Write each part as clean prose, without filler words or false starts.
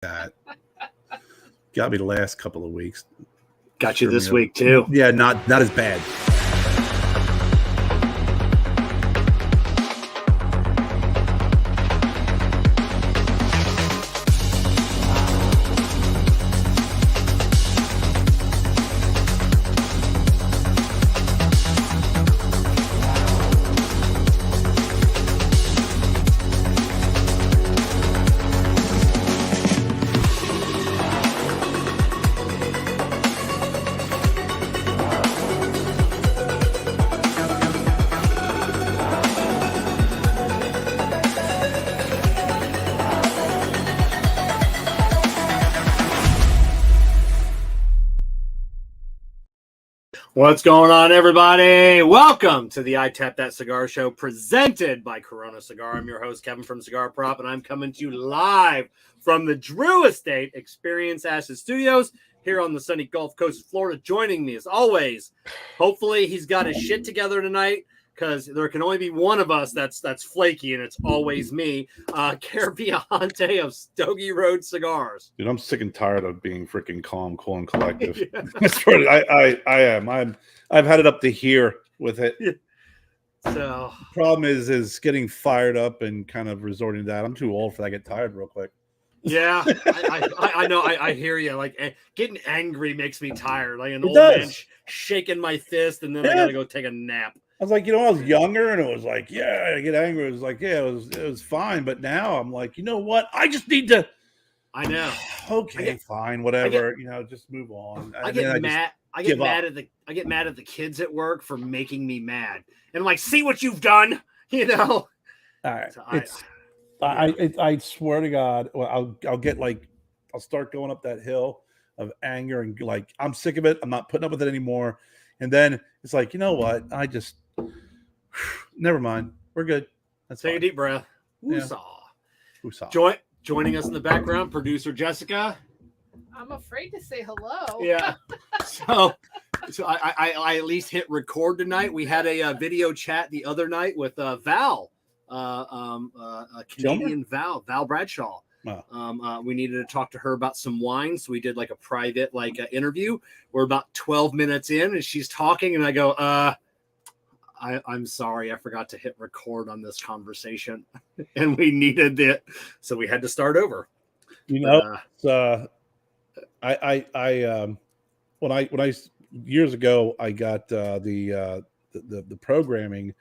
that. Got me the last couple of weeks. Got you this week too. Yeah, not as bad. What's going on, everybody? Welcome to the I Tap That Cigar Show presented by Corona Cigar. I'm your host, Kevin from Cigar Prop, and I'm coming to you live from the Drew Estate Experience Ashes Studios here on the sunny Gulf Coast of Florida. Joining me, as always, hopefully he's got his shit together tonight, because there can only be one of us that's flaky, and it's always me, Kerr Viajante of Stogie Road Cigars. Dude, I'm sick and tired of being freaking calm, cool, and collective. Yeah. I am. I've had it up to here with it. Yeah. So the problem is getting fired up and kind of resorting to that. I'm too old for that. I get tired real quick. Yeah, I know. I hear you. Like, getting angry makes me tired. Like an old man shaking my fist, and then I gotta go take a nap. I was like, when I was younger, and it was like, yeah, I get angry. It was like, yeah, it was fine. But now I'm like, you know what? I just need to. I know. Okay, fine, whatever. Just move on. I get mad. I get mad at the kids at work for making me mad, and I'm like, see what you've done. All right. So I swear to God, I'll get like, I'll start going up that hill of anger and like, I'm sick of it. I'm not putting up with it anymore. And then it's like, you know what? I just, never mind. We're good. Let's take a deep breath. Woosah. Yeah. Joining us in the background, producer Jessica. I'm afraid to say hello. Yeah. So I at least hit record tonight. We had a video chat the other night with Val. Canadian Val Bradshaw. Wow. We needed to talk to her about some wine, so we did like a private interview. We're about 12 minutes in, and she's talking, and I go, I'm sorry, I forgot to hit record on this conversation, and we needed it, so we had to start over. When I years ago I got the programming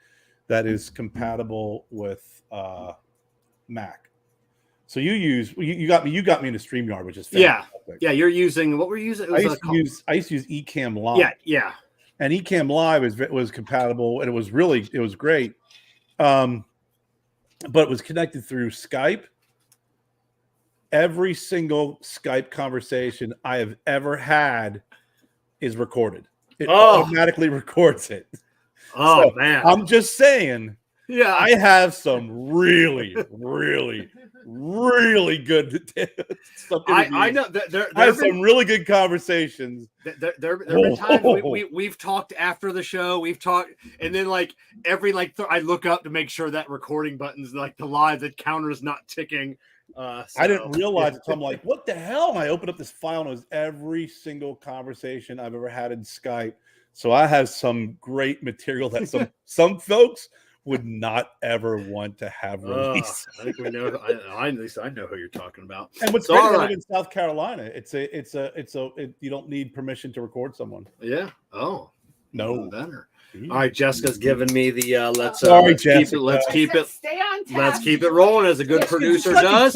that is compatible with Mac. So you got me into StreamYard, which is fantastic. Yeah. You're using what we're using. I used to use Ecamm Live. Yeah. And Ecamm Live was compatible, and it was great. But it was connected through Skype. Every single Skype conversation I have ever had is recorded. It automatically records it. Oh, man. I'm just saying. Yeah. I have some really, really, really good stuff. I know. I have some really good conversations. There have been times we've talked after the show. We've talked, and then I look up to make sure that recording button's the live, that counter's not ticking. I didn't realize it. So I'm like, what the hell? And I opened up this file, and it was every single conversation I've ever had in Skype. So I have some great material that some folks would not ever want to have released. I think we know. At least I know who you're talking about. And what's great about in South Carolina, you don't need permission to record someone. Yeah. Oh no. Better. All right, Jessica's giving me the let's keep it rolling as a good producer does.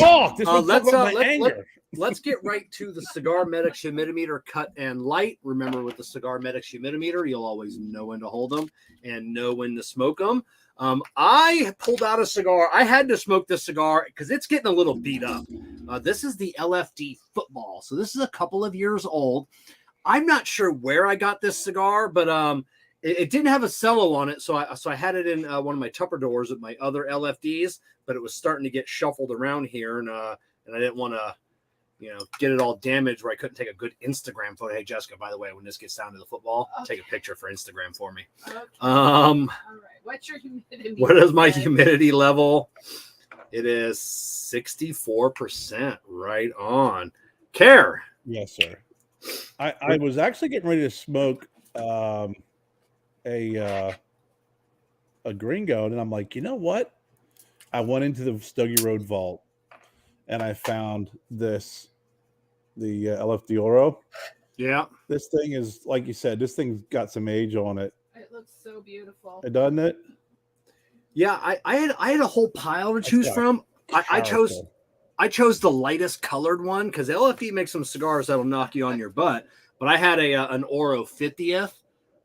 Let's get right to the CigarMedics humidimeter cut and light. Remember, with the CigarMedics humidimeter, you'll always know when to hold them and know when to smoke them. I pulled out a cigar. I had to smoke this cigar because it's getting a little beat up. This is the LFD Football. So this is a couple of years old. I'm not sure where I got this cigar, but it didn't have a cello on it, so I had it in one of my Tupper doors with my other LFDs, but it was starting to get shuffled around here, and I didn't want to, get it all damaged where I couldn't take a good Instagram photo. Hey, Jessica, by the way, when this gets down to the football, take a picture for Instagram for me. Okay. All right. What's your humidity? What is my humidity level? It is 64%. Right on. Kerr. Yes, sir. I was actually getting ready to smoke a gringo, and I'm like, you know what? I went into the Stogie Road vault, and I found the LFD Oro. Yeah. This thing is, like you said, this thing's got some age on it. It looks so beautiful. Doesn't it? Yeah, I had a whole pile to choose from. I chose the lightest colored one because LFD makes some cigars that'll knock you on your butt. But I had an Oro 50th.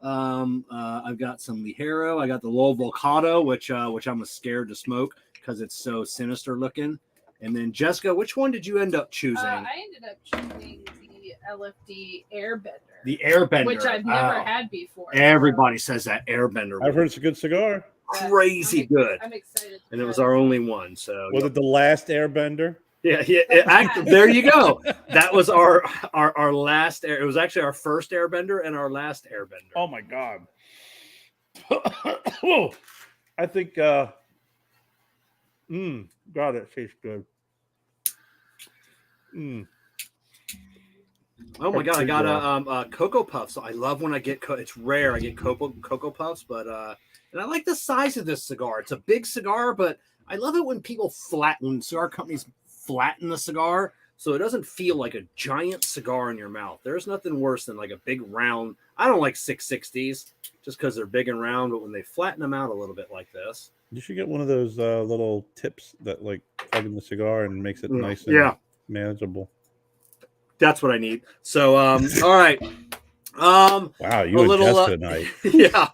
I've got some Ligero. I got the Lowell Volcado, which I'm scared to smoke because it's so sinister looking. And then Jessica, which one did you end up choosing? I ended up choosing the LFD Airbender. The Airbender, which I've never had before. Everybody says that Airbender. I've heard it's a good cigar. Crazy good. I'm excited. And it was our only one. So was it the last Airbender? Yeah. There you go. That was our last. It was actually our first Airbender and our last Airbender. Oh my god! Oh, I think. God, it tastes good. Oh my god! I got a Cocoa Puffs. So I love when I get. It's rare. I get Cocoa Puffs, but and I like the size of this cigar. It's a big cigar, but I love it when when cigar companies flatten the cigar so it doesn't feel like a giant cigar in your mouth. There's nothing worse than like a big round. I don't like 660s just because they're big and round, but when they flatten them out a little bit like this. You should get one of those little tips that like plug in the cigar and makes it nice and manageable. That's what I need. So all right. Wow, you and Jess tonight. Yeah.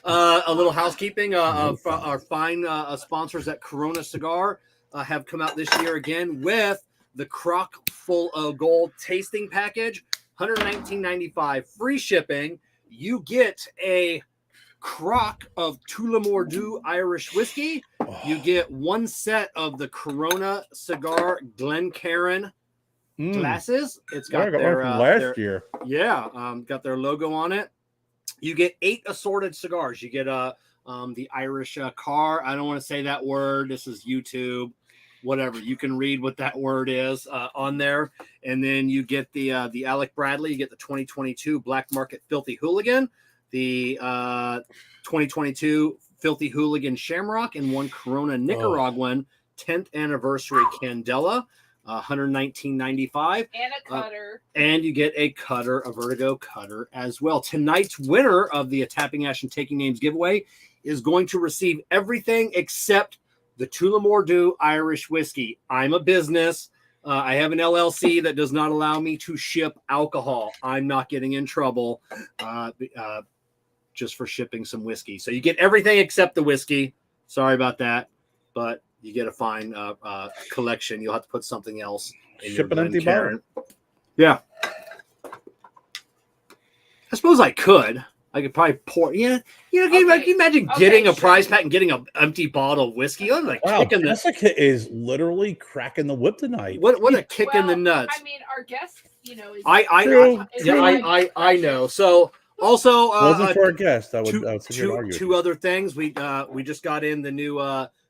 A little housekeeping. Our fine sponsors at Corona Cigar have come out this year again with the Crock Full of Gold tasting package, $119.95, free shipping. You get a crock of Tullamore Irish whiskey. You get one set of the Corona Cigar Glencairn glasses. It's got their last year. Yeah, got their logo on it. You get 8 assorted cigars. You get the Irish Carr. I don't want to say that word. This is YouTube. Whatever. You can read what that word is on there. And then you get the Alec Bradley. You get the 2022 Black Market Filthy Hooligan, the 2022 Filthy Hooligan Shamrock, and one Corona Nicaraguan 10th anniversary Candela. $119.95, and a cutter, and you get a cutter, a Vertigo cutter as well. Tonight's winner of the Tapping Ash and Taking Names giveaway is going to receive everything except the Tullamore Irish whiskey. I'm a business. I have an LLC that does not allow me to ship alcohol. I'm not getting in trouble just for shipping some whiskey. So you get everything except the whiskey. Sorry about that, but you get a fine collection. You'll have to put something else in Ship your an empty bottle. Yeah. I suppose I could. I could probably pour. Can you imagine getting a prize pack and getting an empty bottle of whiskey? I'm like kicking Jessica is literally cracking the whip tonight. What a kick in the nuts. I mean, our guest, is I know. So also, wasn't for a guest. I would two other things. We just got in the new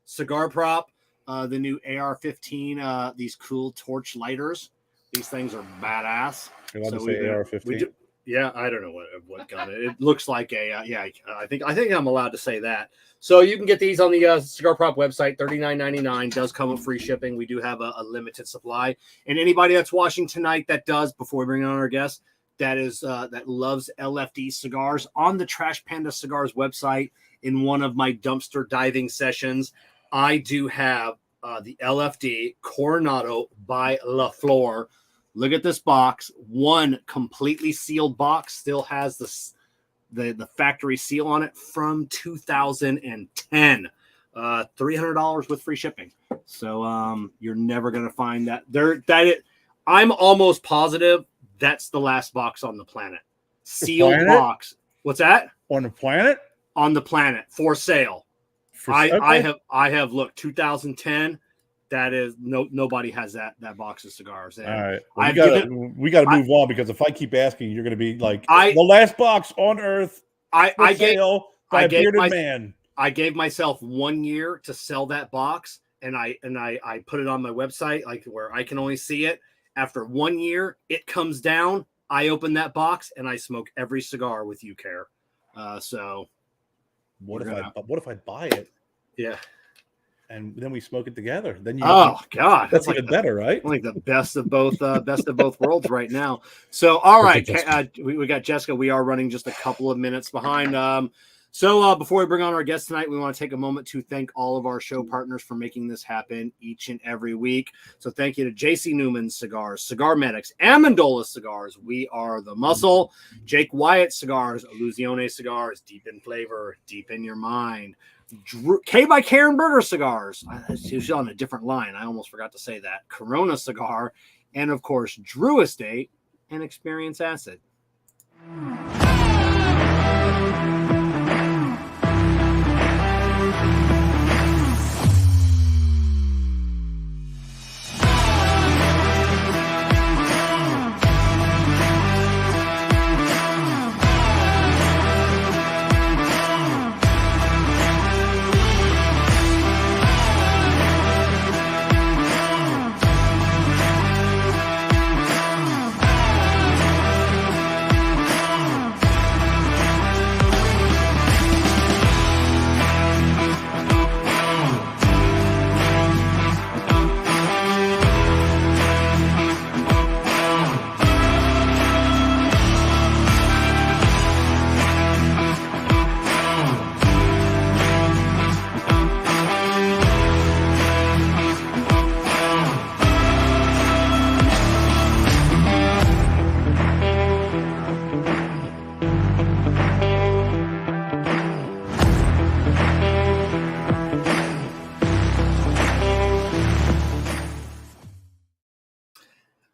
cigar prop, the new AR-15. These cool torch lighters. These things are badass. You're allowed to say AR-15. Yeah, I don't know what gun it looks like I think I'm allowed to say that. So you can get these on the Cigar Prop website. $39.99 does come with free shipping. We do have a limited supply, and anybody that's watching tonight that does, before we bring on our guest, that loves LFD cigars, on the Trash Panda Cigars website in one of my dumpster diving sessions, I do have the LFD Coronado by La Flor. Look at this box. One completely sealed box, still has the factory seal on it from 2010. $300 with free shipping. So you're never gonna find that I'm almost positive that's the last box on the planet. Sealed box. What's that? On the planet? On the planet for sale. I have looked. 2010. That is nobody has that box of cigars. And all right, we got to move on, because if I keep asking, you're going to be like the last box on earth. I gave myself 1 year to sell that box, and I put it on my website, like where I can only see it. After 1 year, it comes down. I open that box and I smoke every cigar with you, Kerr. So what if I buy it? Yeah. And then we smoke it together. Then God, that's even better, right? Like the best of both worlds right now. So, all right, we got Jessica. We are running just a couple of minutes behind. So before we bring on our guest tonight, we want to take a moment to thank all of our show partners for making this happen each and every week. So thank you to JC Newman Cigars, CigarMedics, Amendola Cigars, We Are the Muscle, Jake Wyatt Cigars, Illusione Cigars, deep in flavor, deep in your mind. K by Karen Berger Cigars. She was on a different line. I almost forgot to say that. Corona Cigar, and of course, Drew Estate and Experience Acid.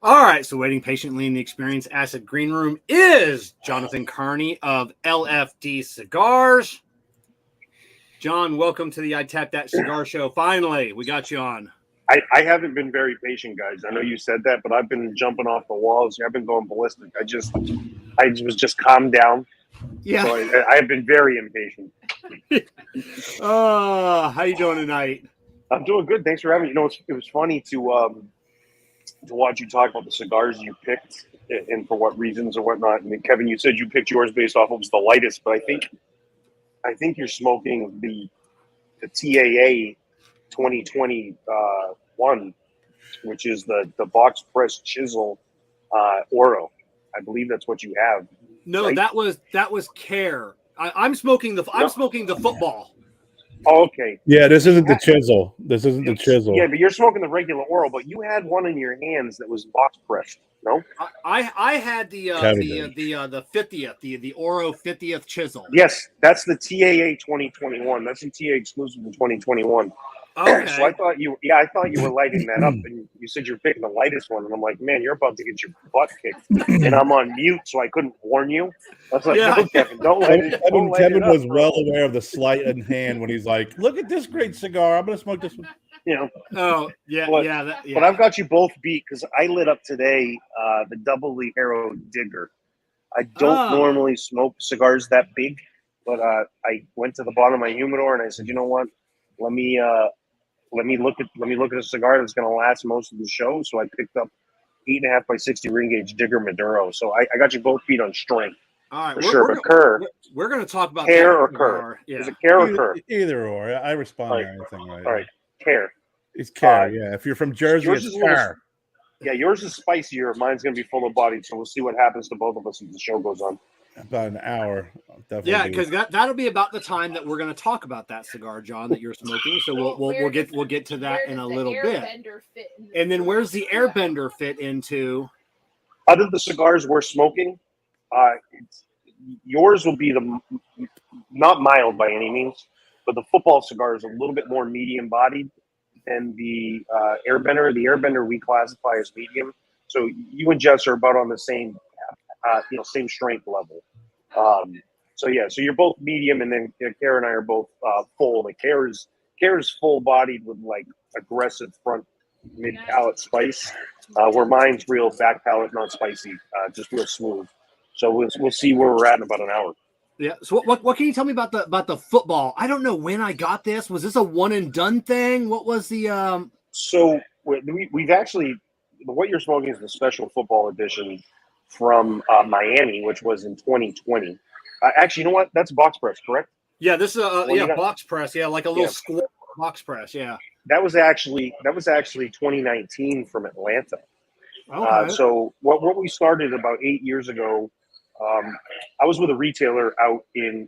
All right, so waiting patiently in the Experience Acid Green Room is Jonathan Carney of LFD Cigars. John, welcome to the I Tap That Cigar Show. Finally, we got you on. I haven't been very patient, guys. I know you said that, but I've been jumping off the walls. I've been going ballistic. I was just calmed down. Yeah. So I have been very impatient. How you doing tonight? I'm doing good. Thanks for having me. You know, it was funny to watch you talk about the cigars you picked and for what reasons or whatnot. And then, Kevin, you said you picked yours based off what was the lightest, but I think you're smoking the TAA 2021, which is the box press chisel Oro. I believe that's what you have. No, right? that was Kerr. I'm smoking the football. Oh, okay. Yeah, this isn't the chisel. This isn't the chisel. Yeah, but you're smoking the regular Oro, but you had one in your hands that was box pressed. No, I had the 50th, the Oro 50th chisel. Yes, that's the TAA 2021. That's the TA exclusive in 2021. Okay. So I thought you were lighting that up, and you said you're picking the lightest one, and I'm like, man, you're about to get your butt kicked, and I'm on mute, so I couldn't warn you. I was like, no, Kevin, don't light it. Kevin was well aware of the slight in hand when he's like, look at this great cigar. I'm gonna smoke this one. You know. Oh yeah, but I've got you both beat because I lit up today the Double Ligero Digger. I don't normally smoke cigars that big, but I went to the bottom of my humidor and I said, you know what? Let me look at a cigar that's going to last most of the show. So I picked up 8.5 by 60 ring gauge Digger Maduro. So I got you both beat on strength. All right, for sure. But Kerr, we're going to talk about Kerr or Kerr. Yeah. Is it Kerr or Kerr? Either or. I respond to anything. All right, Kerr. It's Kerr. Yeah, if you're from Jersey, it's Kerr. Yeah, yours is spicier. Mine's going to be full of body. So we'll see what happens to both of us as the show goes on. About an hour, definitely. Yeah, because that'll be about the time that we're going to talk about that cigar, John, that you're smoking. So we'll get to that in a little bit. And then where's the Airbender fit into? Out of the cigars we're smoking, yours will be the not mild by any means, but the football cigar is a little bit more medium bodied than the Airbender. The Airbender we classify as medium. So you and Jess are about on the same. Same strength level. So you're both medium, and then Kerr and I are both full. Like Kerr is full bodied with like aggressive front mid palate spice, where mine's real back palate, not spicy, just real smooth. So we'll see where we're at in about an hour. Yeah. So what can you tell me about the football? I don't know when I got this. Was this a one and done thing? What was the So we've actually, what you're smoking is the special football edition from Miami, which was in 2020. Actually, you know what? That's box press, correct? Yeah, this is Well, box press. Yeah, like a little square box press. Yeah. That was actually 2019 from Atlanta. Okay. So what we started about 8 years ago, I was with a retailer out in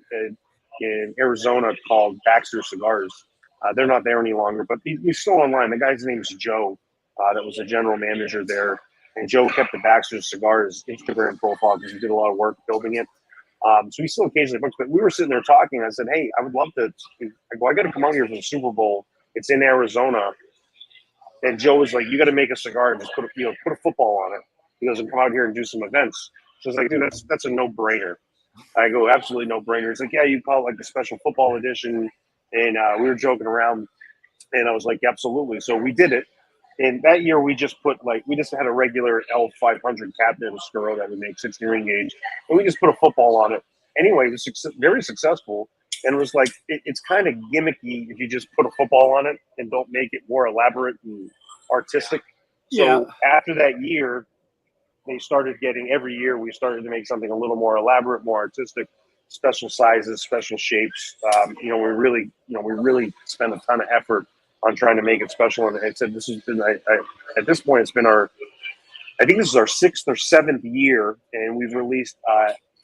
Arizona called Baxter Cigars. They're not there any longer, but he's still online. The guy's name's Joe. That was the general manager there, and Joe kept the Baxter Cigars Instagram profile because he did a lot of work building it. So he still occasionally books. But we were sitting there talking. I said, "Hey, I would love to. I got to come out here for the Super Bowl. It's in Arizona." And Joe was like, "You got to make a cigar and just put a football on it." He goes, "And come out here and do some events." So I was like, "Dude, that's a no-brainer." I go, "Absolutely no-brainer." He's like, "Yeah, you call it like the special football edition." And we were joking around, and I was like, "Absolutely." So we did it. And that year we just had a regular L500 cabinet of Scuro that we make 60 ring gauge, and we just put a football on it. Anyway, it was very successful. And it was like, it's kind of gimmicky if you just put a football on it and don't make it more elaborate and artistic. So after that year, every year we started to make something a little more elaborate, more artistic, special sizes, special shapes. We really spent a ton of effort on trying to make it special. And I said, this has been, at this point, it's been I think this is our 6th or 7th year, and we've released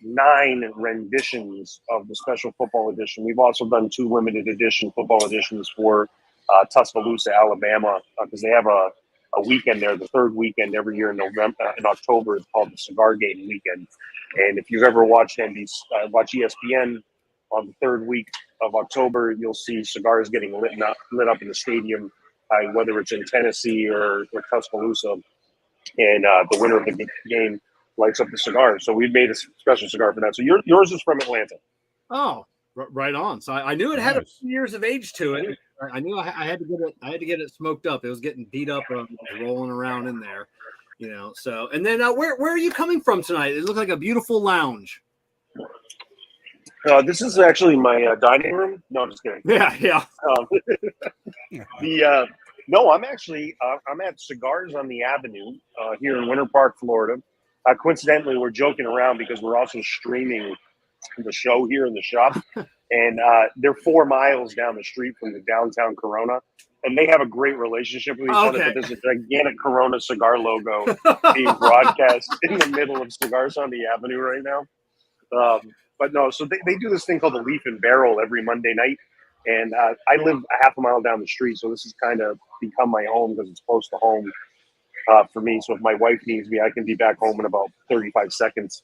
9 renditions of the special football edition. We've also done 2 limited edition football editions for Tuscaloosa, Alabama, because they have a weekend there, the 3rd weekend every year in October. It's called the Cigar Game Weekend. And if you've ever watched watch ESPN on the 3rd week of October, you'll see cigars getting lit up in the stadium, whether it's in Tennessee or Tuscaloosa. And the winner of the game lights up the cigar. So we made a special cigar for that. So yours is from Atlanta. Oh, right on. So I knew it had a few years of age to it. I knew I had to get it. I had to get it smoked up. It was getting beat up, rolling around in there, So, and then where are you coming from tonight? It looked like a beautiful lounge. This is actually my dining room. No, I'm just kidding. Yeah. No, I'm actually I'm at Cigars on the Avenue here in Winter Park, Florida. Coincidentally, we're joking around because we're also streaming the show here in the shop, and they're 4 miles down the street from the downtown Corona, and they have a great relationship with each other. But there's a gigantic Corona cigar logo being broadcast in the middle of Cigars on the Avenue right now. But no, so they do this thing called the Leaf and Barrel every Monday night. And I live a half a mile down the street, so this has kind of become my home because it's close to home for me. So if my wife needs me, I can be back home in about 35 seconds.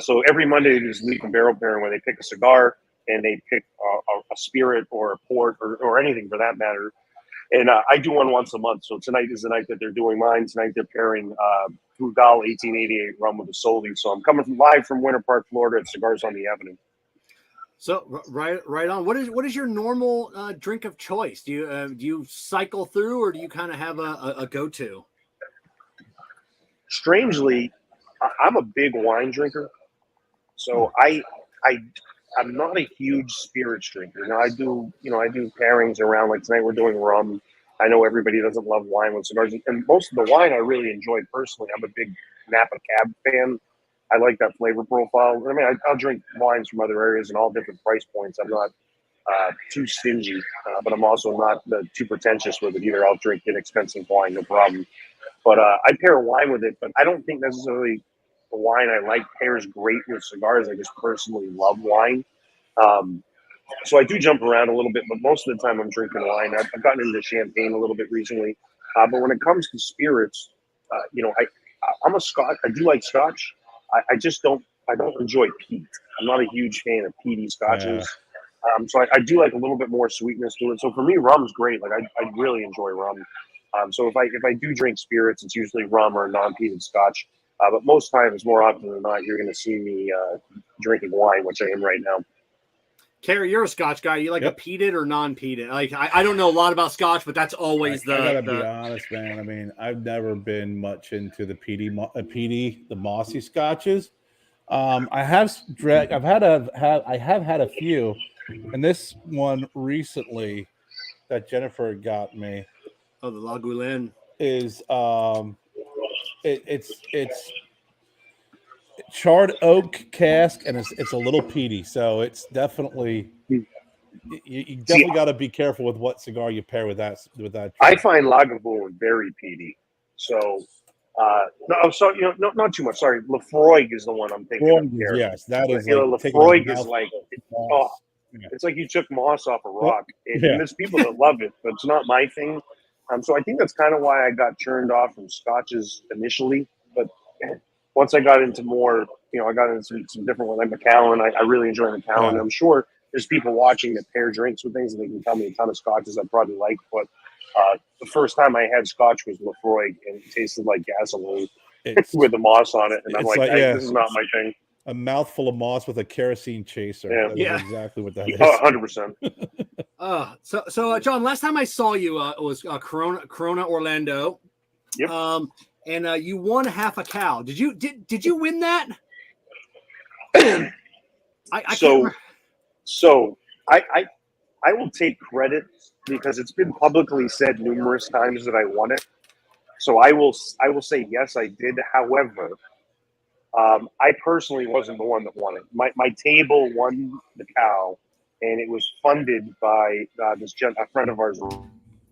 So every Monday, they do this Leaf and Barrel pairing where they pick a cigar and they pick a spirit or a port or anything for that matter. And I do one once a month. So tonight is the night that they're doing mine. Tonight they're pairing Frugal 1888 rum with a Soli. So I'm coming live from Winter Park, Florida at Cigars on the Avenue. So right on. What is your normal drink of choice? Do you cycle through, or do you kind of have a go-to? Strangely, I'm a big wine drinker, so I'm not a huge spirits drinker. I do pairings around, like tonight we're doing rum. I know everybody doesn't love wine with cigars, and most of the wine I really enjoy personally. I'm a big Napa Cab fan. I like that flavor profile. I mean, I'll drink wines from other areas and all different price points. I'm not too stingy, but I'm also not too pretentious with it either. I'll drink inexpensive wine, no problem. But I pair wine with it, but I don't think necessarily the wine I like pairs great with cigars. I just personally love wine. So I do jump around a little bit, but most of the time I'm drinking wine. I've gotten into champagne a little bit recently. But when it comes to spirits, I'm a Scotch. I do like Scotch. I just don't enjoy peat. I'm not a huge fan of peaty scotches. Yeah. So I do like a little bit more sweetness to it. So for me, rum's great. Like I really enjoy rum. So if I do drink spirits, it's usually rum or non-peated scotch. But most times, more often than not, you're going to see me drinking wine, which I am right now. Kerr, you're a Scotch guy. You like a peated or non-peated? Like I don't know a lot about Scotch, but that's always I gotta be honest, man. I mean, I've never been much into the peaty, the mossy Scotches. I have I have had a few, and this one recently that Jennifer got me Oh, the Lagulin is it's charred oak cask, and it's a little peaty, so it's definitely you definitely got to be careful with what cigar you pair with that I find Lagavulin very peaty. So no, so not too much. Sorry, Lefroy is the one I'm thinking of here. Yes, that is Lefroy is like it's like you took moss off a rock. And there's people that love it, but it's not my thing. So I think that's kind of why I got turned off from scotches initially. But once I got into more, I got into some different ones like Macallan. I really enjoy Macallan. I'm sure there's people watching that pair drinks with things, and they can tell me a ton of scotches I probably like. But the first time I had scotch was Lefroy, and it tasted like gasoline with the moss on it. And I'm like this is not my thing. A mouthful of moss with a kerosene chaser. Yeah. That's exactly what that is. 100%. So John, last time I saw you, it was Corona Orlando. Yep. And you won half a cow. Did you win that? I will take credit because it's been publicly said numerous times that I won it. So I will say yes, I did. However, I personally wasn't the one that won it. My table won the cow, and it was funded by a friend of ours,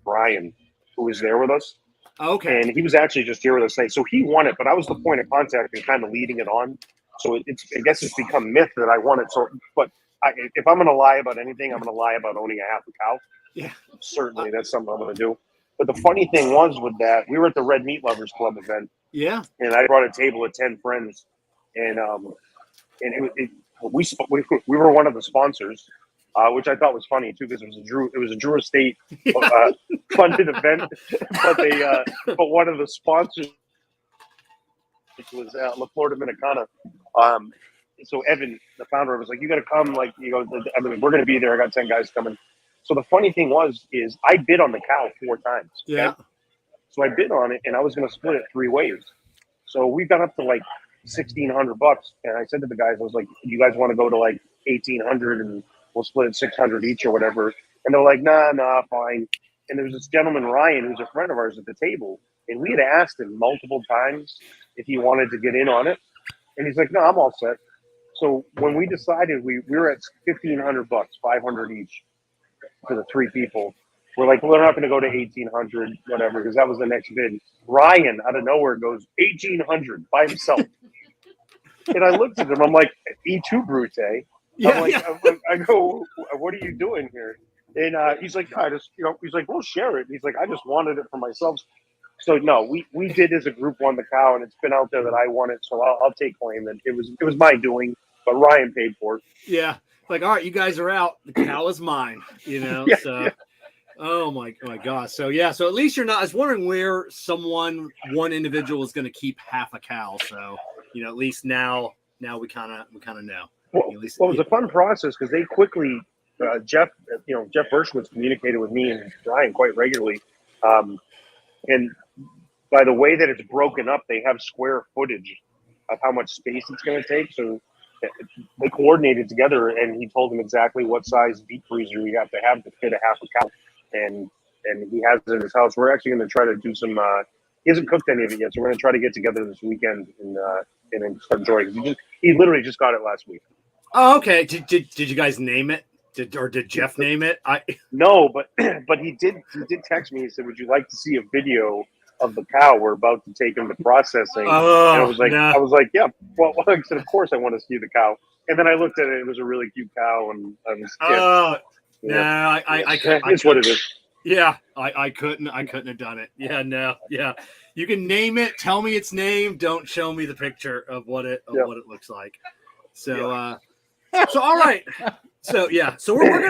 Ryan, who was there with us. Okay. And he was actually just here with us today. So he won it, but I was the point of contact and kind of leading it on. So I guess it's become myth that I won it. So, but if I'm going to lie about anything, I'm going to lie about owning a half a cow. Yeah. Certainly, that's something I'm going to do. But the funny thing was with that, we were at the Red Meat Lovers Club event. Yeah. And I brought a table of 10 friends. And we were one of the sponsors, which I thought was funny too, because it was a Drew Estate funded event, but one of the sponsors was La Flor Dominicana. So Evan, the founder, was like, "You got to come! Like, we're going to be there. I got 10 guys coming." So the funny thing is I bid on the cow 4 times. Okay? Yeah. So I bid on it, and I was going to split it 3 ways. So we got up to like $1,600, and I said to the guys, I was like, "You guys want to go to like 1,800, and we'll split it 600 each or whatever?" And they're like, "Nah, fine." And there was this gentleman, Ryan, who's a friend of ours at the table, and we had asked him multiple times if he wanted to get in on it, and he's like, "No, I'm all set." So when we decided we were at $1,500, 500 each for the 3 people, we're like, we're not going to go to 1,800, whatever, because that was the next bid. Ryan, out of nowhere, goes 1,800 by himself. And I looked at him. I'm like, E2 Brute. I go, what are you doing here? And he's like, he's like, we'll share it. He's like, I just wanted it for myself. So no, we did as a group won the cow, and it's been out there that I won it. So I'll take claim that it was my doing, but Ryan paid for it. Yeah. Like, all right, you guys are out. The cow is mine, Yeah. Oh my gosh. So yeah, so at least you're not. I was wondering where one individual is going to keep half a cow. So at least now we kind of know. Well, at least, it was a fun process because they quickly, Jeff Bershwitz communicated with me and Ryan quite regularly, and by the way that it's broken up, they have square footage of how much space it's going to take. So they coordinated together, and he told them exactly what size deep freezer we have to fit a half a cow. And he has it in his house. We're actually going to try to do some. He hasn't cooked any of it yet, so we're going to try to get together this weekend and start enjoying it. He literally just got it last week. Oh, okay. Did you guys name it? Did Jeff name it? No, but he did text me. He said, "Would you like to see a video of the cow? We're about to take him to processing." Oh, and I was like, no. "Yeah." Well, I said, "Of course, I want to see the cow." And then I looked at it. It was a really cute cow, and I was it's what it is. Yeah, I couldn't have done it. Yeah, no, yeah. You can name it. Tell me its name. Don't show me the picture of what it looks like. So, so all right. So yeah. So we're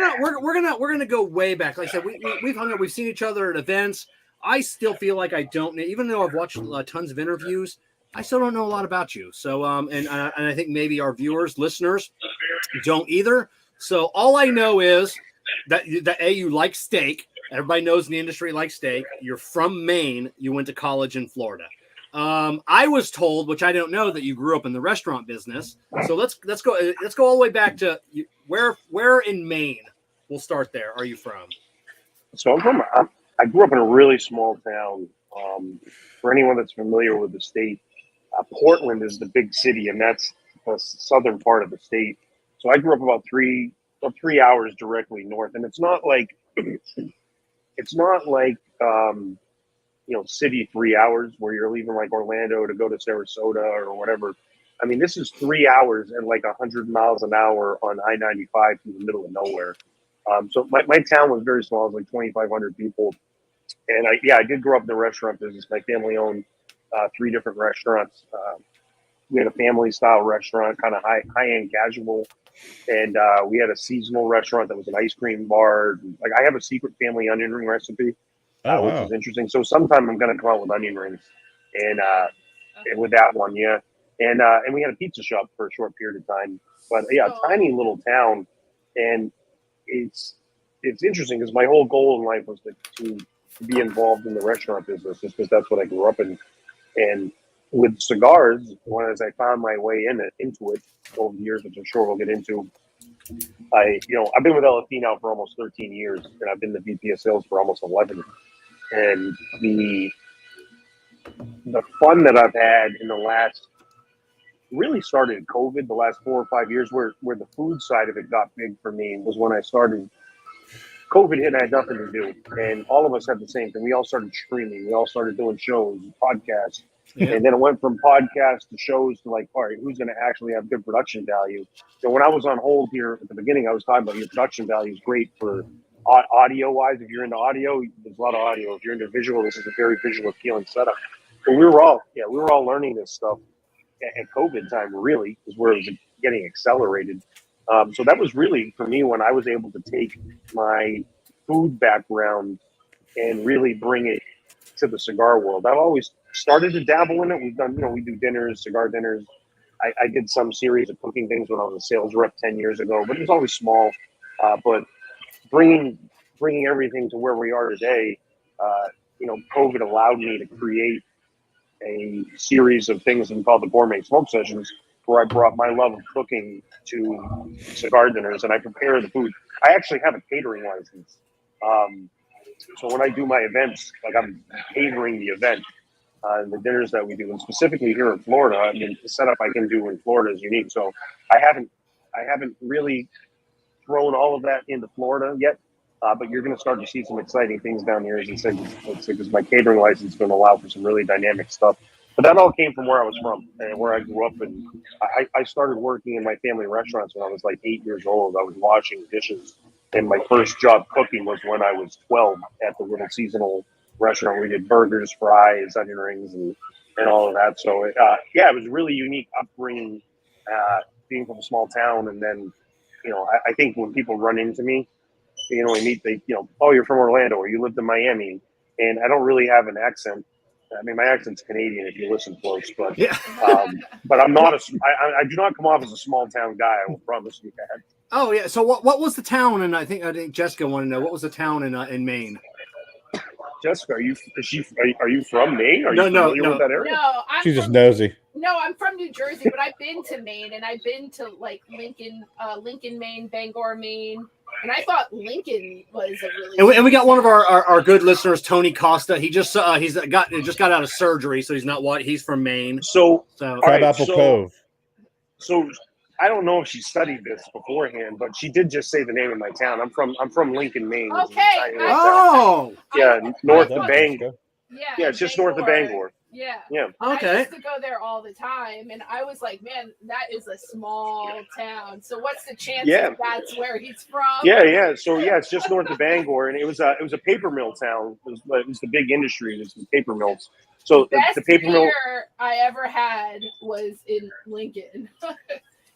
gonna go way back. Like I said, we've hung out. We've seen each other at events. I still feel like I don't, even though I've watched tons of interviews, I still don't know a lot about you. So, and I think maybe our viewers, listeners, don't either. So all I know is that you like steak. Everybody knows in the industry like steak. You're from Maine. You went to college in Florida. I was told, which I don't know, that you grew up in the restaurant business. So let's go all the way back to where in Maine. We'll start there. Are you from? So I grew up in a really small town. For anyone that's familiar with the state, Portland is the big city, and that's the southern part of the state. So I grew up about 3 hours directly north, and it's not like city 3 hours where you're leaving like Orlando to go to Sarasota or whatever. I mean, this is 3 hours and like 100 miles an hour on I-95 through the middle of nowhere. So my town was very small. It was like 2,500 people. And I did grow up in the restaurant business. My family owned 3 different restaurants. We had a family style restaurant, kind of high-end casual. And we had a seasonal restaurant that was an ice cream bar. Like I have a secret family onion ring recipe, which is interesting. So sometime I'm going to come out with onion rings and with that one. Yeah. And we had a pizza shop for a short period of time, but yeah, a tiny little town. And it's interesting because my whole goal in life was to be involved in the restaurant business just because that's what I grew up in. And with cigars, as I found my way into it over the years, which I'm sure we'll get into, I've been with LFD now for almost 13 years, and I've been the VP of sales for almost 11. And the fun that I've had in the last, really started in COVID, the last 4 or 5 years, where the food side of it got big for me was when I started. COVID hit, I had nothing to do, and all of us had the same thing. We all started streaming. We all started doing shows, podcasts, and then it went from podcasts to shows to like, all right, who's going to actually have good production value? So when I was on hold here at the beginning, I was talking about your production value is great for audio-wise. If you're into audio, there's a lot of audio. If you're into visual, this is a very visual appealing setup. But we were all learning this stuff at COVID time, really, is where it was getting accelerated. So that was really, for me, when I was able to take my food background and really bring it to the cigar world. I've always started to dabble in it. We've done, we do dinners, cigar dinners. I did some series of cooking things when I was a sales rep 10 years ago, but it was always small. But bringing everything to where we are today, COVID allowed me to create a series of things we call the Gourmet Smoke Sessions, where I brought my love of cooking to cigar dinners and I prepare the food. I actually have a catering license. So when I do my events, like I'm catering the event and the dinners that we do, and specifically here in Florida, I mean, the setup I can do in Florida is unique. So I haven't really thrown all of that into Florida yet, but you're going to start to see some exciting things down here, as I said, because my catering license is going to allow for some really dynamic stuff. But that all came from where I was from and where I grew up. And I started working in my family restaurants when I was like 8 years old. I was washing dishes. And my first job cooking was when I was 12 at the little seasonal restaurant where we did burgers, fries, onion rings, and all of that. So, it was a really unique upbringing, being from a small town. And then, I think when people run into me, we meet, oh, you're from Orlando or you lived in Miami. And I don't really have an accent. I mean, my accent's Canadian if you listen close, but but I'm not I do not come off as a small town guy. I will promise you that. Oh yeah. So what was the town? And I think Jessica wanted to know what was the town in Maine. Jessica, are you from Maine? Are you familiar with that area? No, she's just nosy. No, I'm from New Jersey, but I've been to Maine and I've been to like Lincoln, Maine, Bangor, Maine. And I thought Lincoln was a really. And we got one of our good listeners, Tony Costa. He just got out of surgery, so he's not white. He's from Maine. So Crabapple Cove. So I don't know if she studied this beforehand, but she did just say the name of my town. I'm from Lincoln, Maine. Okay. North of Bangor. Yeah, it's just north of Bangor. Yeah. Okay. I used to go there all the time, and I was like, man, that is a small town. So what's the chance that that's where he's from? Yeah. So it's just north of Bangor, and it was a paper mill town. It was the big industry. It was the paper mills. So the paper mill I ever had was in Lincoln.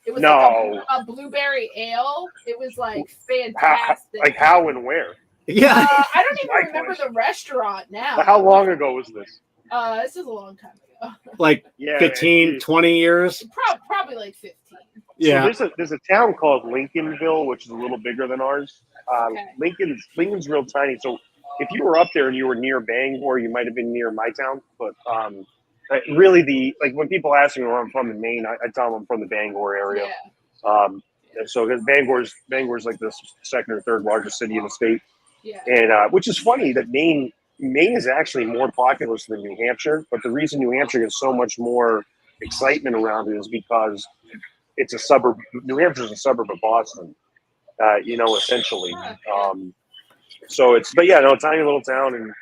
It was like a blueberry ale. It was like fantastic. How and where? Yeah. I don't even remember the restaurant now. How long ago was this? This is a long time ago. Like 15, 20 years? Probably like 15. Yeah. So there's a town called Lincolnville, which is a little bigger than ours. Lincoln's real tiny. So if you were up there and you were near Bangor, you might have been near my town. But really like when people ask me where I'm from in Maine, I tell them I'm from the Bangor area. Yeah. So Bangor's like the second or third largest city in the state. Yeah. And which is funny that Maine is actually more populous than New Hampshire, but the reason New Hampshire gets so much more excitement around it is because it's a suburb. New Hampshire is a suburb of Boston, essentially. So but yeah, no, tiny little town, and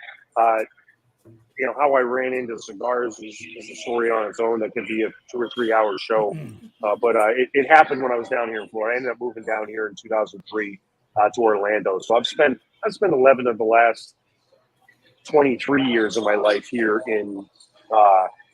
how I ran into cigars is a story on its own that could be a 2 or 3 hour show. But it happened when I was down here in Florida. I ended up moving down here in 2003 to Orlando. So I've spent 11 of the last 23 years of my life here in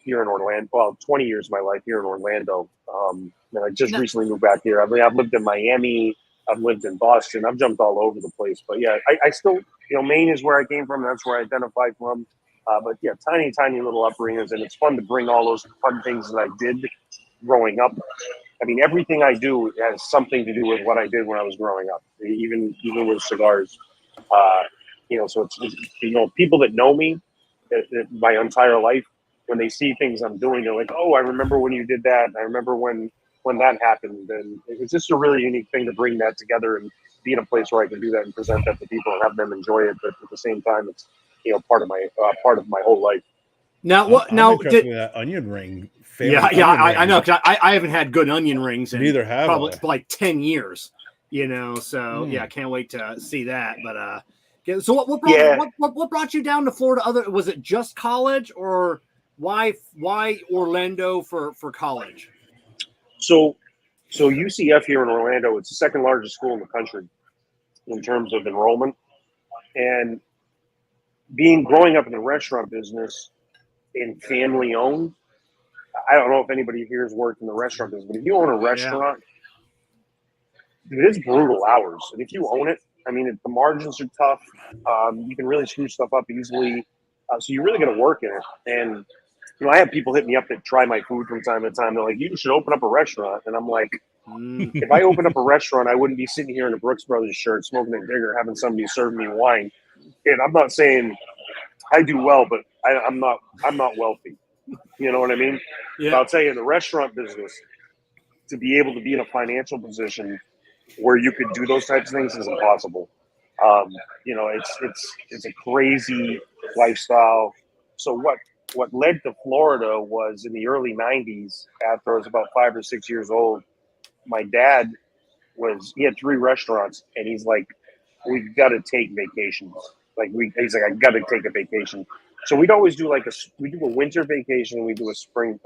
Orlando. Well, 20 years of my life here in Orlando. And I just recently moved back here. I've lived in Miami. I've lived in Boston. I've jumped all over the place. But yeah, I still, Maine is where I came from. That's where I identify from. But yeah, tiny little upbringings, and it's fun to bring all those fun things that I did growing up. I mean, everything I do has something to do with what I did when I was growing up, even with cigars. So it's people that know me my entire life, when they see things I'm doing, they're like, "Oh, I remember when you did that. I remember when that happened." And it's just a really unique thing to bring that together and be in a place where I can do that and present that to people and have them enjoy it. But at the same time, it's part of my whole life. Now, what? Now, that onion ring. I know. Cause I haven't had good onion rings in neither have probably I. like 10 years. So yeah, I can't wait to see that. But so what brought you down to Florida? Was it just college, or why Orlando for college? So UCF here in Orlando, it's the second largest school in the country in terms of enrollment, and growing up in the restaurant business and family owned. I don't know if anybody here has worked in the restaurant business, but if you own a restaurant, dude, it's brutal hours. And if you own it, I mean, the margins are tough. You can really screw stuff up easily. So you really got to work in it. And, I have people hit me up that try my food from time to time. They're like, "You should open up a restaurant." And I'm like, if I opened up a restaurant, I wouldn't be sitting here in a Brooks Brothers shirt, smoking a digger, having somebody serve me wine. And I'm not saying I do well, but I'm not wealthy. You know what I mean? Yeah. I'll tell you, in the restaurant business, to be able to be in a financial position where you could do those types of things is impossible. It's a crazy lifestyle. So what led to Florida was in the early 90s, after I was about 5 or 6 years old, my dad he had 3 restaurants, and he's like, "We've got to take vacations." He's like, "I got to take a vacation." So we'd always do we do a winter vacation, we do a spring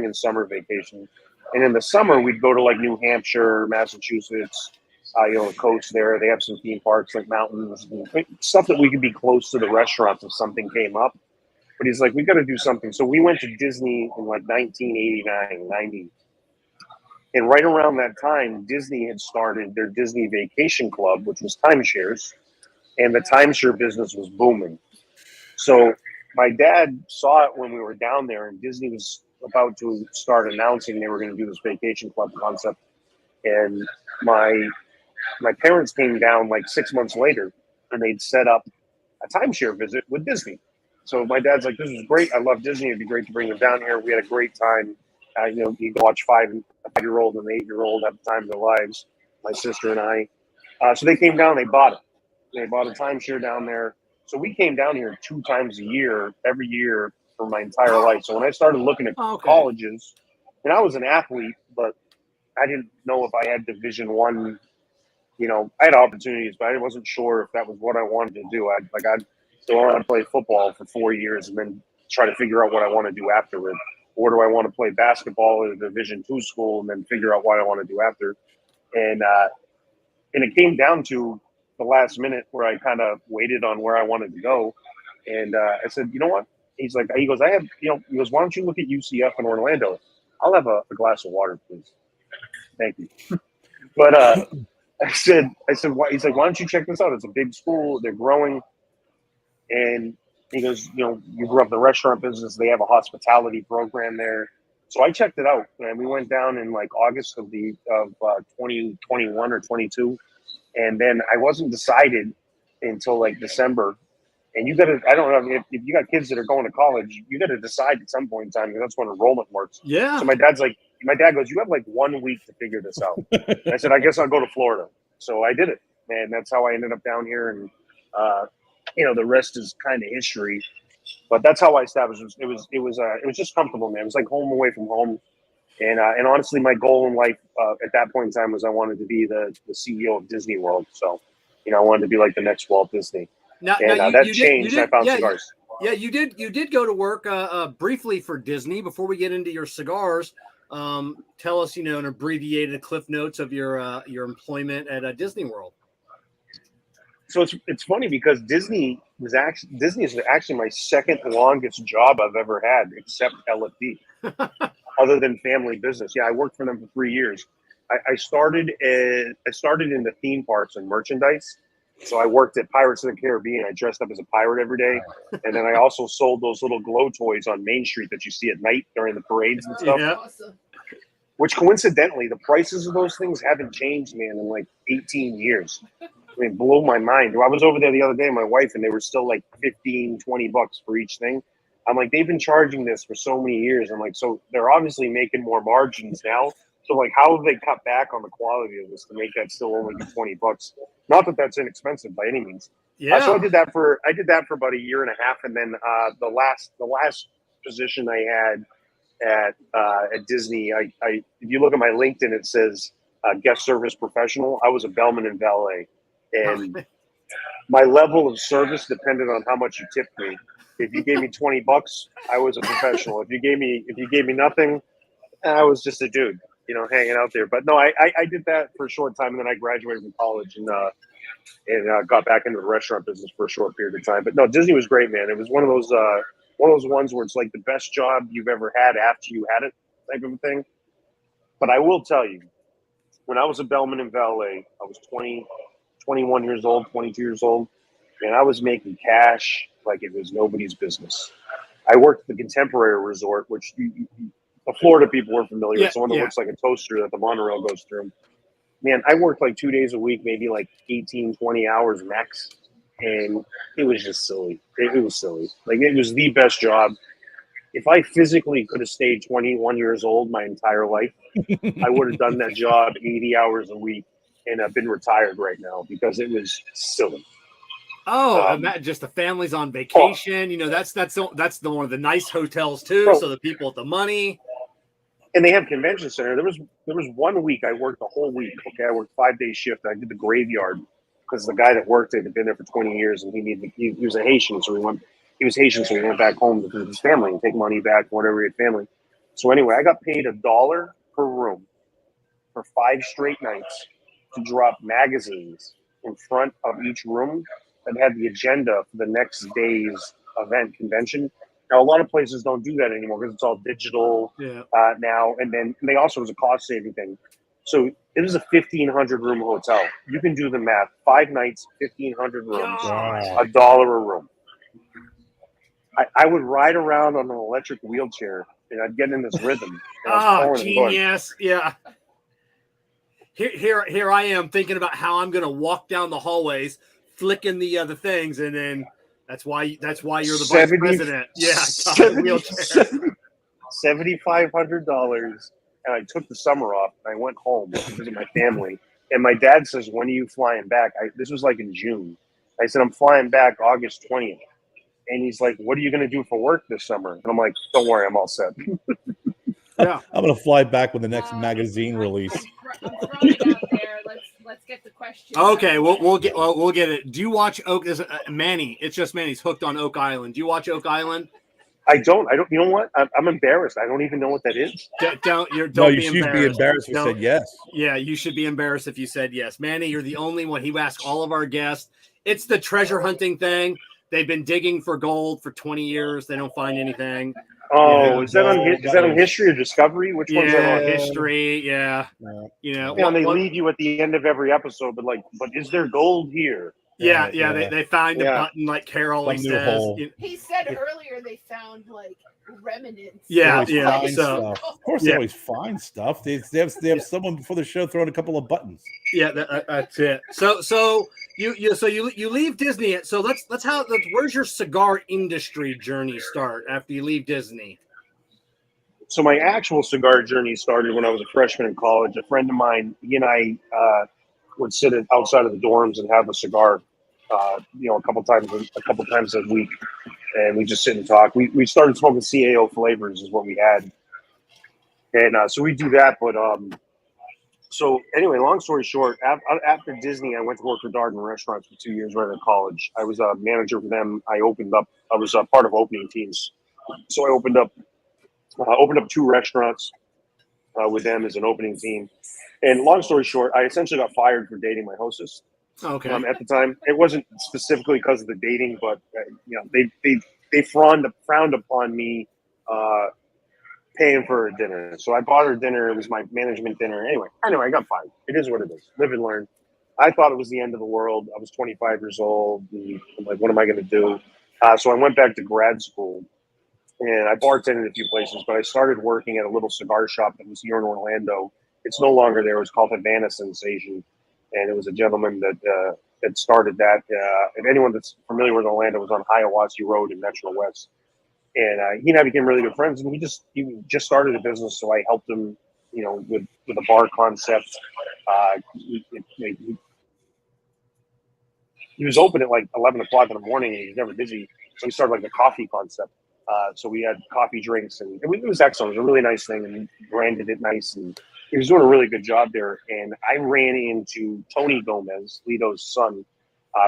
and summer vacation. And in the summer, we'd go to like New Hampshire, Massachusetts, the coast there. They have some theme parks like mountains and stuff that we could be close to the restaurants if something came up. But he's like, "We got to do something." So we went to Disney in like 1989, 90. And right around that time, Disney had started their Disney Vacation Club, which was timeshares. And the timeshare business was booming. So my dad saw it when we were down there, and Disney was about to start announcing they were going to do this vacation club concept. And my parents came down like 6 months later, and they'd set up a timeshare visit with Disney. So my dad's like, "This is great. I love Disney. It'd be great to bring them down here." We had a great time. You can watch a 5-year-old and an 8-year-old have the time of their lives, my sister and I. So they came down, they bought it. They bought a timeshare down there. So we came down here 2 times a year, every year for my entire life. So when I started looking at colleges, and I was an athlete, but I didn't know if I had Division I. I had opportunities, but I wasn't sure if that was what I wanted to do. I'd want to play football for 4 years and then try to figure out what I want to do after it. Or do I want to play basketball at a Division II school and then figure out what I want to do after? And it came down to the last minute where I kind of waited on where I wanted to go. And I said, "You know what?" He goes, "I have, he goes, why don't you look at UCF in Orlando? I'll have a glass of water, please." Thank you. But I said, why? He's like, "Why don't you check this out? It's a big school. They're growing." And he goes, "You grew up in the restaurant business. They have a hospitality program there." So I checked it out, and we went down in like August of 2021 or 22. And then I wasn't decided until like December And you got to, I don't know, if you got kids that are going to college, you got to decide at some point in time, because that's when enrollment works. Yeah. So my dad goes, you have like 1 week to figure this out. I said, I guess I'll go to Florida. So I did it. And that's how I ended up down here. And, the rest is kind of history. But that's how I established it. It was just comfortable, man. It was like home away from home. And honestly, my goal in life at that point in time was I wanted to be the CEO of Disney World. So, I wanted to be like the next Walt Disney. That changed. I found cigars. Yeah, you did go to work briefly for Disney. Before we get into your cigars, tell us, an abbreviated cliff notes of your employment at Disney World. So it's funny because Disney is actually my second longest job I've ever had, except LFD, other than family business. Yeah, I worked for them for 3 years. I started in the theme parks and merchandise. So I worked at Pirates of the Caribbean. I dressed up as a pirate every day. And then I also sold those little glow toys on Main Street that you see at night during the parades and stuff. Yeah. Which coincidentally, the prices of those things haven't changed, man, in like 18 years. I mean, blew my mind. I was over there the other day with my wife, and they were still like $15, $20 for each thing. I'm like, they've been charging this for so many years. I'm like, so they're obviously making more margins now. So like, how have they cut back on the quality of this to make that still only be $20? Not that that's inexpensive by any means. Yeah. So I did that for about a year and a half, and then the last position I had at Disney, I if you look at my LinkedIn, it says guest service professional. I was a bellman and valet, and my level of service depended on how much you tipped me. If you gave me $20, I was a professional. If you gave me nothing, I was just a dude, hanging out there. But no, I did that for a short time, and then I graduated from college and got back into the restaurant business for a short period of time. But no, Disney was great, man. It was one of those ones where it's like the best job you've ever had after you had it, type of a thing. But I will tell you, when I was a bellman and valet, I was 20, 21 years old, 22 years old, and I was making cash like it was nobody's business. I worked at the Contemporary Resort, which the Florida people were familiar with. Someone that looks like a toaster that the monorail goes through. Man, I worked like 2 days a week, maybe like 18, 20 hours max. And it was just silly. It was silly. Like, it was the best job. If I physically could have stayed 21 years old my entire life, I would have done that job 80 hours a week and I've been retired right now because it was silly. Oh, just the families on vacation. That's the one of the nice hotels too. So the people with the money. And they have convention center. There was 1 week I worked the whole week. Okay, I worked 5 day shift. I did the graveyard because the guy that worked it had been there for 20 years, and he was a Haitian, so he was Haitian, so he went back home to his family and take money back whatever he had family. So anyway, I got paid $1 per room for 5 straight nights to drop magazines in front of each room that had the agenda for the next day's event convention. Now, a lot of places don't do that anymore because it's all digital now. And then they also was a cost saving thing. So it was a 1,500 room hotel. You can do the math. 5 nights, 1,500 rooms, $1 a room. I would ride around on an electric wheelchair and I'd get in this rhythm. Oh, genius! Yeah. Here I am thinking about how I'm going to walk down the hallways, flicking the things, and then that's why you're the vice president. Yeah, $7,500, and I took the summer off and I went home to visit my family. And my dad says, "When are you flying back?" This was like in June. I said, "I'm flying back August 20th." And he's like, "What are you going to do for work this summer?" And I'm like, "Don't worry, I'm all set." Yeah, I'm going to fly back with the next magazine release. I'm throwing it out there. Let's get the question. Okay, we'll get it. Do you watch Oak? Manny? It's just Manny's hooked on Oak Island. Do you watch Oak Island? I don't. You know what? I'm embarrassed. I don't even know what that is. Don't you be should be embarrassed if you said yes. Yeah, you should be embarrassed if you said yes. Manny, you're the only one. He asked all of our guests. It's the treasure hunting thing. They've been digging for gold for 20 years. They don't find anything. Oh, is that on History or Discovery? Which one's that on? History. Yeah. They leave you at the end of every episode, but is there gold here? Yeah, they find a Yeah. button like Carol always Some new says. hole. He said earlier they found like remnants. They Yeah, always yeah. find So stuff. Of course, yeah. they always find stuff. They have someone before the show throwing a couple of buttons. Yeah, that's it. So you leave Disney. So where's your cigar industry journey start after you leave Disney? So my actual cigar journey started when I was a freshman in college. A friend of mine, he and I would sit outside of the dorms and have a cigar, a couple times a week, and we just sit and talk. We started smoking CAO flavors is what we had, and so we do that. But so anyway, long story short, after Disney, I went to work for Darden Restaurants for 2 years right out of college. I was a manager for them. I was a part of opening teams, so I opened up 2 restaurants with them as an opening team. And long story short, I essentially got fired for dating my hostess. Okay. At the time, it wasn't specifically because of the dating, but they frowned upon me paying for her dinner. So I bought her dinner. It was my management dinner. Anyway, I got fired. It is what it is. Live and learn. I thought it was the end of the world. I was 25 years old. And I'm like, what am I going to do? So I went back to grad school. And I bartended a few places, but I started working at a little cigar shop that was here in Orlando. It's no longer there. It was called Havana Sensation, and it was a gentleman that started that. And anyone that's familiar with Orlando was on Hiawassee Road in Metro West. And he and I became really good friends. And he just started a business, so I helped him, with a bar concept. He was open at like 11 o'clock in the morning, and he was never busy. So we started like a coffee concept. So we had coffee drinks, and it was excellent. It was a really nice thing, and he branded it nice, and he was doing a really good job there. And I ran into Tony Gomez, Lito's son,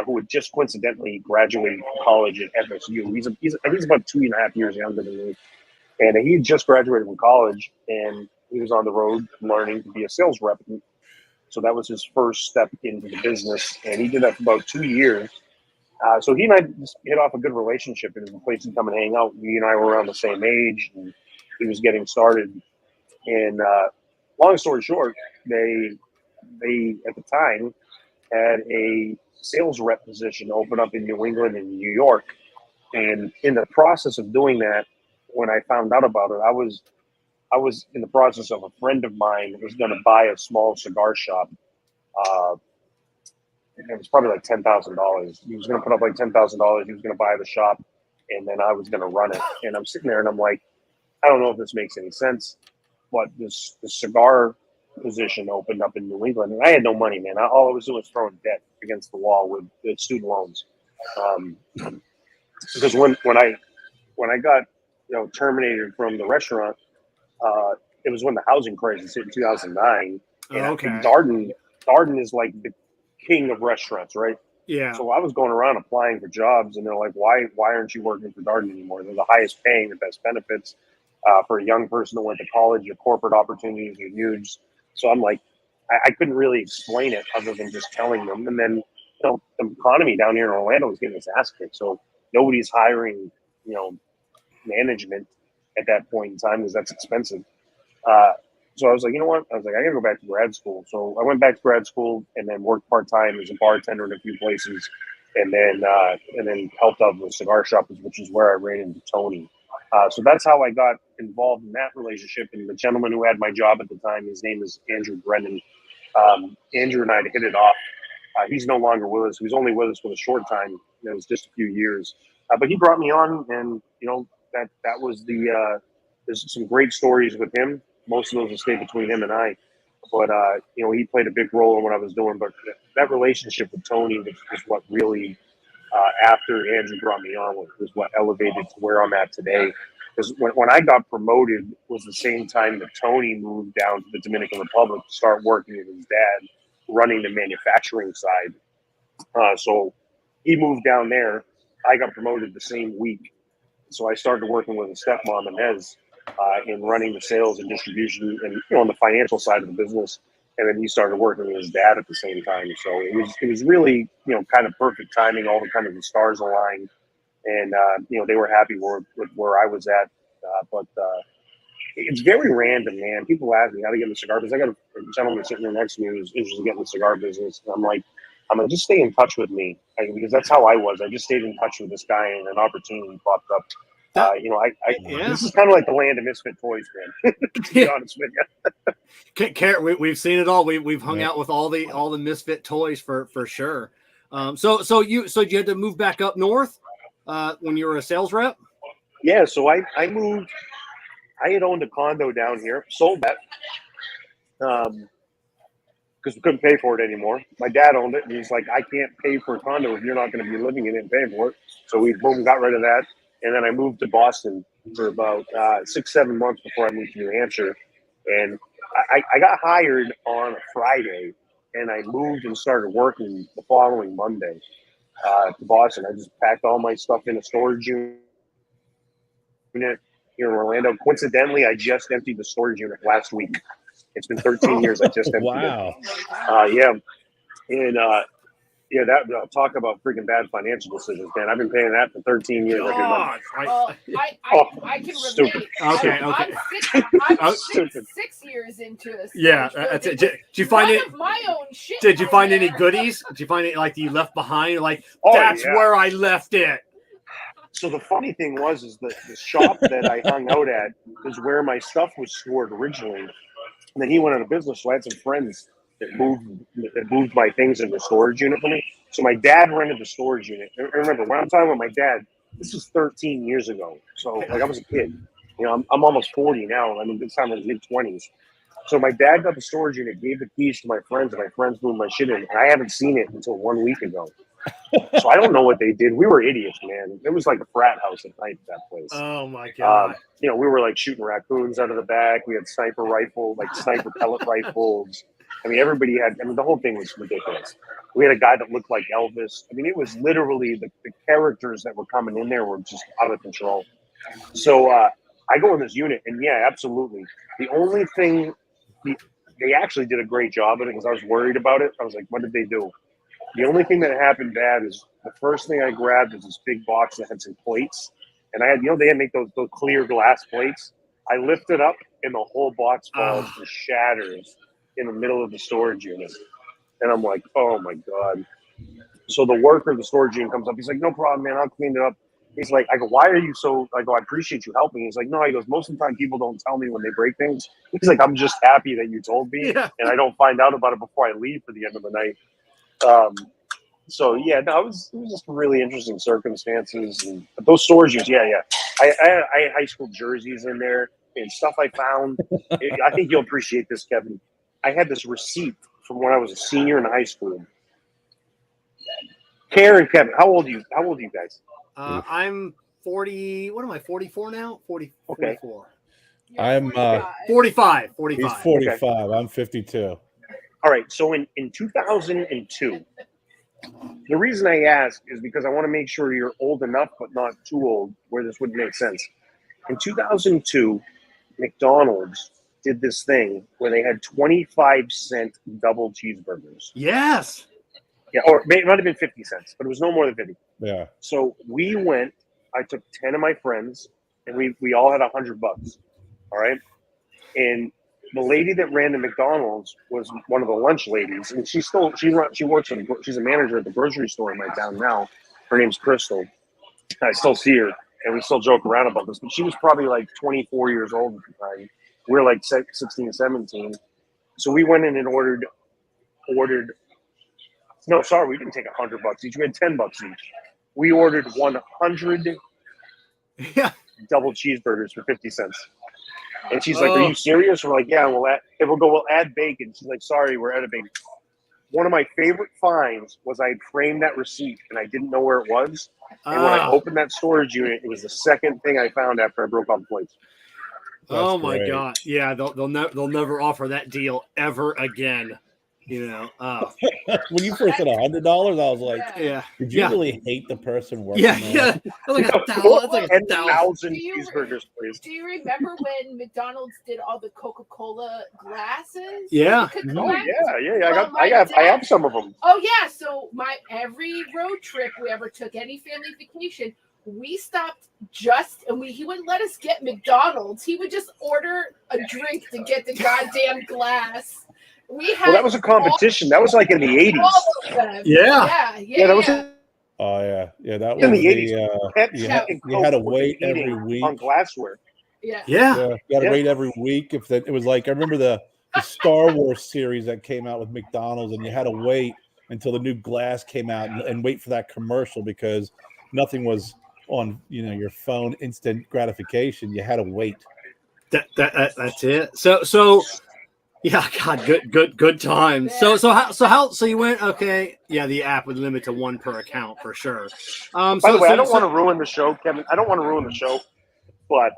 who had just coincidentally graduated from college at FSU. He's about 2.5 years younger than me, and he had just graduated from college, and he was on the road learning to be a sales rep. So that was his first step into the business, and he did that for about 2 years. So he and I just hit off a good relationship. It was a place to come and hang out. He and I were around the same age, and he was getting started. And long story short, they at the time had a sales rep position open up in New England and New York. And in the process of doing that, when I found out about it, I was in the process of a friend of mine was going to buy a small cigar shop. It was probably like $10,000. He was going to put up like $10,000. He was going to buy the shop, and then I was going to run it. And I'm sitting there, and I'm like, I don't know if this makes any sense, but the cigar position opened up in New England, and I had no money, man. All I was doing was throwing debt against the wall with student loans. Because when I got terminated from the restaurant, it was when the housing crisis hit in 2009. And Okay. Darden is like the king of restaurants, right? Yeah. So I was going around applying for jobs, and they're like, "Why aren't you working for Darden anymore? They're the highest paying, the best benefits for a young person that went to college. Your corporate opportunities are huge." So I'm like, I couldn't really explain it other than just telling them. And then the economy down here in Orlando was getting its ass kicked, so nobody's hiring management at that point in time because that's expensive. So I was like, you know what? I was like, I gotta go back to grad school. So I went back to grad school and then worked part-time as a bartender in a few places, and then helped out with cigar shop, which is where I ran into Tony. So that's how I got involved in that relationship. And the gentleman who had my job at the time, his name is Andrew Brennan. Andrew and I hit it off. He's no longer with us. He was only with us for a short time. It was just a few years. But he brought me on, and that was there's some great stories with him. Most of those will stay between him and I. But, he played a big role in what I was doing. But that relationship with Tony was what really, after Andrew brought me on, was what elevated to where I'm at today. Because when I got promoted was the same time that Tony moved down to the Dominican Republic to start working with his dad, running the manufacturing side. So he moved down there. I got promoted the same week. So I started working with his stepmom, Inez, in running the sales and distribution and on the financial side of the business. And then he started working with his dad at the same time. So it was really, kind of perfect timing. All the stars aligned, and they were happy with where I was at. But it's very random, man. People ask me how to get in the cigar business. I got a gentleman sitting there next to me who's interested in getting in the cigar business. And I'm like, I'm like, just stay in touch with me, because that's how I was. I just stayed in touch with this guy, and an opportunity popped up. This is kind of like the land of misfit toys, man. To be honest with you. We've seen it all. We've hung out with all the misfit toys for sure. So you had to move back up north when you were a sales rep? Yeah. So I moved. I had owned a condo down here, sold that because we couldn't pay for it anymore. My dad owned it, and he's like, I can't pay for a condo if you're not going to be living in it and paying for it. So we boom, got rid of that. And then I moved to Boston for about 6-7 months before I moved to New Hampshire. And I got hired on a Friday, and I moved and started working the following Monday to Boston. I just packed all my stuff in a storage unit here in Orlando. Coincidentally, I just emptied the storage unit last week. It's been 13 years. I just emptied it. Yeah. And that talk about freaking bad financial decisions, man. I've been paying that for 13 years. God, I can relate. Okay. I'm 6 years into this. Yeah, that's it. Did you find it? My own shit. Did you find any goodies? Did you find it like you left behind? Like that's where I left it. So the funny thing is that the shop that I hung out at is where my stuff was stored originally. And then he went out of business, so I had some friends that moved my things into the storage unit for me. So my dad rented the storage unit. And remember, when I'm talking about my dad, this was 13 years ago. So like I was a kid. You know, I'm almost 40 now. I mean, this time I was mid-20s. So my dad got the storage unit, gave the keys to my friends, and my friends moved my shit in. And I haven't seen it until 1 week ago. So I don't know what they did. We were idiots, man. It was like a frat house at night at that place. Oh my God. We were like shooting raccoons out of the back. We had sniper pellet rifles. I mean, everybody had, the whole thing was ridiculous. We had a guy that looked like Elvis. I mean, it was literally the characters that were coming in there were just out of control. So I go in this unit, and yeah, absolutely. The only thing, they actually did a great job of it because I was worried about it. I was like, what did they do? The only thing that happened bad is the first thing I grabbed was this big box that had some plates. And I had, they had to make those clear glass plates. I lift it up, and the whole box falls and shatters in the middle of the storage unit. And I'm like, oh my God. So the worker of the storage unit comes up. He's like, no problem, man. I'll clean it up. He's like, I go, why are you so, I go, I appreciate you helping. He's like, no, he goes, most of the time people don't tell me when they break things. He's like, I'm just happy that you told me and I don't find out about it before I leave for the end of the night. So yeah, no, it was just really interesting circumstances. And those storage units, I had high school jerseys in there and stuff I found. I think you'll appreciate this, Kevin. I had this receipt from when I was a senior in high school. Kerr and Kevin, how old are you guys? I'm 40. What am I? 44 now? 40. Okay. 44. I'm 45. He's 45. Okay. I'm 52. All right. So in 2002, the reason I ask is because I want to make sure you're old enough, but not too old, where this would make sense. In 2002, McDonald's did this thing where they had 25-cent double cheeseburgers. Yes. Yeah, or it might have been 50 cents, but it was no more than 50. Yeah. So we went, I took 10 of my friends, and we all had $100. All right. And the lady that ran the McDonald's was one of the lunch ladies, and she works she's a manager at the grocery store in my town now. Her name's Crystal. I still see her, and we still joke around about this, but she was probably like 24 years old at the time. We were like 16, 17. So we went in and ordered. No, sorry, we didn't take $100 each. We had $10 each. We ordered 100 double cheeseburgers for 50 cents. And she's like, "Are you serious?" We're like, "Yeah, we'll add bacon." She's like, "Sorry, we're out of bacon." One of my favorite finds was I framed that receipt and I didn't know where it was. And when I opened that storage unit, it was the second thing I found after I broke all the plates. Oh my God! Yeah, they'll never offer that deal ever again. You know, when you first said $100, I was like, did you really hate the person working there? Yeah. That's like 10,000 cheeseburgers, please. Do you remember when McDonald's did all the Coca-Cola glasses? Yeah. I have some of them. Oh yeah. So every road trip we ever took, any family vacation, we stopped he wouldn't let us get McDonald's. He would just order a drink to get the goddamn glass. We had Well, that was a competition. That was like in the 80s. all of them. Yeah. Yeah. That was Oh yeah, that in was the 80s. you Pepsi and had to Coke were wait competing every week. on glassware. Yeah. Yeah. Yeah, you had to Yeah. wait every week. If that, it was like I remember the Star Wars series that came out with McDonald's, and you had to wait until the new glass came out and wait for that commercial because nothing was on your phone instant gratification. You had to wait. That's it. So yeah, God, good times. Yeah. So you went, okay, yeah, the app would limit to one per account for sure. By the way, I don't want to ruin the show, Kevin. I don't want to ruin the show, but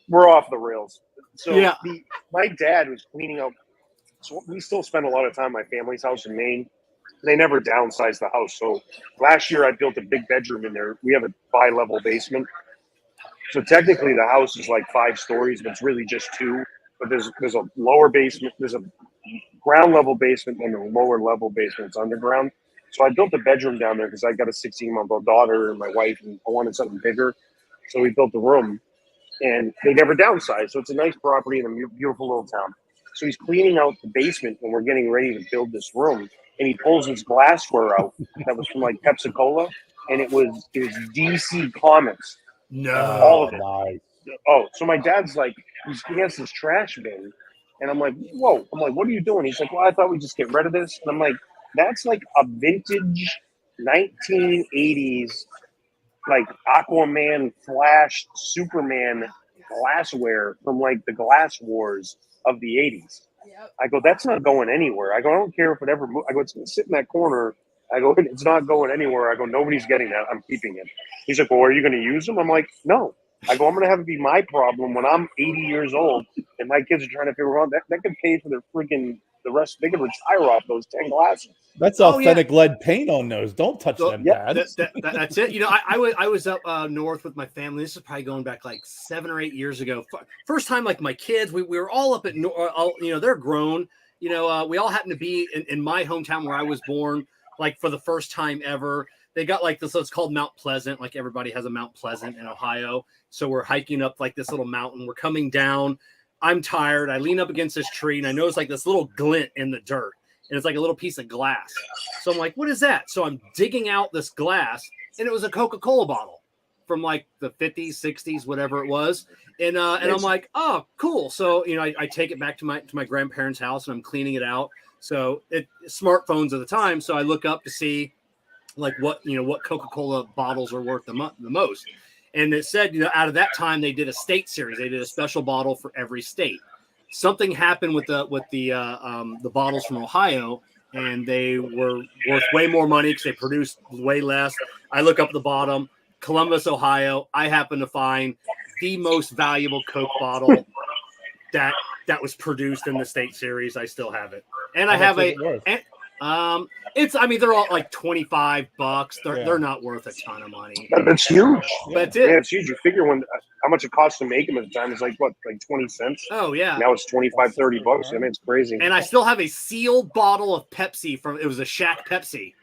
we're off the rails. So Yeah. my dad was cleaning out. So we still spend a lot of time at my family's house in Maine. They never downsized the house. So last year I built a big bedroom in there. We have a bi-level basement. So technically the house is like 5 stories, but it's really just 2. But there's a lower basement, there's a ground level basement and a lower level basement. It's underground. So I built a bedroom down there because I got a 16-month-old daughter and my wife, and I wanted something bigger. So we built a room, and they never downsized. So it's a nice property in a beautiful little town. So he's cleaning out the basement when we're getting ready to build this room, and he pulls his glassware out that was from like Pepsi Cola, and it was DC Comics. No. All of it. Nice. Oh, so my dad's like, he has this trash bin, and I'm like, whoa. I'm like, what are you doing? He's like, well, I thought we'd just get rid of this. And I'm like, that's like a vintage 1980s, like Aquaman, Flash, Superman glassware from like the glass wars of the 80s. Yep. I go, that's not going anywhere. I go, I don't care if it ever moves. I go, it's going to sit in that corner. I go, it's not going anywhere. I go, nobody's getting that. I'm keeping it. He's like, well, are you going to use them? I'm like, no. I go, I'm going to have it be my problem when I'm 80 years old and my kids are trying to figure out that could pay for their freaking, the rest. They could retire off those 10 glasses. That's authentic lead paint on those. Don't touch them, yeah, Dad. That's it. I was up north with my family. This is probably going back like 7 or 8 years ago. First time, like my kids, we were all up at, they're grown. We all happen to be in my hometown where I was born, like for the first time ever. They got like this, it's called Mount Pleasant. Like everybody has a Mount Pleasant in Ohio. So we're hiking up like this little mountain. We're coming down. I'm tired. I lean up against this tree and I notice like this little glint in the dirt. And it's like a little piece of glass. So I'm like, what is that? So I'm digging out this glass, and it was a Coca-Cola bottle from like the 50s, 60s, whatever it was. And I'm like, oh, cool. So, I take it back to my grandparents' house and I'm cleaning it out. So smartphones at the time. So I look up to see like what Coca-Cola bottles are worth the most. And it said, out of that time, they did a state series. They did a special bottle for every state. Something happened with the bottles from Ohio, and they were worth way more money because they produced way less. I look up at the bottom, Columbus, Ohio. I happen to find the most valuable Coke bottle that was produced in the state series. I still have it, and I have they're all like $25. They're not worth a ton of money. That's huge. That's it. Yeah, it's huge. You figure how much it costs to make them at the time. It's like what, like 20 cents? Oh yeah. Now it's $25, $30. I mean, it's crazy. And I still have a sealed bottle of Pepsi it was a Shack Pepsi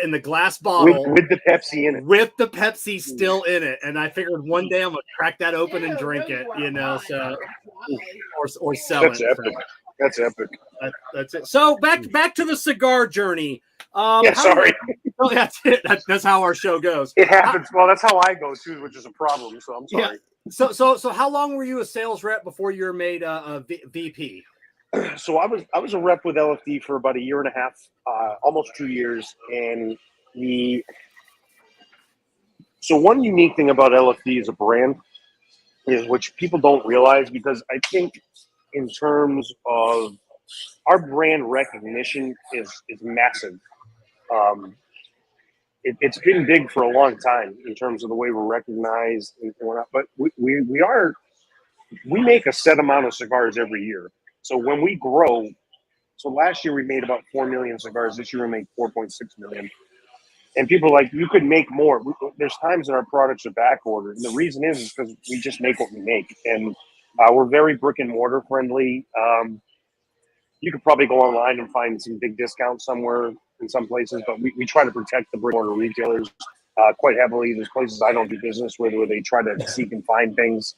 in the glass bottle with the Pepsi in it. With the Pepsi still in it. And I figured one day I'm gonna crack that open and drink it, so or sell That's it. epic. That's epic. That's it. So back to the cigar journey. Sorry. Oh, that's it. That's how our show goes. It happens. Well, that's how I go too, which is a problem. So I'm sorry. Yeah. So how long were you a sales rep before you were made a VP? So I was a rep with LFD for about 1.5 years, almost 2 years, and so one unique thing about LFD as a brand is, which people don't realize, because I think in terms of our brand recognition is massive. It's been big for a long time in terms of the way we're recognized and whatnot, but we make a set amount of cigars every year. So when we grow, so last year we made about 4 million cigars. This year we made 4.6 million. And people are like, you could make more. There's times that our products are back ordered. And the reason is because we just make what we make. And we're very brick and mortar friendly. You could probably go online and find some big discounts somewhere in some places, but we try to protect the brick and mortar retailers quite heavily. There's places I don't do business with where they try to seek and find things.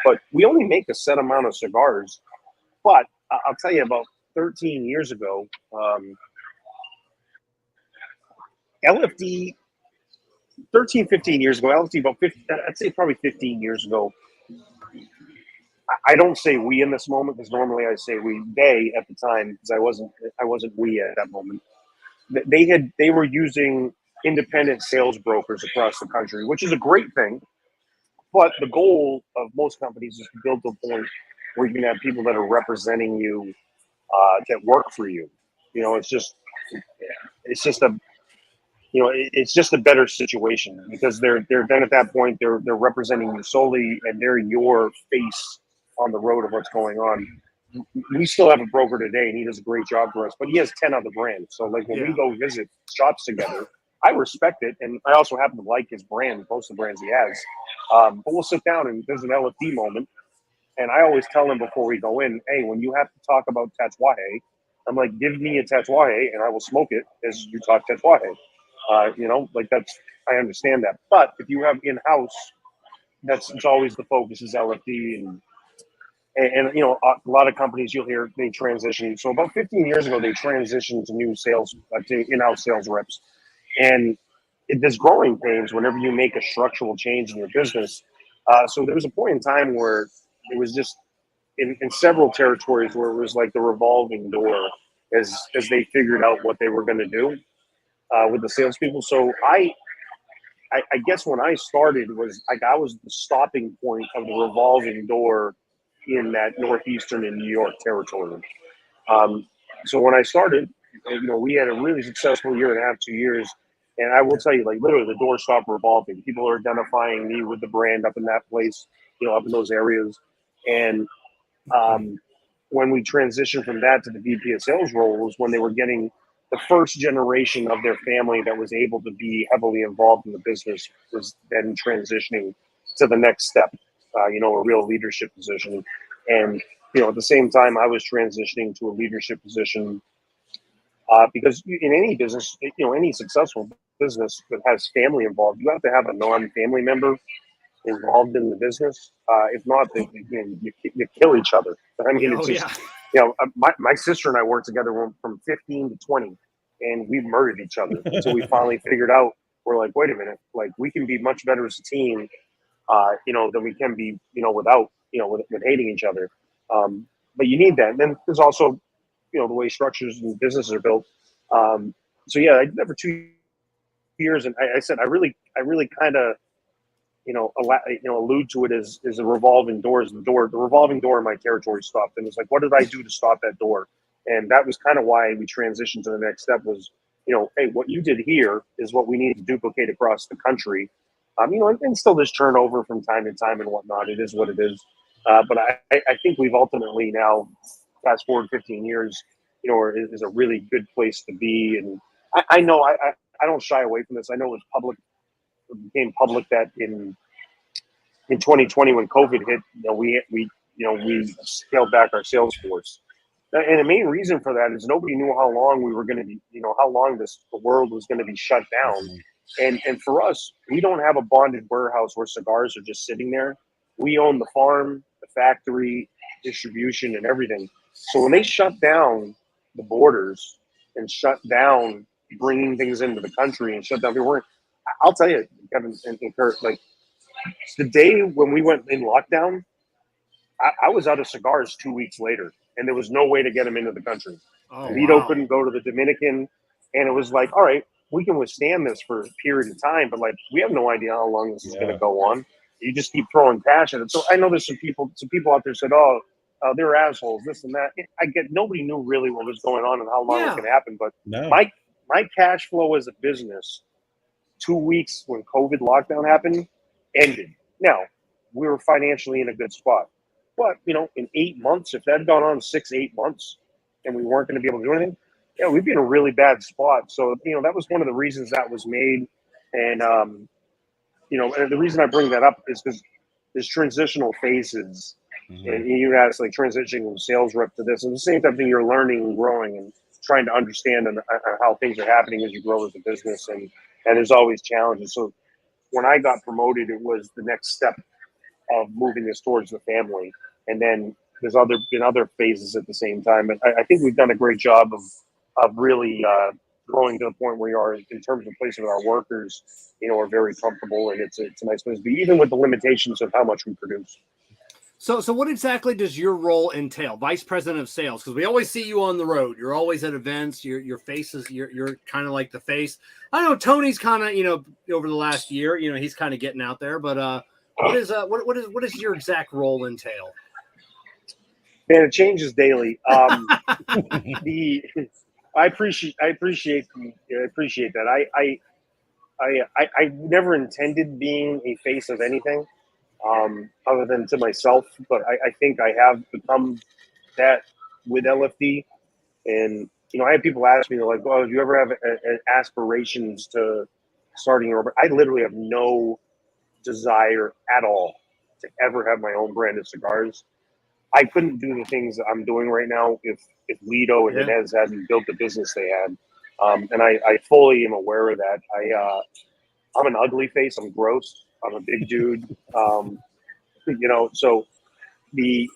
But we only make a set amount of cigars. But I'll tell you, about 13 years ago, LFD, 13, 15 years ago, LFD about 50, I'd say probably 15 years ago. I don't say we in this moment because normally I say we. They at the time, because I wasn't we at that moment. They were using independent sales brokers across the country, which is a great thing. But the goal of most companies is to build to a point where you can have people that are representing you, that work for you. You know, it's just a, you know, it's just a better situation because they're then at that point they're representing you solely and they're your face on the road of what's going on. We still have a broker today and he does a great job for us, but he has 10 other brands. So like when we go visit shops together, I respect it. And I also happen to like his brand, most of the brands he has. But we'll sit down and there's an LFD moment. And I always tell him before we go in, hey, when you have to talk about Tatuaje, I'm like, give me a Tatuaje and I will smoke it as you talk Tatuaje. You know, like I understand that. But if you have in-house, it's always the focus is LFD and you know, a lot of companies you'll hear they transition. So about 15 years ago, they transitioned to new sales, to in-house sales reps. And there's growing pains whenever you make a structural change in your business. So there was a point in time where it was just in several territories where it was like the revolving door as they figured out what they were going to do with the salespeople. So I guess when I started was like I was the stopping point of the revolving door in that Northeastern and New York territory. So when I started, you know, we had a really successful year and a half, 2 years. And I will tell you, like literally the door stopped revolving. People are identifying me with the brand up in that place, you know, up in those areas. And when we transitioned from that to the VP of sales role was when they were getting the first generation of their family that was able to be heavily involved in the business was then transitioning to the next step, you know, a real leadership position. And, you know, at the same time, I was transitioning to a leadership position because in any business, you know, any successful business that has family involved, you have to have a non-family member involved in the business. If not, you kill each other. I mean, it's just, you know, my sister and I worked together from 15 to 20, and we murdered each other until we finally figured out, we're like, wait a minute, like we can be much better as a team, you know, than we can be, you know, without, you know, with hating each other. But you need that. And then there's also, you know, the way structures and businesses are built. So yeah, I did that for 2 years, and I said I really kind of, you know, allude to it as a revolving door. The revolving door in my territory stopped, and it's like, what did I do to stop that door? And that was kind of why we transitioned to the next step. Was, you know, hey, what you did here is what we need to duplicate across the country. You know, and still there's turnover from time to time and whatnot. It is what it is. But I think we've ultimately now, fast forward 15 years, you know, is a really good place to be. And I know I don't shy away from this. I know it became public that in 2020 when COVID hit, you know, we scaled back our sales force. And the main reason for that is nobody knew how long we were going to be, you know, how long the world was going to be shut down. And for us, we don't have a bonded warehouse where cigars are just sitting there. We own the farm, the factory, distribution, and everything. So when they shut down the borders and shut down bringing things into the country and shut down, I'll tell you, Kevin and Kerr, like the day when we went in lockdown, I was out of cigars 2 weeks later, and there was no way to get them into the country. Vito couldn't go to the Dominican, and it was like, all right, we can withstand this for a period of time, but like we have no idea how long this is going to go on. You just keep throwing cash at it. So I know there's some people out there said, oh, they're assholes, this and that. I get nobody knew really what was going on and how long it could happen. But my cash flow as a business, 2 weeks when COVID lockdown happened, ended. Now, we were financially in a good spot. But, you know, in 8 months, if that had gone on 6-8 months and we weren't going to be able to do anything, yeah, we'd be in a really bad spot. So, you know, that was one of the reasons that was made. And, you know, and the reason I bring that up is because there's transitional phases. And you guys like transitioning from sales rep to this. And the same type of thing, you're learning and growing and trying to understand how things are happening as you grow as a business. And there's always challenges. So when I got promoted, it was the next step of moving this towards the family. And then there's been other phases at the same time. But I think we've done a great job of really growing to the point where we are in terms of placing with our workers. Are very comfortable, and it's a nice place to be, even with the limitations of how much we produce. So what exactly does your role entail? Vice President of Sales, because we always see you on the road. You're always at events. Your face is you're kind of like the face. I know Tony's kind of over the last year, he's kind of getting out there. But what is your exact role entail? Man, it changes daily. I appreciate that. I never intended being a face of anything. Other than to myself, but I think I have become that with LFD. And, I have people ask me, they're like, "Oh, do you ever have aspirations to starting your own?" I literally have no desire at all to ever have my own brand of cigars. I couldn't do the things that I'm doing right now if Lido and Inez hadn't built the business they had. And I fully am aware of that. I'm an ugly face. I'm gross. I'm a big dude. So the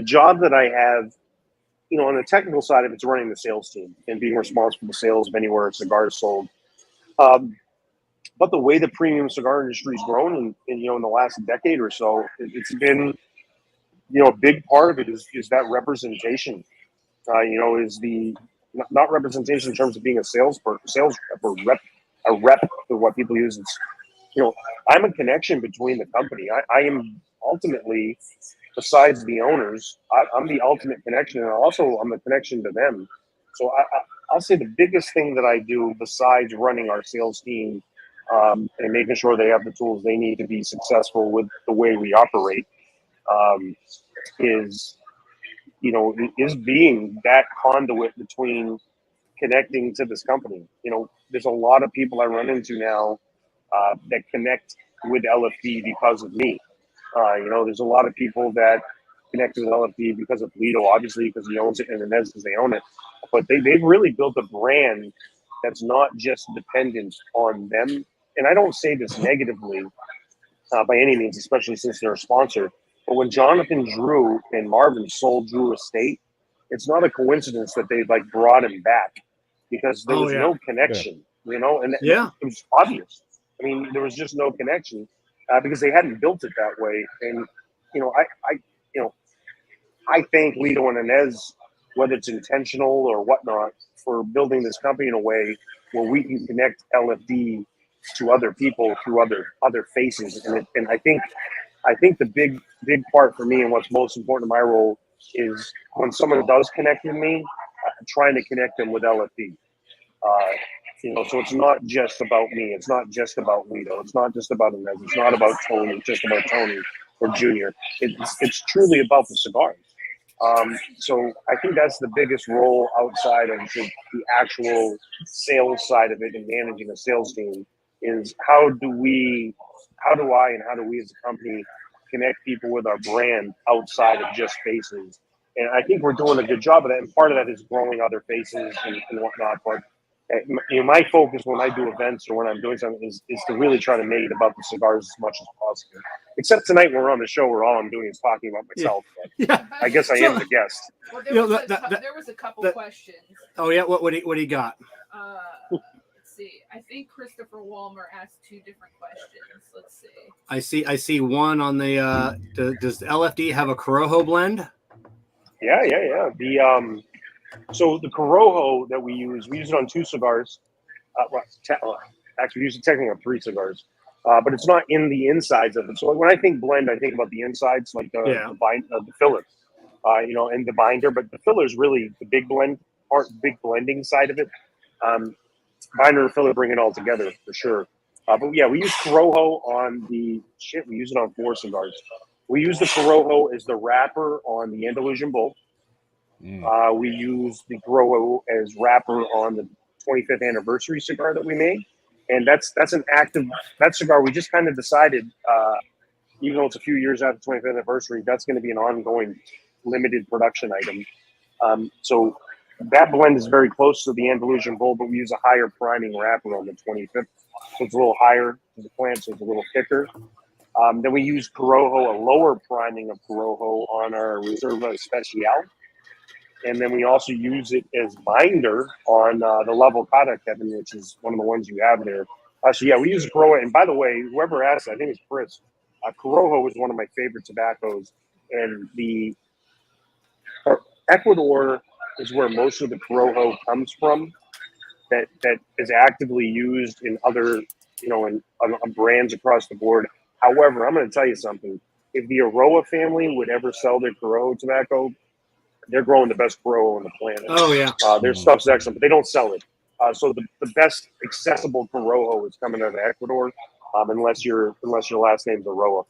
job that I have, on the technical side of it's running the sales team and being responsible for the sales of anywhere a cigar is sold. But the way the premium cigar industry has grown in the last decade or so, it's been, a big part of it is that representation. Is the not representation in terms of being a sales rep or a rep for what people use. It's, I'm a connection between the company. I am ultimately, besides the owners, I'm the ultimate connection, and also I'm a connection to them. So I'll say the biggest thing that I do besides running our sales team and making sure they have the tools they need to be successful with the way we operate is being that conduit between connecting to this company. There's a lot of people I run into now that connect with LFD because of me. There's a lot of people that connect with LFD because of Lido, obviously, because he owns it, and Inez because they own it. But they've really built a brand that's not just dependent on them. And I don't say this negatively by any means, especially since they're a sponsor. But when Jonathan Drew and Marvin sold Drew Estate, it's not a coincidence that they brought him back, because there was no connection, and it was obvious. I mean, there was just no connection because they hadn't built it that way. And I thank Lido and Inez, whether it's intentional or whatnot, for building this company in a way where we can connect LFD to other people through other faces. And I think the big part for me, and what's most important in my role, is when someone does connect with me, trying to connect them with LFD. So it's not just about me. It's not just about Lido. It's not just about Inez. It's not about Tony. Just about Tony or Junior. It's truly about the cigars. So I think that's the biggest role outside of the actual sales side of it and managing a sales team, is how do I and how do we as a company connect people with our brand outside of just faces. And I think we're doing a good job of that. And part of that is growing other faces and whatnot. But my focus when I do events or when I'm doing something is to really try to make it about the cigars as much as possible. Except tonight when we're on the show, where all I'm doing is talking about myself. But I guess I am the guest. Well, there was a couple questions. Oh yeah, what do you got? Let's see. I think Christopher Walmer asked two different questions. Let's see. I see one on the. Does LFD have a Corojo blend? Yeah. So the Corojo that we use it on 2 cigars. Actually, we use it technically on 3 cigars, but it's not in the insides of it. So when I think blend, I think about the insides, like the filler, and the binder. But the filler is really the big big blending side of it. Binder and filler bring it all together for sure. But yeah, we use Corojo on we use it on 4 cigars. We use the Corojo as the wrapper on the Andalusian Bull. We use the Corojo as wrapper on the 25th anniversary cigar that we made. And that's an active, that cigar we just kind of decided, even though it's a few years after the 25th anniversary, that's going to be an ongoing limited production item. So that blend is very close to the Andalusian Bull, but we use a higher priming wrapper on the 25th. So it's a little higher to the plant, so it's a little thicker. Then we use Corojo, a lower priming of Corojo on our Reserva Especial. And then we also use it as binder on the La Volcata, Kevin, which is one of the ones you have there. So yeah, we use Corojo. And by the way, whoever asked, I think it's Chris, Corojo is one of my favorite tobaccos. And the Ecuador is where most of the Corojo comes from. That is actively used in other, in brands across the board. However, I'm going to tell you something. If the Aroa family would ever sell their Corojo tobacco, they're growing the best Corojo on the planet. Oh yeah, their stuff's excellent, but they don't sell it. So the best accessible Corojo is coming out of Ecuador, unless your last name's Aroa.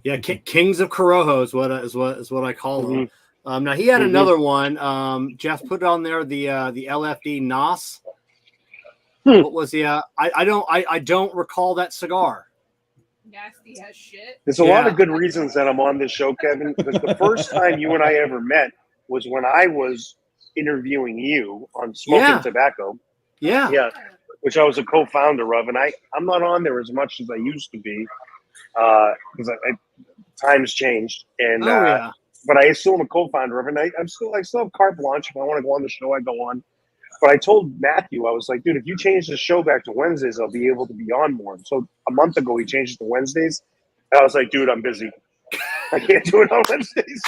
Yeah, Kings of Corojo is what I call them. Now he had another one. Jeff put on there the LFD Nas. What was the? I don't recall that cigar. Nasty as shit. There's a lot of good reasons that I'm on this show, Kevin. Because the first time you and I ever met was when I was interviewing you on Smoking Tobacco. Yeah, which I was a co-founder of, and I'm not on there as much as I used to be because times changed, and but I still am a co-founder of it. And I still have carte blanche. If I want to go on the show, I go on. But I told Matthew, I was like, dude, if you change the show back to Wednesdays, I'll be able to be on more. So a month ago, he changed it to Wednesdays. And I was like, dude, I'm busy. I can't do it on Wednesdays.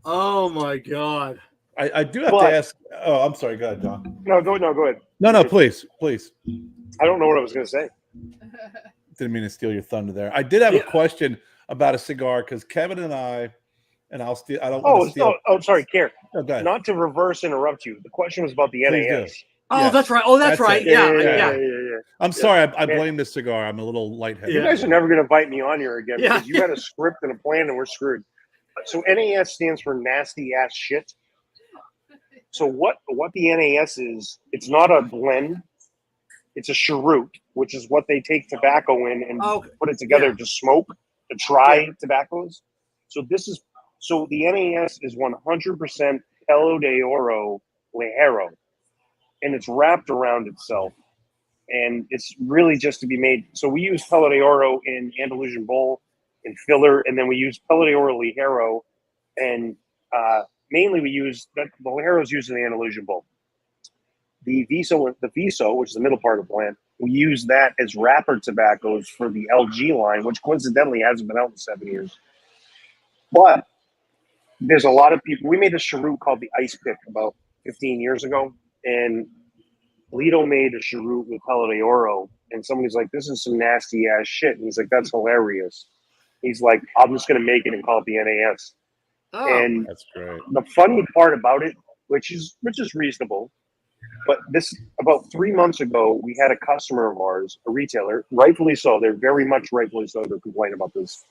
Oh my God. I do have to ask. Oh, I'm sorry. Go ahead, John. No, go ahead. No, please. I don't know what I was going to say. Didn't mean to steal your thunder there. I did have a question about a cigar because Kevin and I don't want to steal. Oh, sorry, Kerr. Oh, go ahead. Not to reverse interrupt you. The question was about the NAS. Oh, yes. That's right. Oh, that's right. Yeah. I'm sorry. I blame the cigar. I'm a little lightheaded. You guys are never going to invite me on here again because you had a script and a plan and we're screwed. So NAS stands for nasty ass shit. So what the NAS is, it's not a blend. It's a cheroot, which is what they take tobacco in and put it together to smoke, to try tobaccos. So the NAS is 100% Pelo de Oro Ligero, and it's wrapped around itself. And it's really just to be made. So we use Pelo de Oro in Andalusian Bowl and filler, and then we use Pelo de Oro Ligero, and mainly we use the Ligero is used in the Andalusian Bowl. The Viso, which is the middle part of the plant, we use that as wrapper tobaccos for the LG line, which coincidentally hasn't been out in 7 years. But there's a lot of people. We made a cheroot called the Ice Pick about 15 years ago, and Lido made a cheroot with Pelo de Oro, and somebody's like, "This is some nasty ass shit," and he's like, "That's hilarious." He's like, "I'm just gonna make it and call it the NAS." Oh, and that's great. The funny part about it, which is reasonable, but this about 3 months ago, we had a customer of ours, a retailer, rightfully so. They're very much rightfully so. They're complaining about this.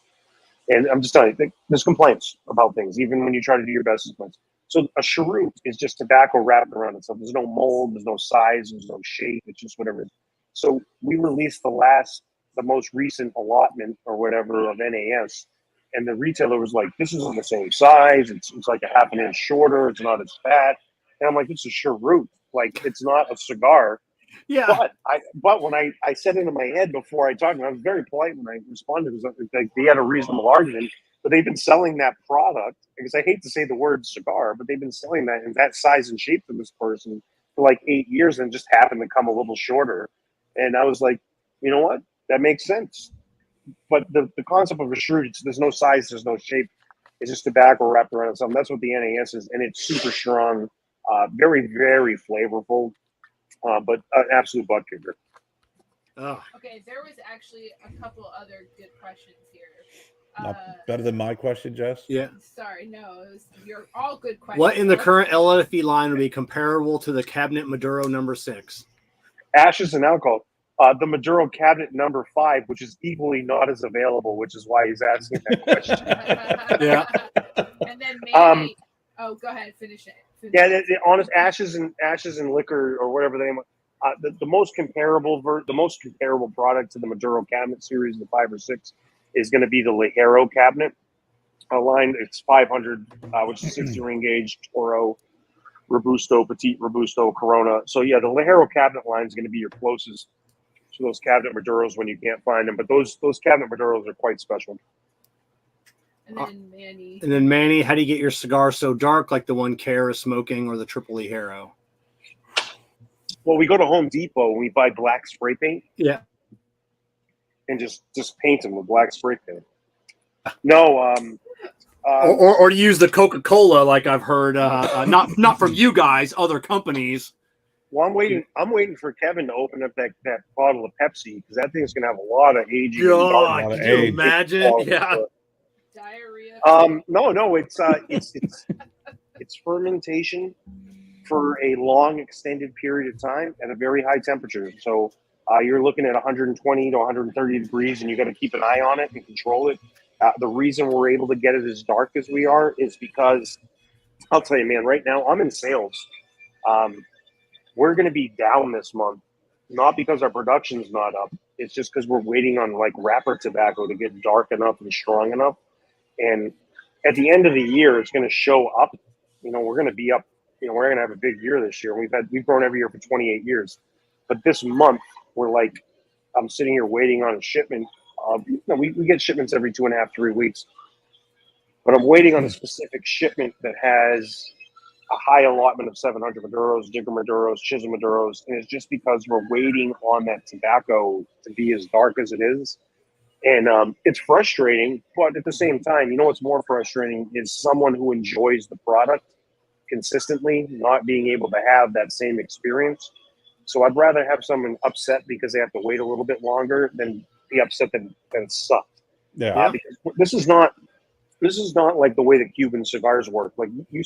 And I'm just telling you, there's complaints about things, even when you try to do your best complaints. So a cheroot is just tobacco wrapped around itself. There's no mold, there's no size, there's no shape. It's just whatever it is. So we released the most recent allotment or whatever of NAS, and the retailer was like, "This isn't the same size. It's like a half an inch shorter. It's not as fat." And I'm like, "It's a cheroot. Like, it's not a cigar." Yeah. But when I said it in my head before I talked, I was very polite when I responded because like they had a reasonable argument. But they've been selling that product, because I hate to say the word cigar, but they've been selling that in that size and shape to this person for like 8 years and just happened to come a little shorter. And I was like, you know what? That makes sense. But the concept of a cheroot, there's no size, there's no shape. It's just tobacco wrapped around something. That's what the NAS is. And it's super strong, very, very flavorful, but an absolute butt kicker. Oh. Okay, there was actually a couple other good questions here. Better than my question, Jess? Yeah. Sorry, no, you're all good questions. What in the current LFD line would be comparable to the Cabinet Maduro number 6? Ashes and alcohol. The Maduro Cabinet number 5, which is equally not as available, which is why he's asking that question. Yeah. And then maybe, go ahead, finish it. The honest ashes and liquor or whatever they name. The most comparable product to the Maduro Cabinet series, the 5 or 6, is going to be the Ligero Cabinet line. It's 500, which is 60 ring gauge, Toro, Robusto, Petite Robusto, Corona. So yeah, the Ligero Cabinet line is going to be your closest for those cabinet Maduros when you can't find them, but those cabinet Maduros are quite special. And then Manny. And then Manny, how do you get your cigar so dark like the one Kerr is smoking or the Triple E Hero? Well, we go to Home Depot and we buy black spray paint. Yeah. And just paint them with black spray paint. No, or to use the Coca-Cola, like I've heard, not from you guys, other companies. Well, I'm waiting for Kevin to open up that bottle of Pepsi because that thing's gonna have a lot of aging. God, can you imagine? Yeah. Diarrhea. No, it's fermentation for a long extended period of time at a very high temperature. So you're looking at 120 to 130 degrees, and you got to keep an eye on it and control it. The reason we're able to get it as dark as we are is because I'll tell you, man, right now I'm in sales. We're going to be down this month, not because our production's not up. It's just because we're waiting on like wrapper tobacco to get dark enough and strong enough. And at the end of the year, it's going to show up. You know, we're going to be up. You know, we're going to have a big year this year. We've grown every year for 28 years. But this month, we're like, I'm sitting here waiting on a shipment. We get shipments every 2.5, 3 weeks. But I'm waiting on a specific shipment that has a high allotment of 700 Maduros, Digger Maduros, Chisholm Maduros, and it's just because we're waiting on that tobacco to be as dark as it is. And it's frustrating, but at the same time, you know what's more frustrating is someone who enjoys the product consistently not being able to have that same experience. So I'd rather have someone upset because they have to wait a little bit longer than be upset than sucked. Yeah. Because this is not like the way that Cuban cigars work. Like you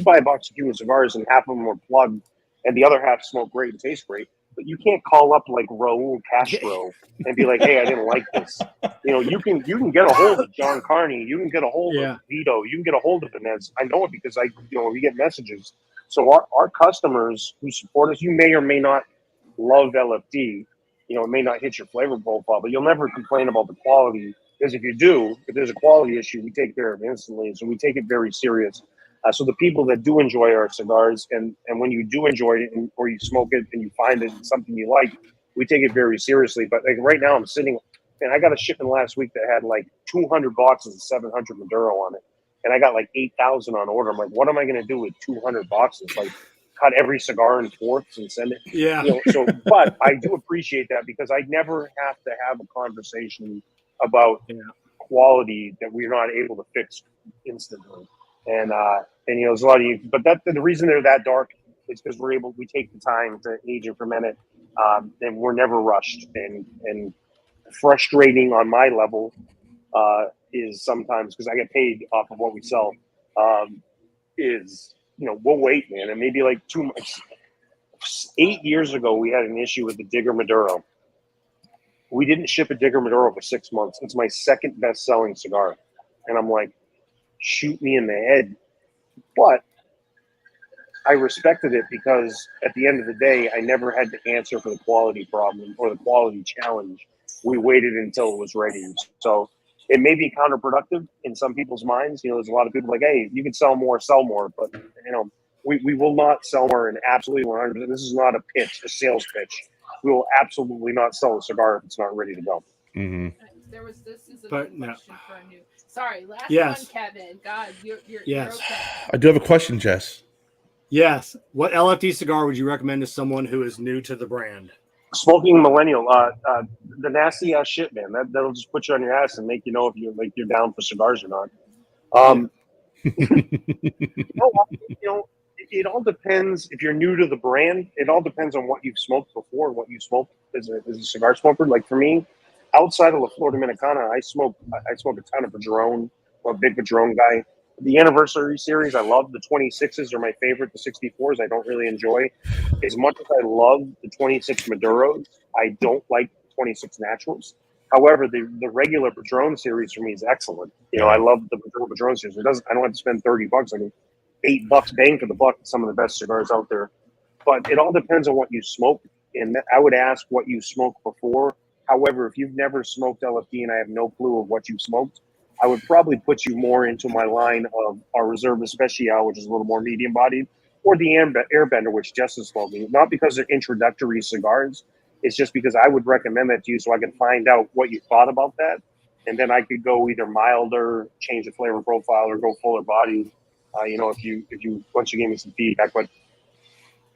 buy a box of Cuban cigars and half of them are plugged and the other half smoke great and taste great. But you can't call up like Raul Castro and be like, "Hey, I didn't like this." You know, you can get a hold of Jon Carney, you can get a hold of Vito, you can get a hold of Inez. I know it because we get messages. So our customers who support us, you may or may not love LFD. You know, it may not hit your flavor profile, but you'll never complain about the quality. Because if you do, if there's a quality issue, we take care of it instantly. So we take it very serious. So the people that do enjoy our cigars, and when you do enjoy it, or you smoke it and you find it something you like, we take it very seriously. But like right now, I'm sitting, and I got a shipment last week that had like 200 boxes of 700 Maduro on it, and I got like 8,000 on order. I'm like, what am I going to do with 200 boxes? Like, cut every cigar in fourths and send it. Yeah. You know, so, but I do appreciate that because I never have to have a conversation about quality that we're not able to fix instantly. And you know, there's a lot of you, but the reason they're that dark is because we take the time to age and ferment it, and we're never rushed. And frustrating on my level is sometimes because I get paid off of what we sell. Is, you know, we'll wait, man, and maybe like 2 months. 8 years ago, we had an issue with the Digger Maduro. We didn't ship a Digger Maduro for 6 months. It's my second best-selling cigar, and I'm like, shoot me in the head. But I respected it because at the end of the day, I never had to answer for the quality problem or the quality challenge. We waited until it was ready. So it may be counterproductive in some people's minds. You know, there's a lot of people like, hey, you can sell more. But, you know, we will not sell more, and absolutely 100%. This is not a pitch, a sales pitch. We will absolutely not sell a cigar if it's not ready to go. Mm-hmm. This is a good question for a new. Sorry, last one, Kevin. God, you're okay. I do have a question, Jess. Yes. What LFD cigar would you recommend to someone who is new to the brand? Smoking millennial, the nasty ass shit, man. That'll just put you on your ass and make you know if you're down for cigars or not. You know, it all depends. If you're new to the brand, it all depends on what you've smoked before and what you smoked as a cigar smoker. Like for me, outside of La Flor Dominicana, I smoke a ton of Padron. I'm a big Padron guy. The anniversary series, I love. The 26s are my favorite. The 64s, I don't really enjoy. As much as I love the 26 Maduros, I don't like 26 Naturals. However, the regular Padron series for me is excellent. You know, I love the Padron series. I don't have to spend $30. I mean, $8 bang for the buck. Some of the best cigars out there. But it all depends on what you smoke. And I would ask what you smoked before. However, if you've never smoked LFD and I have no clue of what you've smoked, I would probably put you more into my line of our Reserve Especial, which is a little more medium-bodied, or the Airbender, which Jess is smoking. Not because they're introductory cigars, It's just because I would recommend that to you so I could find out what you thought about that. And then I could go either milder, change the flavor profile, or go fuller body. If you once you gave me some feedback. But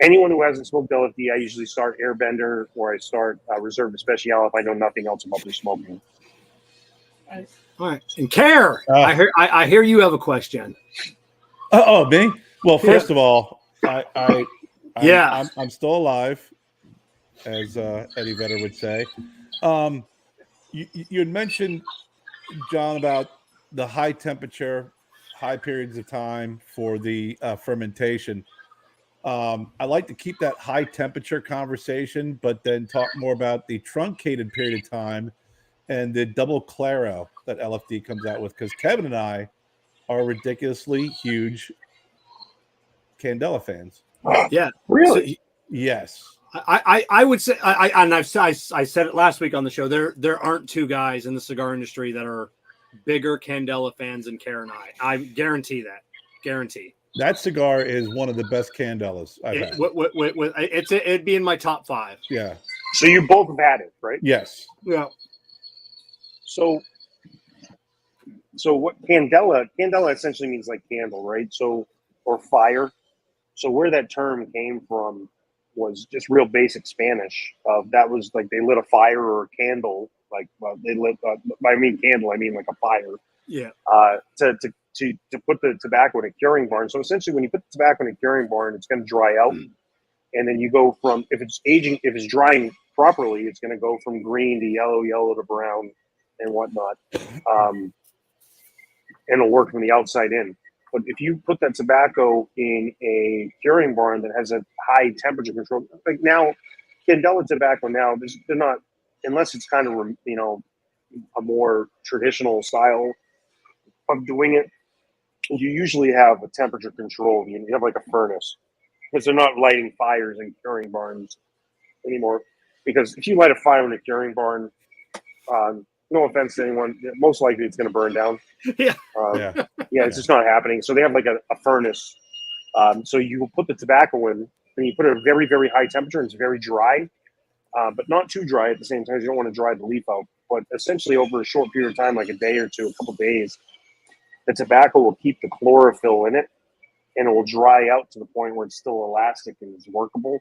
anyone who hasn't smoked LFD, I usually start Airbender or I start Reserve Especial if I know nothing else about their smoking. All right, and Kerr, I hear you have a question. Oh, me? Well, first of all, I'm still alive, as Eddie Vedder would say. You had mentioned, John, about the high temperature, high periods of time for the fermentation. I like to keep that high temperature conversation, but then talk more about the truncated period of time and the double Claro that LFD comes out with, because Kevin and I are ridiculously huge Candela fans. Yeah, really? So, yes. I would say I said it last week on the show. There aren't two guys in the cigar industry that are bigger Candela fans than Kerr and I. I guarantee that. Guarantee. That cigar is one of the best Candelas I've had. It'd be in my top 5. Yeah. So you both have had it, right? Yes. Yeah. So what Candela essentially means like candle, right? So, or fire. So where that term came from was just real basic Spanish. That was like they lit a fire or a candle. Like they lit. I mean candle. I mean like a fire. Yeah. To put the tobacco in a curing barn. So essentially, when you put the tobacco in a curing barn, it's going to dry out, and then you go from if it's drying properly, it's going to go from green to yellow to brown, and whatnot. And it'll work from the outside in. But if you put that tobacco in a curing barn that has a high temperature control, like now, Candela tobacco now, they're not, unless it's kind of, a more traditional style of doing it, you usually have a temperature control. You have like a furnace, because they're not lighting fires in curing barns anymore. Because if you light a fire in a curing barn, no offense to anyone, most likely it's going to burn down. Yeah. It's just not happening. So they have like a furnace. So you put the tobacco in, and you put it at a very, very high temperature, and it's very dry, but not too dry at the same time. You don't want to dry the leaf out. But essentially, over a short period of time, like a day or two, a couple of days, the tobacco will keep the chlorophyll in it, and it will dry out to the point where it's still elastic and is workable.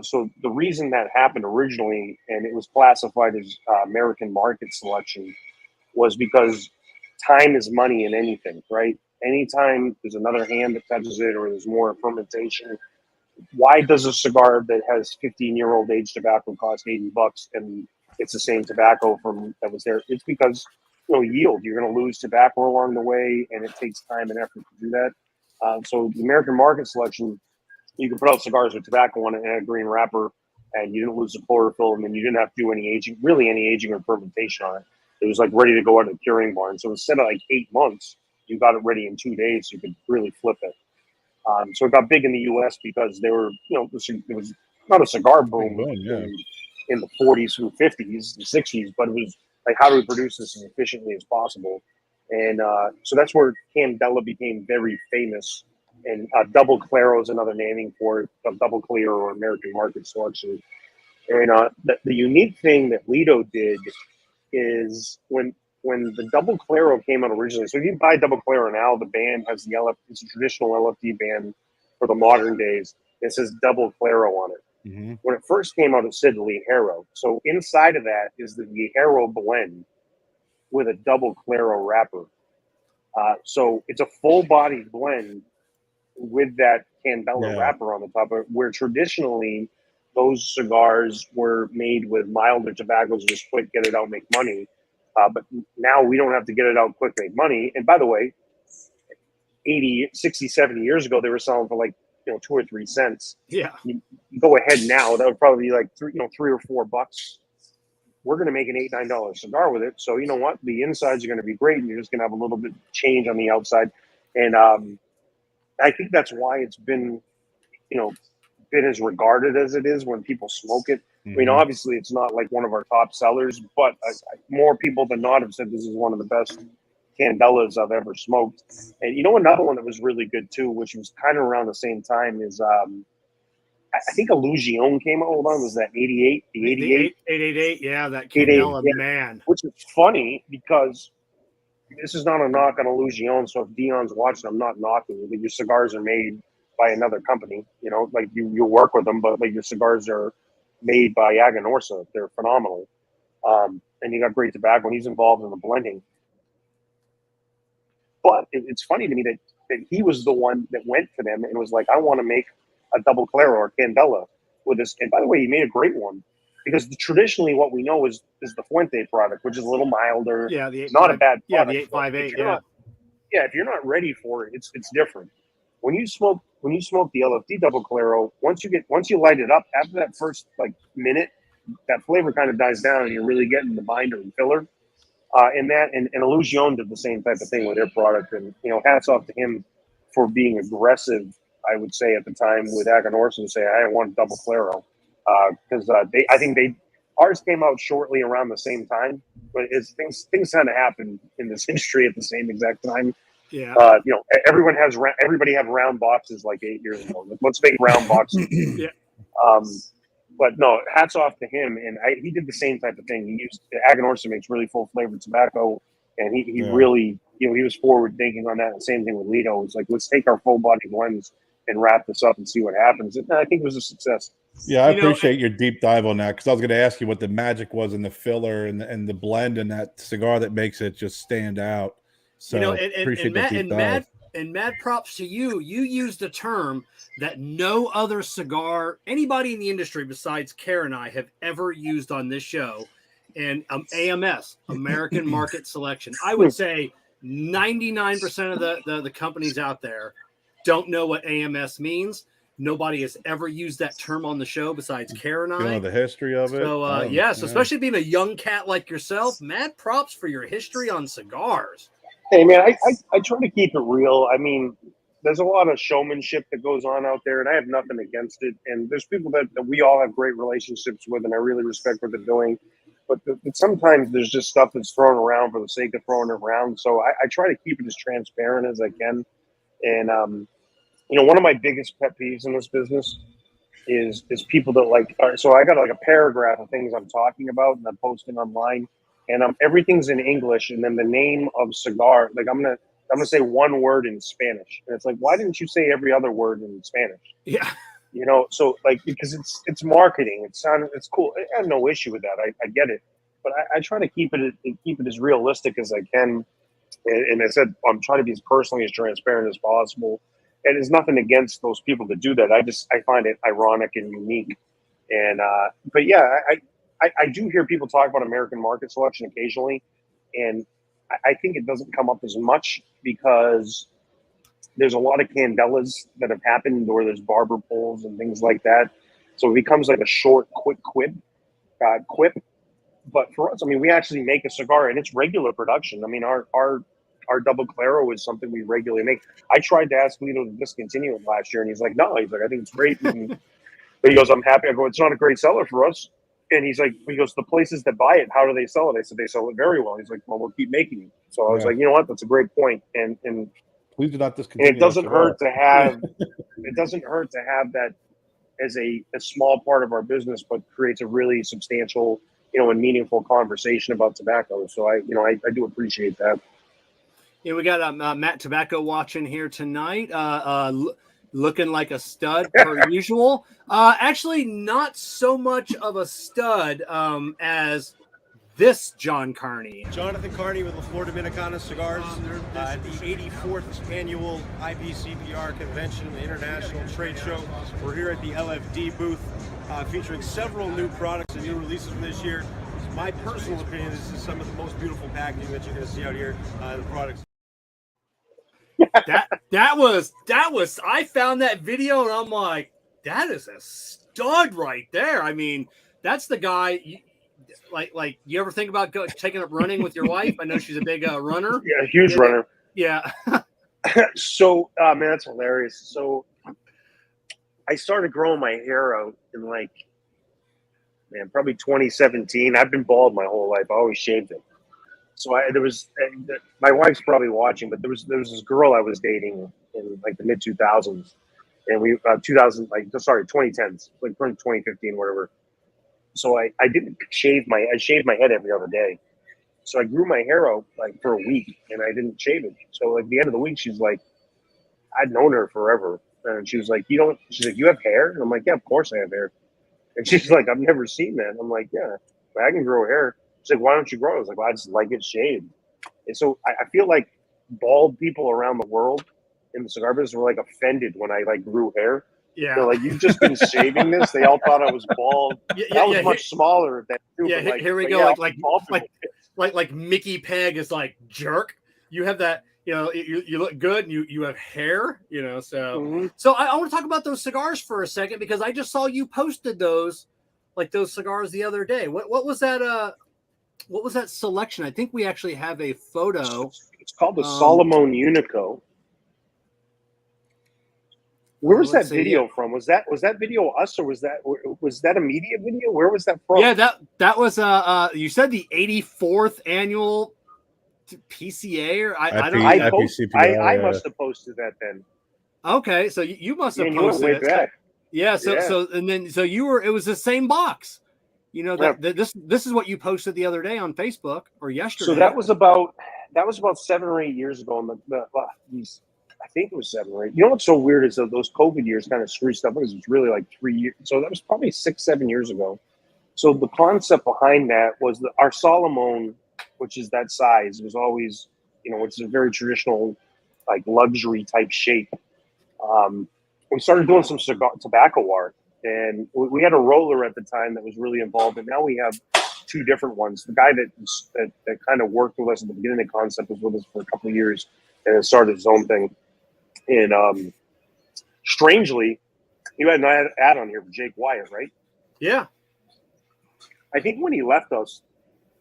So the reason that happened originally, and it was classified as American market selection, was because time is money in anything, right? Anytime there's another hand that touches it or there's more fermentation, why does a cigar that has 15-year-old aged tobacco cost $80 and it's the same tobacco from that was there? It's because yield. You're going to lose tobacco along the way, and it takes time and effort to do that. So the American market selection, you can put out cigars with tobacco on it and a green wrapper, and you didn't lose the chlorophyll, and then you didn't have to do any aging or fermentation on it. It was like ready to go out of the curing barn. So instead of like 8 months, you got it ready in 2 days. So you could really flip it. So it got big in the U.S. because they were, it was not a cigar boom in the 40s through 50s and 60s, but it was like, how do we produce this as efficiently as possible? And so that's where Candela became very famous. And double Claro is another naming for it, double clear or American market selection. And the unique thing that Lido did is when the double Claro came out originally. So if you buy double Claro now, the band has it's a traditional LFD band for the modern days. It says double Claro on it. Mm-hmm. When it first came out, it said Ligero. So inside of that is the Ligero blend with a double Claro wrapper. So it's a full-bodied blend with that Candela wrapper on the top of it, where traditionally those cigars were made with milder tobaccos, just quick, get it out, make money. But now we don't have to get it out quick, make money. And by the way, 80, 60, 70 years ago, they were selling for like 2 or 3 cents. Yeah. You go ahead now, that would probably be like $3 or $4. We're going to make an $8, $9 cigar with it. So you know what? The insides are going to be great, and you're just going to have a little bit of change on the outside. And I think that's why it's been, been as regarded as it is when people smoke it. Mm-hmm. I mean, obviously, it's not like one of our top sellers, but more people than not have said this is one of the best Candelas I've ever smoked. And another one that was really good too, which was kind of around the same time, is I think Illusione came out. Hold on, was that 88? The 88? 888, yeah, that Candela, man. Which is funny because this is not a knock on Illusione. So if Dion's watching, I'm not knocking. Your cigars are made by another company. You know, like you work with them, but like your cigars are made by Aganorsa. They're phenomenal. And you got great tobacco, and he's involved in the blending. But it's funny to me that he was the one that went to them and was like, I want to make a double Claro or Candela with this. And by the way, he made a great one because traditionally what we know is the Fuente product, which is a little milder. Yeah, not a bad product. Yeah, the 858. Yeah, if you're not ready for it, it's different. When you smoke the LFD double Claro, once you light it up, after that first like minute, that flavor kind of dies down, and you're really getting the binder and filler. And Illusione did the same type of thing with their product, and hats off to him for being aggressive. I would say at the time with Aganorsa and say I want double Claro because I think ours came out shortly around the same time, but things kind of happen in this industry at the same exact time. Yeah. Everybody had round boxes like 8 years ago. Let's make round boxes. Yeah. But no, hats off to him. And he did the same type of thing. He used Aganorsa makes really full flavored tobacco, and he really, he was forward thinking on that. And same thing with Lido. It's like, let's take our full body blends and wrap this up and see what happens. And I think it was a success. Yeah, I appreciate your deep dive on that because I was going to ask you what the magic was in the filler and the blend in that cigar that makes it just stand out. So appreciate the deep dive. And mad props to you. You used a term that no other cigar, anybody in the industry besides Kerr and I have ever used on this show. And AMS, American Market Selection. I would say 99% of the companies out there don't know what AMS means. Nobody has ever used that term on the show besides Kerr and I. You know the history of it. So, so especially being a young cat like yourself, mad props for your history on cigars. Hey, man, I try to keep it real. I mean, there's a lot of showmanship that goes on out there, and I have nothing against it. And there's people that we all have great relationships with, and I really respect what they're doing. But sometimes there's just stuff that's thrown around for the sake of throwing it around. So I try to keep it as transparent as I can. And, one of my biggest pet peeves in this business is people that like, so I got like a paragraph of things I'm talking about and I'm posting online. And everything's in English, and then the name of cigar, like I'm gonna say one word in Spanish, and it's like, why didn't you say every other word in Spanish? Yeah, so like because it's marketing, it's cool. I have no issue with that. I get it, but I try to keep it as realistic as I can, and I said I'm trying to be as personally as transparent as possible. And there's nothing against those people that do that. I find it ironic and unique, and but yeah, I do hear people talk about American Market Selection occasionally, and I think it doesn't come up as much because there's a lot of candelas that have happened, or there's barber poles and things like that. So it becomes like a short, quick quip. But for us, I mean, we actually make a cigar, and it's regular production. I mean, our double Claro is something we regularly make. I tried to ask Lido to discontinue it last year, and he's like, no. He's like, I think it's great. But he goes, I'm happy. I go, it's not a great seller for us. And he goes, the places that buy it, how do they sell it? I said, they sell it very well. He's like, well, we'll keep making it. So I was like, you know what? That's a great point. And please do not discontinue. And it doesn't hurt to have that as a small part of our business, but creates a really substantial, and meaningful conversation about tobacco. So I do appreciate that. Yeah, we got Matt Tobacco watching here tonight. Looking like a stud per usual. Actually, not so much of a stud as this Jon Carney. Jonathan Carney with Florida Dominicana Cigars at the 84th annual IBCPR convention, the international trade show. We're here at the LFD booth featuring several new products and new releases from this year. My personal opinion, this is some of the most beautiful packaging that you're going to see out here in the products. That was I found that video and I'm like, that is a stud right there. I mean, that's the guy. Like you ever think about taking up running with your wife? I know she's a big runner. Yeah, huge runner. Yeah. So, man, that's hilarious. So, I started growing my hair out in probably 2017. I've been bald my whole life. I always shaved it. So my wife's probably watching, but there was this girl I was dating in like the mid 2000s, and we 2010s, like 2015, whatever. So I didn't shave I shaved my head every other day. So I grew my hair out like for a week, and I didn't shave it. So like the end of the week, she's like, I'd known her forever, and she was like, she's like, you have hair? And I'm like, yeah, of course I have hair. And she's like, I've never seen that. I'm like, yeah, I can grow hair. She's like, why don't you grow it? I was like, well, I just like it shaved. And so I feel like bald people around the world in the cigar business were like offended when I like grew hair. Yeah. They're like, you've just been shaving this. They all thought I was bald. I was much smaller than you. Yeah, like, here we go. Yeah, like Mickey Peg is like jerk. You have that, you look good and you have hair, so So I want to talk about those cigars for a second, because I just saw you posted those cigars the other day. What was that what was that selection? I think we actually have a photo. It's called the Solomon Unico. Where was that video from? Was that video us, or was that a media video? Where was that from? Yeah, that was you said the 84th annual PCA, or I must have posted that then. Okay, so you must have posted it. Back. Yeah, so you were, it was the same box. This is what you posted the other day on Facebook, or yesterday. So that was about 7 or 8 years ago. I think it was 7 or 8. You know what's so weird is that those COVID years kind of screwed stuff because it was really like 3 years. So that was probably 6-7 years ago. So the concept behind that was that our Solomon, which is that size, was always, which is a very traditional, like luxury type shape. We started doing some tobacco art, and we had a roller at the time that was really involved, and now we have 2 different ones. The guy that kind of worked with us at the beginning of the concept was with us for a couple of years and then started his own thing. And strangely, you had an ad on here for Jake Wyatt, right? Yeah. I think when he left us,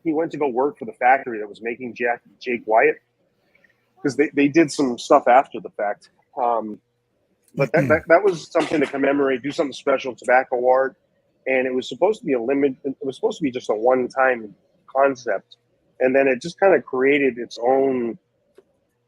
he went to go work for the factory that was making Jake Wyatt, because they did some stuff after the fact. But that was something to commemorate, do something special, tobacco art, and it was supposed to be it was supposed to be just a one-time concept, and then it just kind of created its own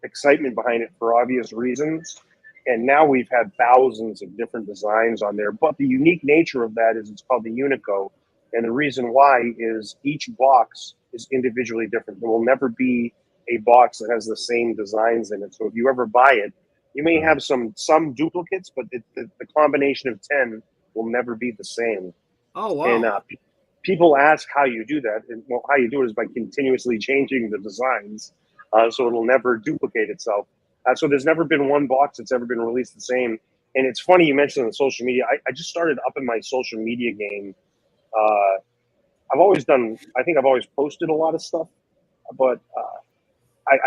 excitement behind it for obvious reasons. And now we've had thousands of different designs on there, but the unique nature of that is it's called the Unico, and the reason why is each box is individually different. There will never be a box that has the same designs in it. So if you ever buy it, you may have some duplicates, but the combination of 10 will never be the same. Oh, wow. And people ask how you do that. And how you do it is by continuously changing the designs, so it'll never duplicate itself. So there's never been one box that's ever been released the same. And it's funny you mentioned the social media. I just started upping my social media game. I've always posted a lot of stuff, but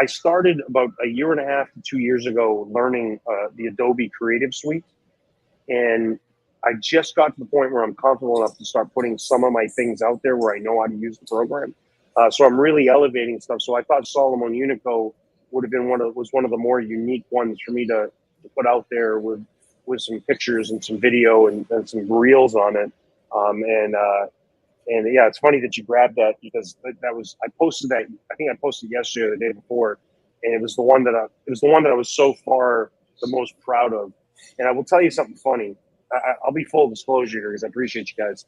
I started about a year and a half to 2 years ago learning the Adobe Creative Suite, and I just got to the point where I'm comfortable enough to start putting some of my things out there where I know how to use the program. So I'm really elevating stuff. So I thought Solomon Unico would have been one of the more unique ones for me to put out there with some pictures and some video and some reels on it. And yeah, it's funny that you grabbed that, because I posted that. I think I posted yesterday or the day before, and it was the one that I was so far the most proud of. And I will tell you something funny. I'll be full disclosure here because I appreciate you guys.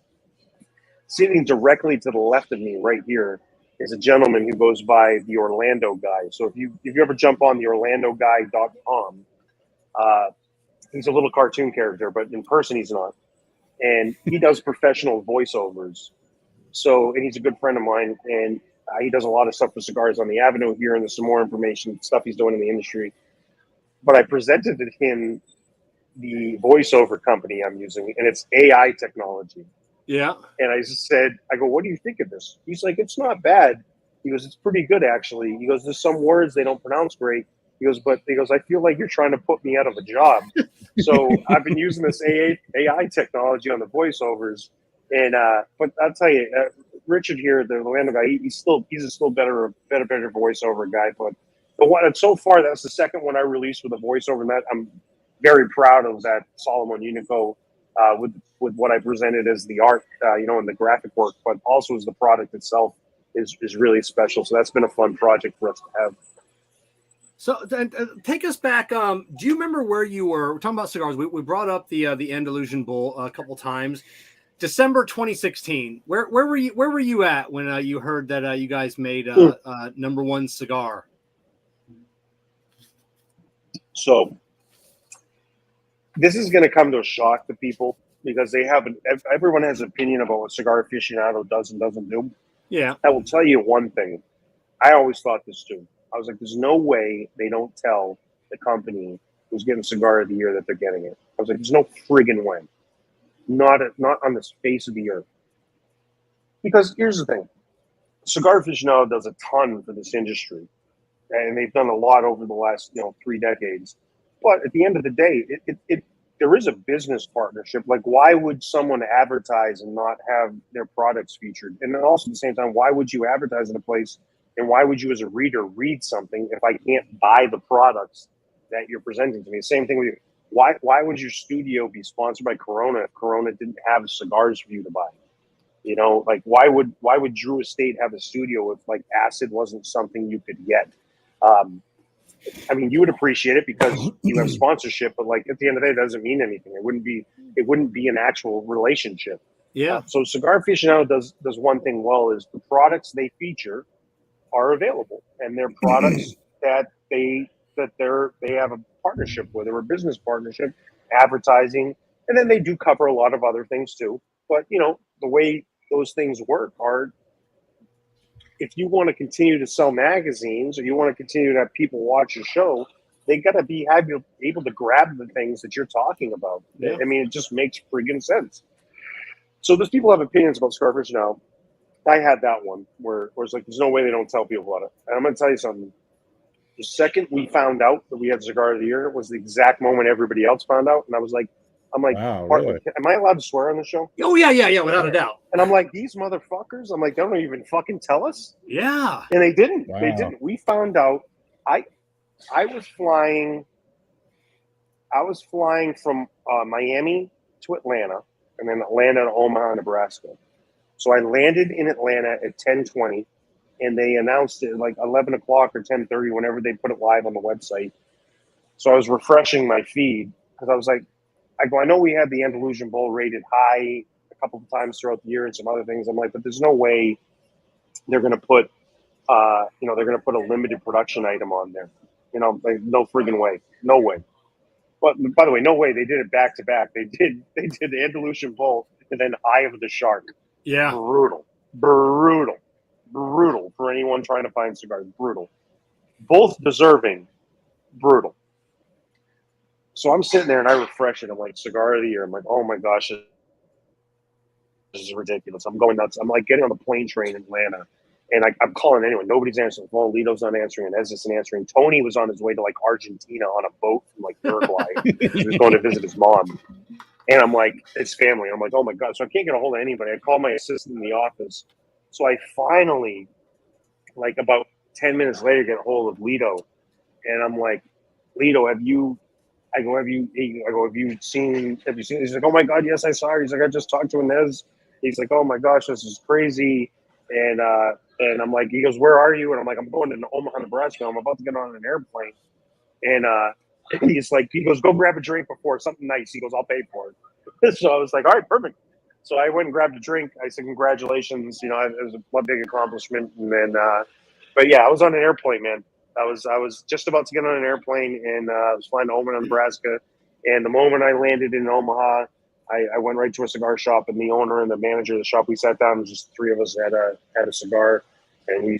Sitting directly to the left of me right here is a gentleman who goes by the Orlando Guy. So if you ever jump on the OrlandoGuy.com, he's a little cartoon character, but in person he's not. And he does professional voiceovers. So, and he's a good friend of mine, and he does a lot of stuff for Cigars on the Avenue here, and there's some more information, stuff he's doing in the industry. But I presented to him the voiceover company I'm using, and it's AI technology. Yeah. And I just said, I go, what do you think of this? He's like, it's not bad. He goes, it's pretty good, actually. He goes, there's some words they don't pronounce great. He goes, I feel like you're trying to put me out of a job. So I've been using this AI technology on the voiceovers. And but I'll tell you, Richard here, the Orlando Guy, he's a still better voiceover guy. But the one so far, that's the second one I released with a voiceover, and that I'm very proud of that Solomon Unico with what I presented as the art, and the graphic work, but also as the product itself is really special. So that's been a fun project for us to have. So take us back. Do you remember where you were? We're talking about cigars. We brought up the Andalusian Bull a couple times. December 2016. Where were you? Where were you at when you heard that you guys made #1 cigar? So this is going to come to a shock to people because everyone has an opinion about what Cigar Aficionado does and doesn't do. Yeah. I will tell you one thing. I always thought this too. I was like, there's no way they don't tell the company who's getting Cigar of the Year that they're getting it. I was like, there's no friggin' way. Not on this face of the earth. Because here's the thing. Cigar Aficionado does a ton for this industry. And they've done a lot over the last 3 decades. But at the end of the day, there is a business partnership. Like, why would someone advertise and not have their products featured? And then also at the same time, why would you advertise in a place, and why would you as a reader read something if I can't buy the products that you're presenting to me? Same thing with you. Why would your studio be sponsored by Corona if Corona didn't have cigars for you to buy? Like, why would Drew Estate have a studio if like acid wasn't something you could get? I mean, you would appreciate it because you have sponsorship, but like at the end of the day, it doesn't mean anything. It wouldn't be an actual relationship. Yeah. So Cigar Aficionado does one thing well, is the products they feature are available, and they're products that they have a partnership with, or a business partnership, advertising, and then they do cover a lot of other things too. But the way those things work are, if you want to continue to sell magazines, or you want to continue to have people watch your show, they got to be able to grab the things that you're talking about. Yeah. I mean, it just makes friggin' sense. So those people have opinions about Cigar Aficionado. I had that one where it's like, there's no way they don't tell people about it. And I'm going to tell you something. The second we found out that we had Cigar of the Year was the exact moment everybody else found out. And I'm like, wow, really? Am I allowed to swear on the show? Oh, yeah, without a doubt. And I'm like, these motherfuckers, they don't even fucking tell us. Yeah. And they didn't. Wow. They didn't. We found out. I was flying from Miami to Atlanta, and then Atlanta to Omaha, Nebraska. So I landed in Atlanta at 10:20, and they announced it like 11 o'clock or 10:30, whenever they put it live on the website. So I was refreshing my feed because I was like, I know we had the Andalusian Bull rated high a couple of times throughout the year and some other things. I'm like, but there's no way they're going to put, they're going to put a limited production item on there. Like, no friggin' way. No way. But by the way, no way. They did it back to back. They did the Andalusian Bull and then Eye of the Shark. Yeah. Brutal for anyone trying to find cigars. Brutal. Both deserving. Brutal. So I'm sitting there and I refresh it. I'm like, Cigar of the Year. I'm like, oh my gosh, this is ridiculous. I'm going nuts. I'm like getting on the plane train in Atlanta, and I'm calling anyone. Nobody's answering the phone. Lito's not answering, and Ez isn't answering. Tony was on his way to like Argentina on a boat from like Uruguay. He was going to visit his mom. And I'm like, it's family. I'm like, oh my God. So I can't get a hold of anybody. I call my assistant in the office. So I finally, like about 10 minutes later, get a hold of Lito. And I'm like, Lito, have you seen? He's like, oh my God, yes, I saw her. He's like, I just talked to Inez. He's like, oh my gosh, this is crazy. And I'm like, he goes, where are you? And I'm like, I'm going to Omaha, Nebraska. I'm about to get on an airplane. And he's like, he goes, go grab a drink before, something nice. He goes, I'll pay for it. So I was like, all right, perfect. So I went and grabbed a drink. I said, congratulations. It was a big accomplishment. And then, but yeah, I was on an airplane, man. I was just about to get on an airplane, and I was flying to Omaha, Nebraska. And the moment I landed in Omaha, I went right to a cigar shop, and the owner and the manager of the shop, we sat down, and just three of us had a cigar. And we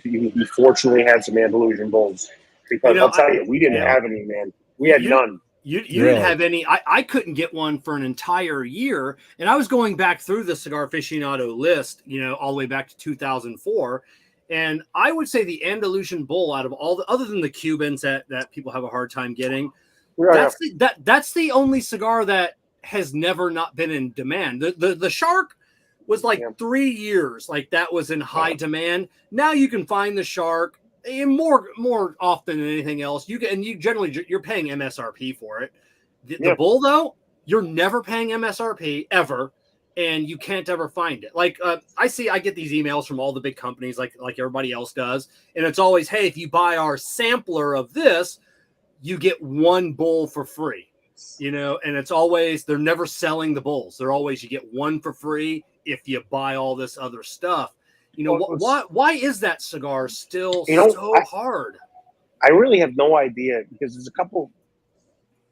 fortunately had some Andalusian Bulls. Because I'll tell you, we didn't have any, man. We had none. You didn't have any. I couldn't get one for an entire year. And I was going back through the Cigar Aficionado list, all the way back to 2004. And I would say the Andalusian Bull, out of all the, other than the Cubans that people have a hard time getting, that's the only cigar that has never not been in demand. The Shark was like 3 years, like that was in high demand. Now you can find the Shark more often than anything else. You're paying MSRP for it. The Bull, though, you're never paying MSRP ever. And you can't ever find it. Like I get these emails from all the big companies, like everybody else does, and it's always, hey, if you buy our sampler of this, you get one bowl for free, you know, and it's always, they're never selling the bowls. They're always, you get one for free if you buy all this other stuff. You know, why is that cigar still so hard? I really have no idea, because there's a couple,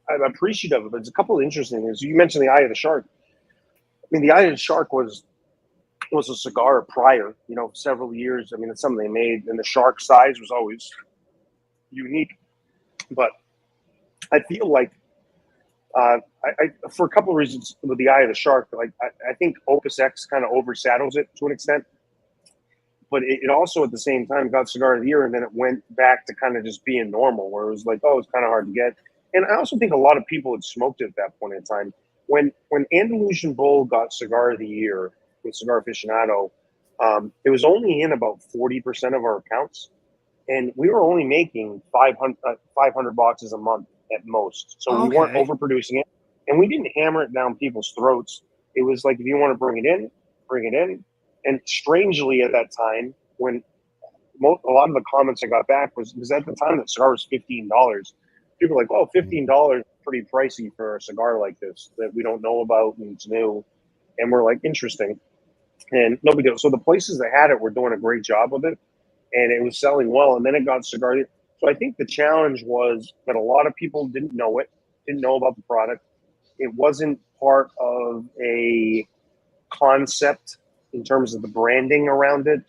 I'm appreciative of it. There's a couple of interesting things. You mentioned the Eye of the Shark. I mean, the Eye of the Shark was a cigar prior, you know, several years. I mean, it's something they made, and the shark size was always unique. But I feel like, I for a couple of reasons with the Eye of the Shark, like I think Opus X kind of overshadows it to an extent. But it also at the same time got Cigar of the Year, and then it went back to kind of just being normal, where it was like, oh, it's kind of hard to get. And I also think a lot of people had smoked it at that point in time. When Andalusian Bull got Cigar of the Year with Cigar Aficionado, it was only in about 40% of our accounts, and we were only making 500 boxes a month at most. So we weren't overproducing it, and we didn't hammer it down people's throats. It was like, if you want to bring it in, bring it in. And strangely, at that time, when a lot of the comments I got back was at the time that cigar was $15. People were like, "Oh, $15 is pretty pricey for a cigar like this that we don't know about and it's new." And we're like, "Interesting." And no big deal. So the places that had it were doing a great job with it, and it was selling well. And then it got Cigar. So I think the challenge was that a lot of people didn't know about the product. It wasn't part of a concept in terms of the branding around it,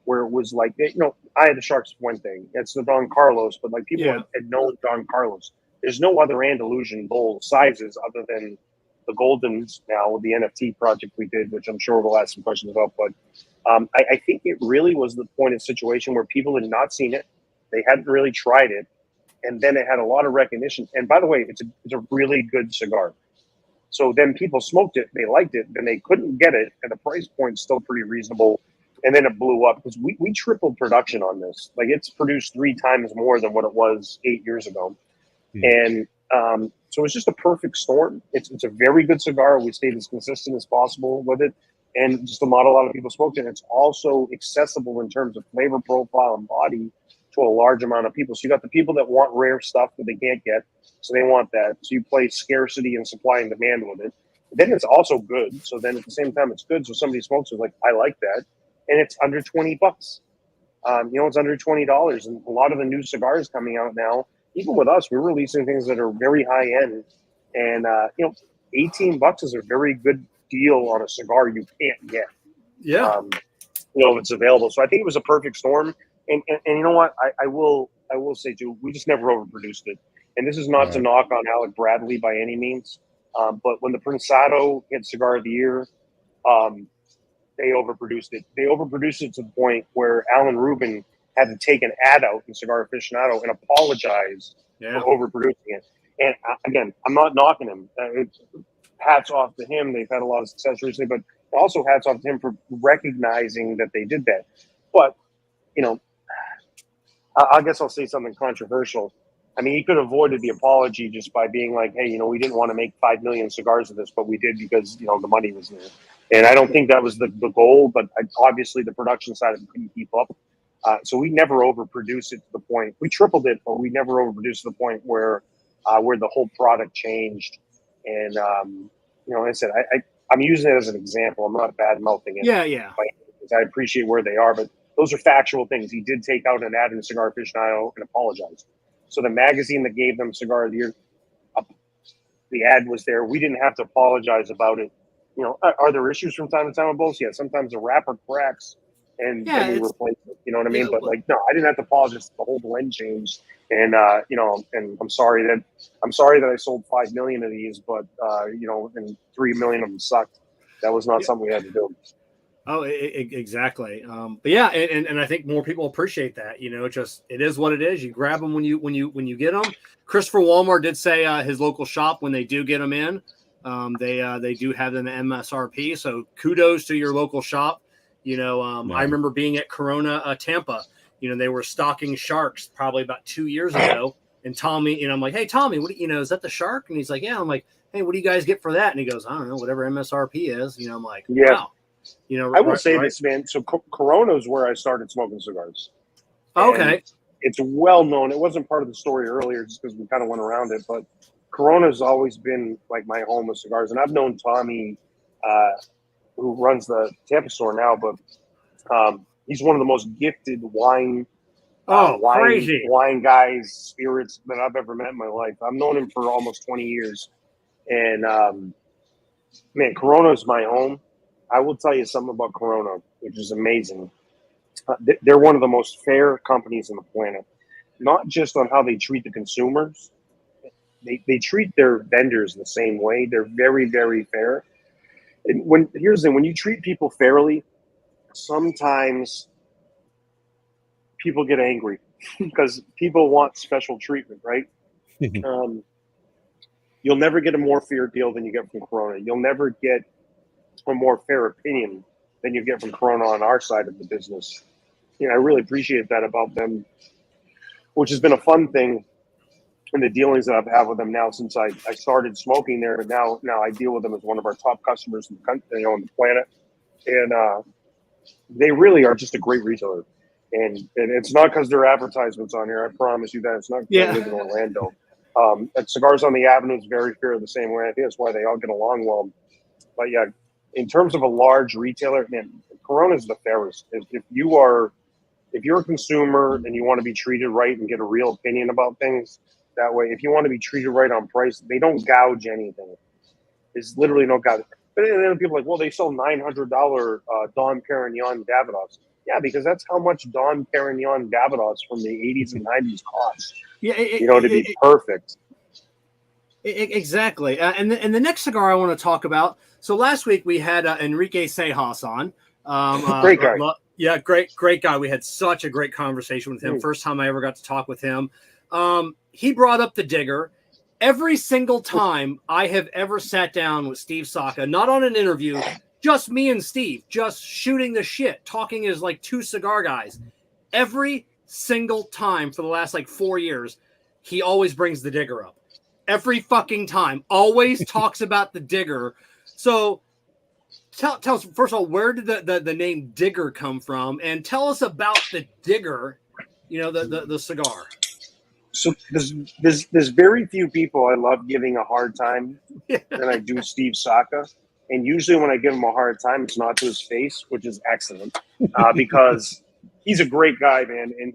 where it was like, you know, Eye of the Shark's one thing. It's the Don Carlos, but like people had known Don Carlos. There's no other Andalusian Bull sizes other than the Goldens now with the NFT project we did, which I'm sure we'll ask some questions about. But I think it really was the point of situation where people had not seen it. They hadn't really tried it. And then it had a lot of recognition. And by the way, it's a really good cigar. So then people smoked it, they liked it, then they couldn't get it, and the price point's still pretty reasonable. And then it blew up because we tripled production on this. Like, it's produced 3 times more than what it was 8 years ago. And so it's just a perfect storm. It's a very good cigar. We stayed as consistent as possible with it. And just not a lot of people smoked it. It's also accessible in terms of flavor profile and body to a large amount of people. So you got the people that want rare stuff that they can't get, so they want that. So you play scarcity and supply and demand with it. Then it's also good. So then at the same time, it's good. So somebody smokes it, like, I like that. And it's under $20. You know, it's under $20. And a lot of the new cigars coming out now, even with us, we're releasing things that are very high end. And, you know, $18 is a very good deal on a cigar you can't get. Yeah. You know, if it's available. So I think it was a perfect storm. And you know what? I will say, too, we just never overproduced it. And this is not to knock on Alec Bradley by any means. But when the Prensado hit Cigar of the Year, they overproduced it. They overproduced it to the point where Alan Rubin had to take an ad out in Cigar Aficionado and apologize for overproducing it. And again, I'm not knocking him. Hats off to him. They've had a lot of success recently, but also hats off to him for recognizing that they did that. But, you know, I guess I'll say something controversial. I mean, he could have avoided the apology just by being like, hey, you know, we didn't want to make 5 million cigars of this, but we did because, you know, the money was there. And I don't think that was the goal, but obviously the production side of it couldn't keep up. So we never overproduced it to the point. We tripled it, but we never overproduced to the point where the whole product changed. And, you know, like I said, I'm using it as an example. I'm not bad-mouthing it. Yeah. I appreciate where they are, but those are factual things. He did take out an ad in Cigar Aficionado and apologized. So the magazine that gave them Cigar of the Year, the ad was there. We didn't have to apologize about it. You know, are there issues from time to time with both? Yeah, sometimes the wrapper cracks and then we replace it. You know what I mean? But like, no, I didn't have to apologize. The whole blend changed, and you know, and I'm sorry that I sold 5 million of these, but you know, and 3 million of them sucked. That was not something we had to do. Oh, exactly. But yeah, and I think more people appreciate that. You know, it is what it is. You grab them when you get them. Christopher Walmart did say his local shop, when they do get them in, they do have them at MSRP. So kudos to your local shop. You know, I remember being at Corona, Tampa. You know, they were stocking sharks probably about 2 years ago. And Tommy, you know, I'm like, hey, Tommy, what, you know, is that the shark? And he's like, yeah. I'm like, hey, what do you guys get for that? And he goes, I don't know, whatever MSRP is. You know, I'm like, wow. You know, I will say this, man. So Corona is where I started smoking cigars. Okay. it's well known. It wasn't part of the story earlier just because we kind of went around it, but Corona's always been like my home of cigars. And I've known Tommy, who runs the Tampa store now, but he's one of the most gifted wine guys, spirits that I've ever met in my life. I've known him for almost 20 years. And man, Corona's my home. I will tell you something about Corona, which is amazing. They're one of the most fair companies on the planet, not just on how they treat the consumers. They treat their vendors the same way. They're very, very fair. And here's the thing: when you treat people fairly, sometimes people get angry because people want special treatment, right? You'll never get a more fair deal than you get from Corona. You'll never get a more fair opinion than you get from Corona on our side of the business. I really appreciate that about them, which has been a fun thing in the dealings that I've had with them now since I started smoking there. And now I deal with them as one of our top customers in the country, on the planet. And they really are just a great retailer. And it's not because their advertisements on here. I promise you that. It's not because I live in Orlando. At Cigars on the Avenue is very fair the same way. I think that's why they all get along well. But yeah, in terms of a large retailer, man, Corona is the fairest. If you're a consumer and you want to be treated right and get a real opinion about things that way, if you want to be treated right on price, they don't gouge anything. There's literally no gouge. But then people are like, well, they sell $900 Dom Perignon Davidoff. Yeah, because that's how much Dom Perignon Davidoff from the 80s and 90s cost. Yeah, to be perfect. Exactly. And the next cigar I want to talk about. So last week we had Enrique Cejas on. Great guy. Great guy. We had such a great conversation with him. First time I ever got to talk with him. He brought up the Digger. Every single time I have ever sat down with Steve Saka, not on an interview, just me and Steve, just shooting the shit, talking as like two cigar guys. Every single time for the last 4 years, he always brings the Digger up. Every fucking time. Always talks about the Digger. So tell us, first of all, where did the name Digger come from? And tell us about the Digger, the cigar. So there's very few people I love giving a hard time than I do Steve Saka. And usually when I give him a hard time, it's not to his face, which is excellent, because he's a great guy, man. And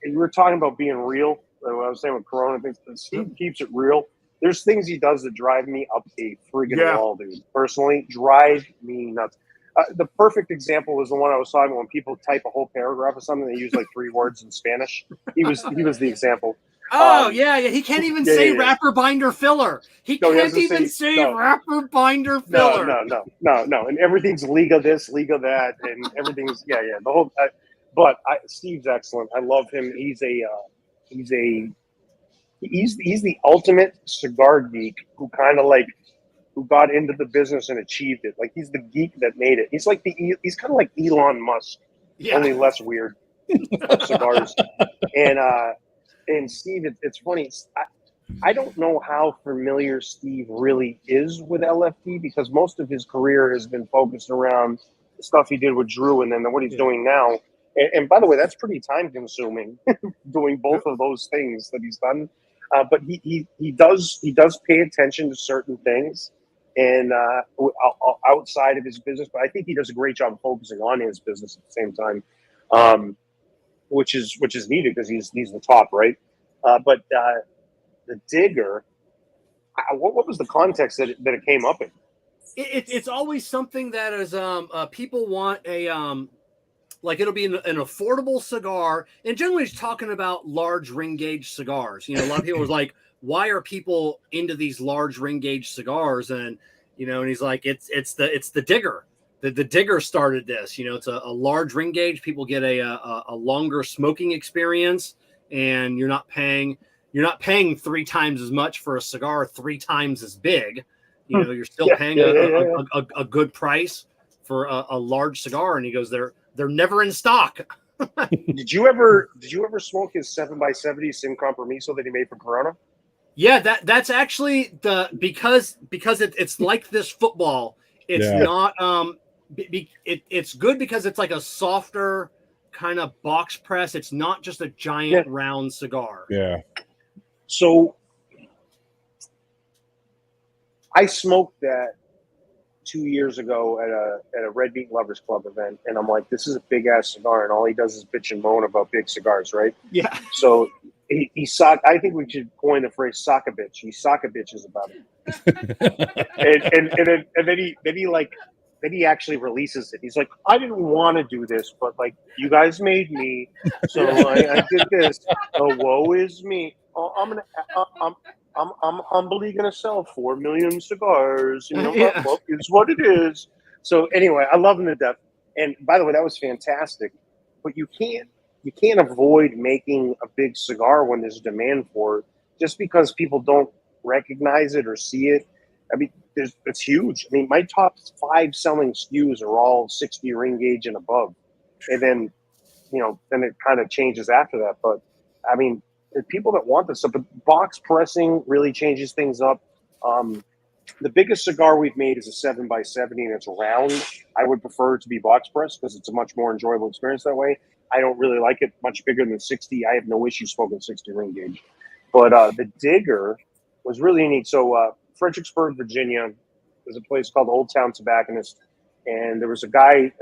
and we were talking about being real. Like what I was saying with Corona, things, Steve keeps it real. There's things he does that drive me up a friggin' wall, dude. Personally, drive me nuts. The perfect example was the one I was talking about when people type a whole paragraph or something. They use 3 words in Spanish. He was the example. Oh, he can't even say wrapper, binder, filler. He can't even say wrapper, binder, filler. No. And everything's Liga this, Liga that, and everything's the whole. But Steve's excellent. I love him. He's the ultimate cigar geek who who got into the business and achieved it. Like, he's the geek that made it. He's he's kind of like Elon Musk, only less weird cigars. And Steve, it's funny. I don't know how familiar Steve really is with LFD because most of his career has been focused around the stuff he did with Drew and then what he's doing now. And by the way, that's pretty time consuming doing both of those things that he's done. But he does pay attention to certain things and outside of his business. But I think he does a great job of focusing on his business at the same time. Which is needed because he's the top, right? But the Digger, what was the context that it came up in? It's always something that is people want a it'll be an affordable cigar, and generally he's talking about large ring gauge cigars. A lot of people was like, why are people into these large ring gauge cigars? And and he's like, it's the Digger. The Digger started this. It's a large ring gauge. People get a longer smoking experience, and you're not paying 3 times as much for a cigar 3 times as big. You're still paying a good price for a large cigar. And he goes, they're never in stock. Did you ever smoke his 7x70 Sin Compromiso that he made for Corona? Yeah, that's actually because it's like this football. It's not it's good because it's like a softer kind of box press. It's not just a giant round cigar. Yeah. So I smoked that 2 years ago at a Red Meat Lovers Club event, and I'm like, this is a big ass cigar, and all he does is bitch and moan about big cigars, right? Yeah. So I think we should coin the phrase "sock a bitch." He sock a bitches about it, then he actually releases it. He's like, I didn't want to do this, but like you guys made me, so I did this. Oh, woe is me. Oh, I'm humbly gonna sell 4 million cigars. You know, look, it's what it is. So anyway, I love him to death. And by the way, that was fantastic. But you can't avoid making a big cigar when there's demand for it, just because people don't recognize it or see it. I mean, it's huge. I mean, my top 5 selling SKUs are all 60 ring gauge and above, and then then it kind of changes after that. But I mean, the people that want this stuff, but box pressing really changes things up. The biggest cigar we've made is a 7x70, and it's round. I would prefer it to be box pressed because it's a much more enjoyable experience that way. I don't really like it much bigger than 60. I have no issue smoking 60 ring gauge. But the Digger was really neat. So Fredericksburg, Virginia, there's a place called Old Town Tobacconist, and there was a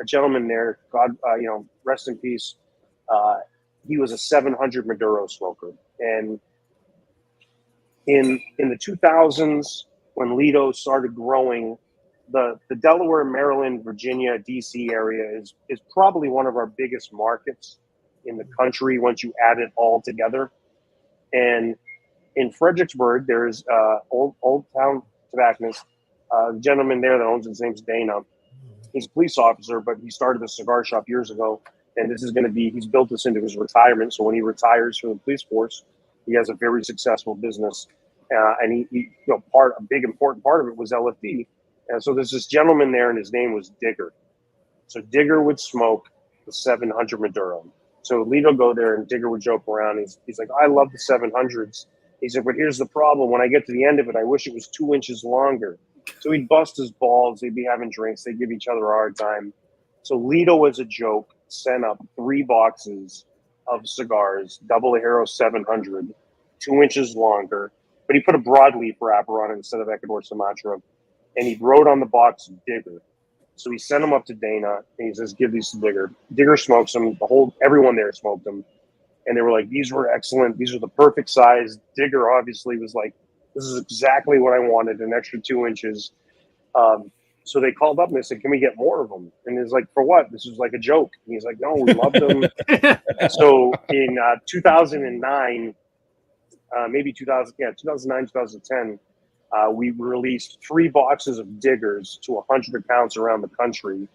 gentleman there. God, rest in peace. He was a 700 Maduro smoker, and in the 2000s, when Lido started growing, the Delaware, Maryland, Virginia, DC area is probably one of our biggest markets in the country once you add it all together. And in Fredericksburg, there's Old Town Tobacconist, the gentleman there that owns it, his name's Dana. He's a police officer, but he started a cigar shop years ago. And this is going to be, he's built this into his retirement. So when he retires from the police force, he has a very successful business. And a big important part of it was LFD. And so there's this gentleman there, and his name was Digger. So Digger would smoke the 700 Maduro. So Lido go there, and Digger would joke around. He's like, I love the 700s. He said, but here's the problem. When I get to the end of it, I wish it was 2 inches longer. So he'd bust his balls. They'd be having drinks. They'd give each other a hard time. So Lido, as a joke, sent up 3 boxes of cigars, Double Hero 700, 2 inches longer. But he put a broadleaf wrapper on it instead of Ecuador Sumatra. And he wrote on the box Digger. So he sent them up to Dana, and he says, give these to Digger. Digger smokes them. Everyone there smoked them. And they were like, these were excellent. These are the perfect size. Digger obviously was like, this is exactly what I wanted, an extra 2 inches. So they called up and they said, can we get more of them? And he's like, for what? This was like a joke. And he's like, no, we loved them. So in 2009, maybe 2009, 2010, we released 3 boxes of Diggers to 100 accounts around the country.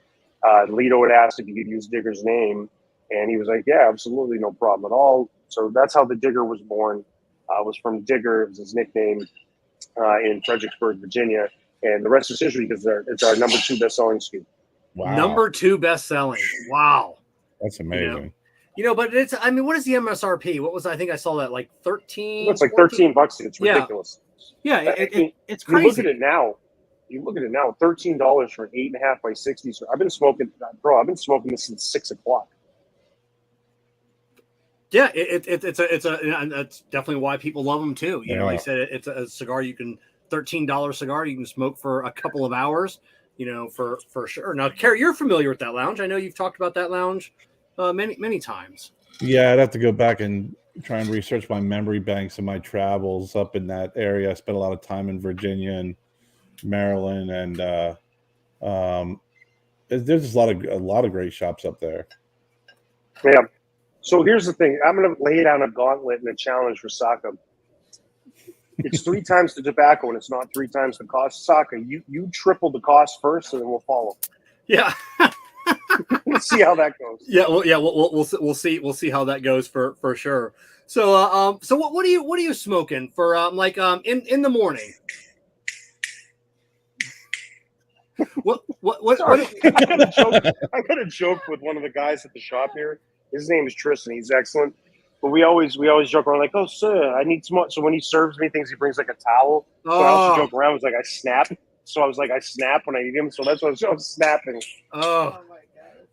Lido had asked if he could use Digger's name, and he was like, yeah, absolutely, no problem at all. So that's how the Digger was born. Was from Digger, it was his nickname, in Fredericksburg, Virginia. And the rest is history because it's our number 2 best-selling SKU. Wow. Number 2 best-selling. Wow. That's amazing. But it's, I mean, what is the MSRP? What was, I think I saw that, like 13? It's like 13 bucks. It's ridiculous. Yeah, it's crazy. You look at it now, $13 for an 8.5 by 60. So I've been smoking this since 6 o'clock. Yeah, it's definitely why people love them too. You know, like I said, it's a cigar $13 cigar you can smoke for a couple of hours, for sure. Now, Kerr, you're familiar with that lounge. I know you've talked about that lounge many times. Yeah, I'd have to go back and try and research my memory banks and my travels up in that area. I spent a lot of time in Virginia and Maryland, and there's just a lot of great shops up there. Yeah. So here's the thing. I'm going to lay down a gauntlet and a challenge for Saka. It's 3 times the tobacco, and it's not 3 times the cost. Saka, you triple the cost first, and then we'll follow. Yeah. We'll see how that goes. Yeah, we'll see how that goes for sure. So what are you smoking for in the morning? What I got a joke with one of the guys at the shop here. His name is Tristan. He's excellent. But we always joke around like, oh, sir, I need some more. So when he serves me things, he brings like a towel. So I also joke around. I was like, I snap. So I was like, I snap when I eat him. So that's what I was snapping. Oh,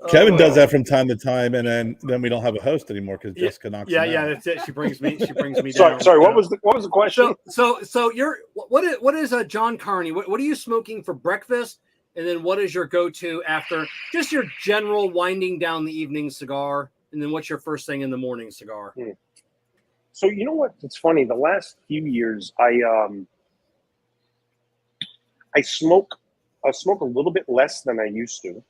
Kevin does that from time to time, and then we don't have a host anymore because Jessica knocks him out. That's it. She brings me down. Sorry, what was the question? So you're what is a Jon Carney? What are you smoking for breakfast? And then what is your go-to after just your general winding down the evening cigar? And then what's your first thing in the morning cigar? So you know what? It's funny. The last few years, I smoke a little bit less than I used to.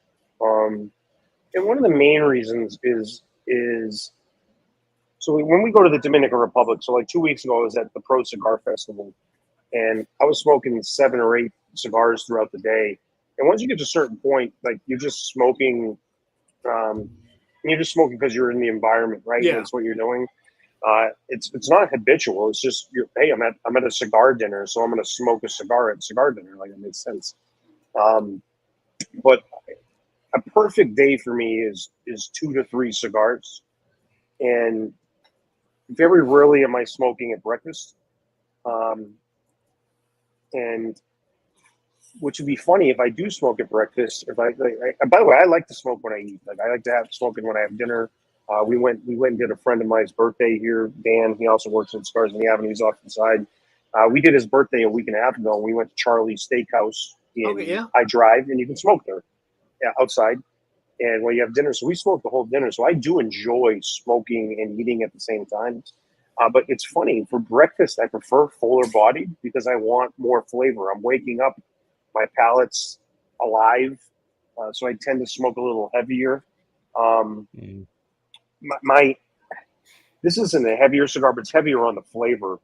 And one of the main reasons is so when we go to the Dominican Republic, so like 2 weeks ago, I was at the Pro Cigar Festival, and I was smoking 7 or 8 cigars throughout the day. And once you get to a certain point, like you're just smoking because you're in the environment, right? Yeah. That's what you're doing. It's not habitual. It's just hey, I'm at a cigar dinner, so I'm going to smoke a cigar at cigar dinner. Like, it makes sense. But a perfect day for me is 2 to 3 cigars, and very rarely am I smoking at breakfast. And which would be funny if I do smoke at breakfast. By the way, I like to smoke when I eat. Like, I like to have smoking when I have dinner. We went and did a friend of mine's birthday here. Dan, he also works at Cigars in the Avenue. He's off to the side. We did his birthday a week and a half ago, and we went to Charlie's Steakhouse I Drive, and you can smoke there outside. And when you have dinner, so we smoked the whole dinner. So I do enjoy smoking and eating at the same time. But it's funny, for breakfast, I prefer fuller bodied because I want more flavor. I'm waking up, my palate's alive, so I tend to smoke a little heavier. This isn't a heavier cigar, but it's heavier on the flavor.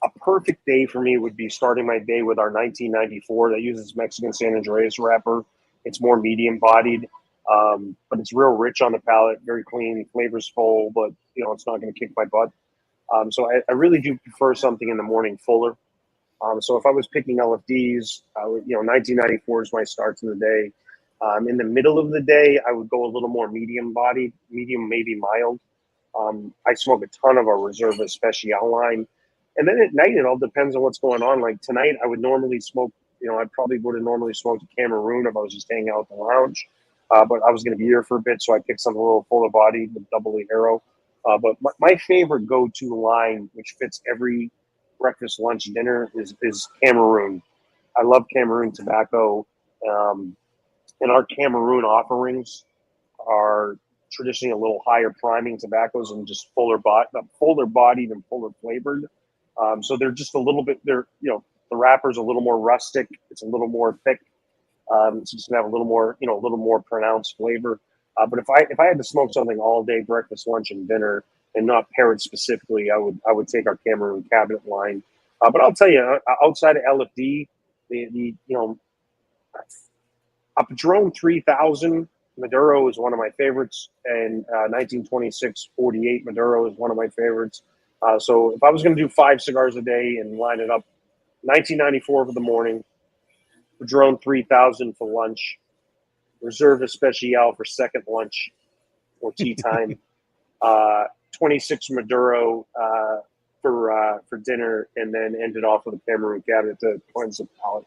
A perfect day for me would be starting my day with our 1994 that uses Mexican San Andreas wrapper. It's more medium bodied, but it's real rich on the palate, very clean, flavor's full, but it's not going to kick my butt. So I really do prefer something in the morning fuller. So if I was picking LFDs, 1994 is my start to the day. In the middle of the day, I would go a little more medium bodied, medium, maybe mild. I smoke a ton of our Reserva Special line. And then at night, it all depends on what's going on. Like tonight, I would normally smoke, I probably would have normally smoked a Cameroon if I was just hanging out at the lounge. But I was going to be here for a bit, so I picked something a little fuller bodied with double Ligero. But my favorite go-to line, which fits every breakfast, lunch, dinner, is Cameroon. I love Cameroon tobacco. And our Cameroon offerings are traditionally a little higher priming tobaccos and just fuller bodied and fuller flavored. So they're just a little bit, the wrapper's a little more rustic. It's a little more thick. It's just gonna have a little more pronounced flavor. But if I had to smoke something all day, breakfast, lunch, and dinner, and not pair it specifically, I would take our Cameroon cabinet line. But I'll tell you, outside of LFD, a Padron 3000 Maduro is one of my favorites, and 1926 48 Maduro is one of my favorites. So if I was going to do 5 cigars a day and line it up, 1994 for the morning, Padron 3000 for lunch, Reserva Special for second lunch or tea time, 26 Maduro for dinner, and then ended off with a Cameroon cabinet to cleanse the palate.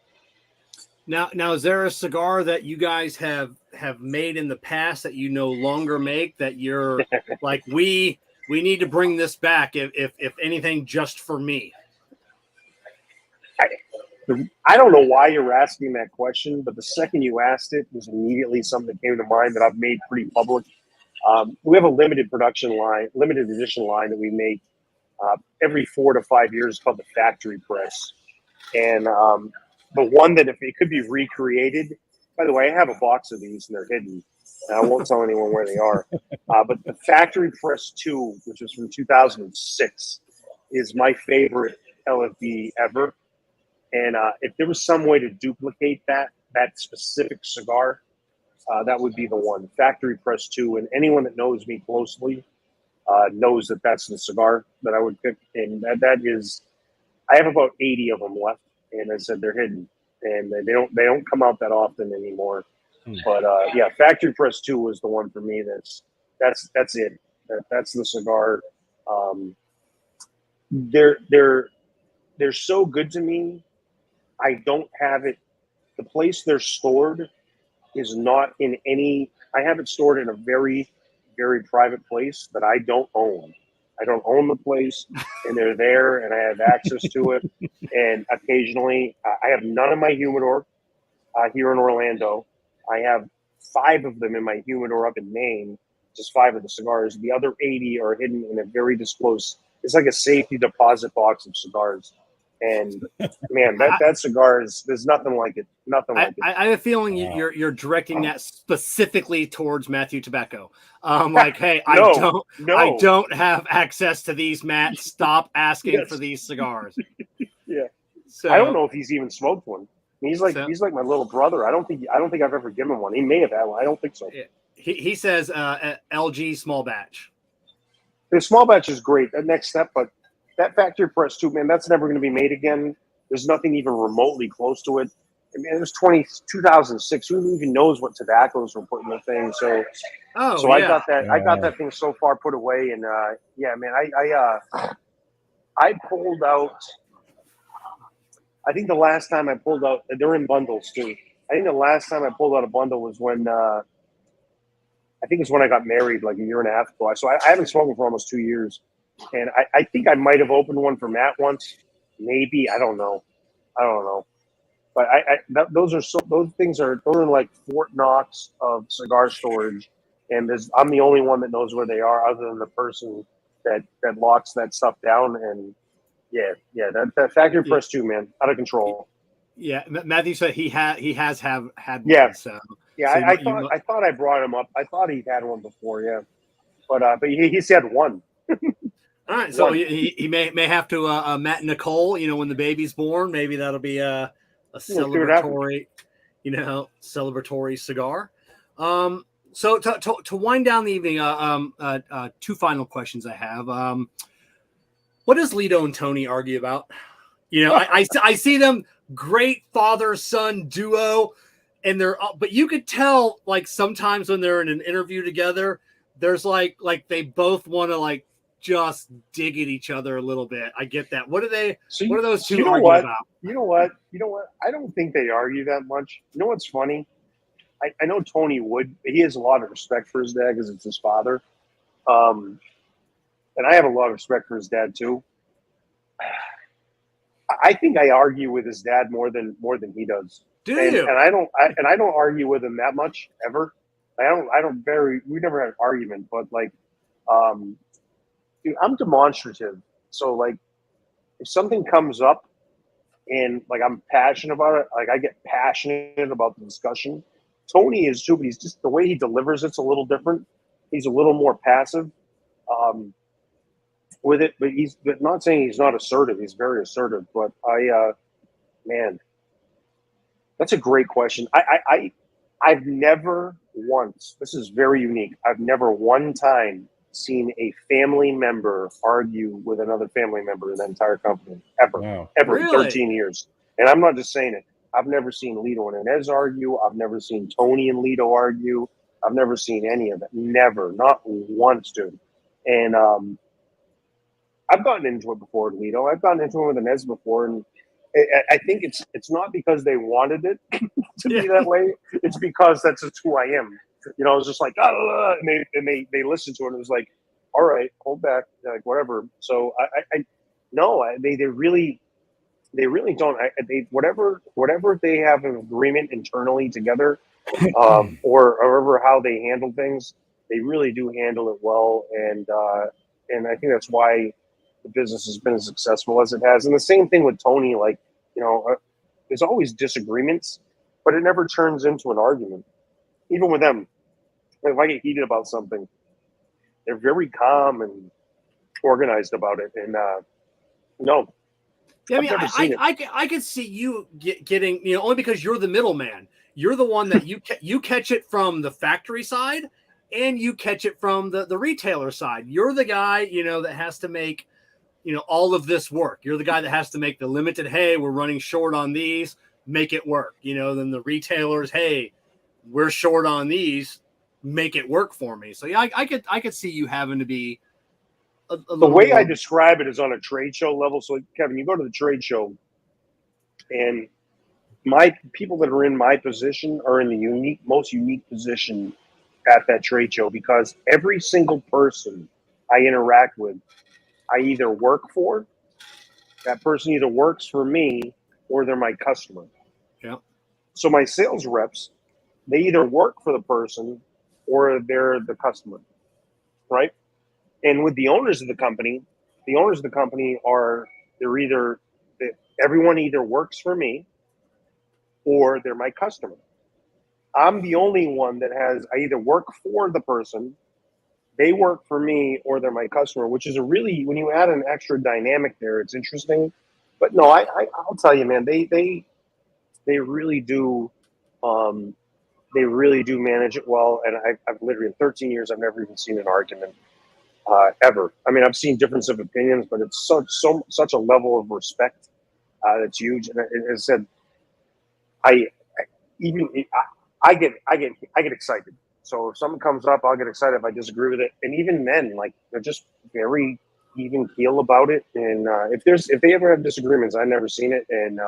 Now, is there a cigar that you guys have made in the past that you no longer make that you're like, we need to bring this back, if anything, just for me? I don't know why you're asking that question, but the second you asked it was immediately something that came to mind that I've made pretty public. We have a limited edition line that we make every 4 to 5 years called the Factory Press. And the one that, if it could be recreated, by the way, I have a box of these and they're hidden. And I won't tell anyone where they are. But the Factory Press 2, which was from 2006, is my favorite LFD ever. And if there was some way to duplicate that specific cigar, that would be the one. Factory Press 2. And anyone that knows me closely knows that that's the cigar that I would pick. And that is, I have about 80 of them left. And I said they're hidden, and they don't come out that often anymore. But yeah, Factory Press 2 was the one for me. That's it. That's the cigar. They're so good to me. I don't have it. The place they're stored is not in any. I have it stored in a very, very private place that I don't own. I don't own the place, and they're there, and I have access to it. And occasionally, I have none in my humidor here in Orlando. I have 5 of them in my humidor up in Maine, just 5 of the cigars. The other 80 are hidden in a very disclosed. It's like a safety deposit box of cigars. And man, that cigar is, there's nothing like it. Nothing like it. I have a feeling you're directing that specifically towards Matthew Tobacco. Like, hey, I don't have access to these, Matt. Stop asking for these cigars. Yeah. So I don't know if he's even smoked one. He's like my little brother. I don't think I've ever given him one. He may have had one. I don't think so. Yeah. He says LG small batch. The small batch is great. That next step, but that factory press too, man, that's never going to be made again. There's nothing even remotely close to it. I mean, it was 2006. Who even knows what tobaccos were put in the thing? So, I got that. I got that thing so far put away, and yeah, man, I pulled out. I think the last time I pulled out, they're in bundles too. I think the last time I pulled out a bundle was when I think it's when I got married, like a year and a half ago. So I haven't smoked for almost 2 years. And I think I might have opened one for Matt once, maybe. I don't know. But those things are like Fort Knox of cigar storage, and I'm the only one that knows where they are, other than the person that locks that stuff down. And yeah, that factory press too, man, out of control. Yeah, Matthew said he has had one. Yeah, so I thought I brought him up. I thought he'd had one before, yeah, but he said one. All right, so he may have to Matt and Nicole. When the baby's born, maybe that'll be a celebratory, celebratory cigar. So to wind down the evening, 2 final questions I have. What does Lito and Tony argue about? I see them great father-son duo, and but you could tell, like, sometimes when they're in an interview together, there's like they both want to like just dig at each other a little bit. I get that. What are those two arguing about? You know what? I don't think they argue that much. You know what's funny? I know Tony would. He has a lot of respect for his dad because it's his father. And I have a lot of respect for his dad too. I think I argue with his dad more than he does. Do you? And I don't argue with him that much ever. We never had an argument, but like, dude, I'm demonstrative. So like, if something comes up and like I'm passionate about it, like I get passionate about the discussion. Tony is too, but he's just, the way he delivers it's a little different. He's a little more passive with it, but he's not saying he's not assertive. He's very assertive. But man, that's a great question. I've never once. This is very unique. I've never one time seen a family member argue with another family member in the entire company ever. Wow. Ever. Really? 13 years. And I'm not just saying it. I've never seen Lito and Inez argue. I've never seen Tony and Lito argue. I've never seen any of it. Never. Not once, dude. And I've gotten into it before, Lito. I've gotten into it with Inez before, and I think it's not because they wanted it to be that way. It's because that's just who I am. It's just like, and they listened to it, and it was like, all right, hold back, like whatever. So they really don't. Whatever they have an agreement internally together, or however how they handle things, they really do handle it well, and I think that's why the business has been as successful as it has. And the same thing with Tony, like, there's always disagreements, but it never turns into an argument. Even with them, if I get heated about something, they're very calm and organized about it. And no. Yeah, I could see you getting, only because you're the middleman. You're the one that you catch it from the factory side, and you catch it from the retailer side. You're the guy, that has to make, all of this work. You're the guy that has to make the limited, hey, we're running short on these, make it work. Then the retailers, hey, we're short on these, make it work for me. So yeah, I could see you having to be the way I describe it is on a trade show level. So Kevin, you go to the trade show and my people that are in my position are in the most unique position at that trade show, because every single person I interact with, I either work for, that person either works for me, or they're my customer. Yeah. So my sales reps, they either work for the person or they're the customer, right? And with the owners of the company everyone either works for me or they're my customer. I'm the only one that I either work for the person, they work for me, or they're my customer, which is when you add an extra dynamic there, it's interesting. But no, I'll tell you, man, they really do, they really do manage it well. And I've literally, in 13 years, I've never even seen an argument ever. I mean, I've seen difference of opinions, but it's such a level of respect that's huge. And as I said, I get excited. So if something comes up, I'll get excited if I disagree with it. And even then, like, they're just very even keel about it. And if they ever have disagreements, I've never seen it. And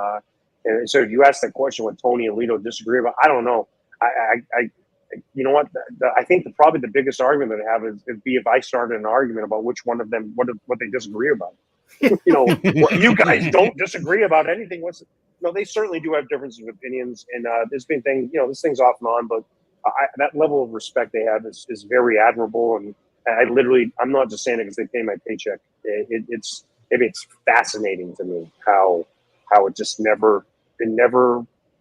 so if you ask that question, what Tony and Lito disagree about, I don't know. You know what? I think probably the biggest argument that I have would be if I started an argument about which one of them, what they disagree about. You know, you guys don't disagree about anything. No, they certainly do have differences of opinions, and there's been things, this thing's off and on, but that level of respect they have is very admirable. And I'm not just saying it because they pay my paycheck. It's fascinating to me how it just never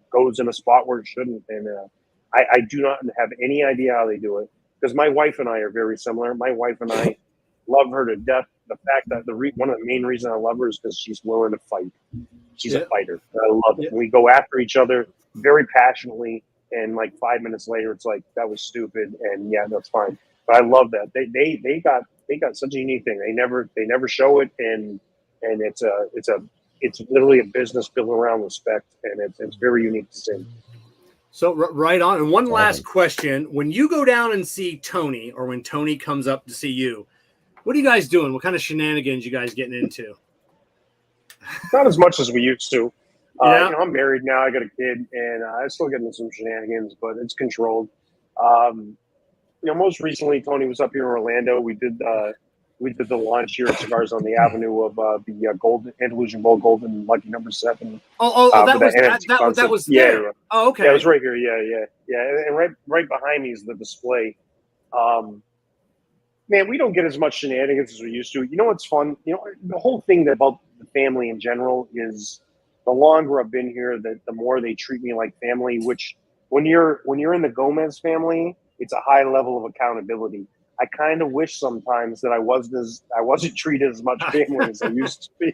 goes in a spot where it shouldn't. And I do not have any idea how they do it, because my wife and I are very similar. My wife and I love her to death. The fact that one of the main reasons I love her is because she's willing to fight. She's a fighter. I love it. We go after each other very passionately, and like 5 minutes later, it's like, that was stupid, and yeah, that's fine. But I love that they got such a unique thing. They never show it, and it's literally a business built around respect, and it's very unique to see. So right on. And one last question: when you go down and see Tony, or when Tony comes up to see you, what are you guys doing? What kind of shenanigans you guys getting into? Not as much as we used to. I'm married now. I got a kid, and I still get into some shenanigans, but it's controlled. Most recently, Tony was up here in Orlando. We did the launch here at Cigars on the Avenue of the Golden Andalusian Bowl Golden Lucky Number 7. That was there. Yeah. Oh, okay. Yeah, it was right here. Yeah. And right behind me is the display. Man, we don't get as much shenanigans as we used to. You know what's fun? The whole thing about the family in general is, the longer I've been here, the more they treat me like family. Which, when you're in the Gomez family, it's a high level of accountability. I kind of wish sometimes that I wasn't treated as much family as I used to be,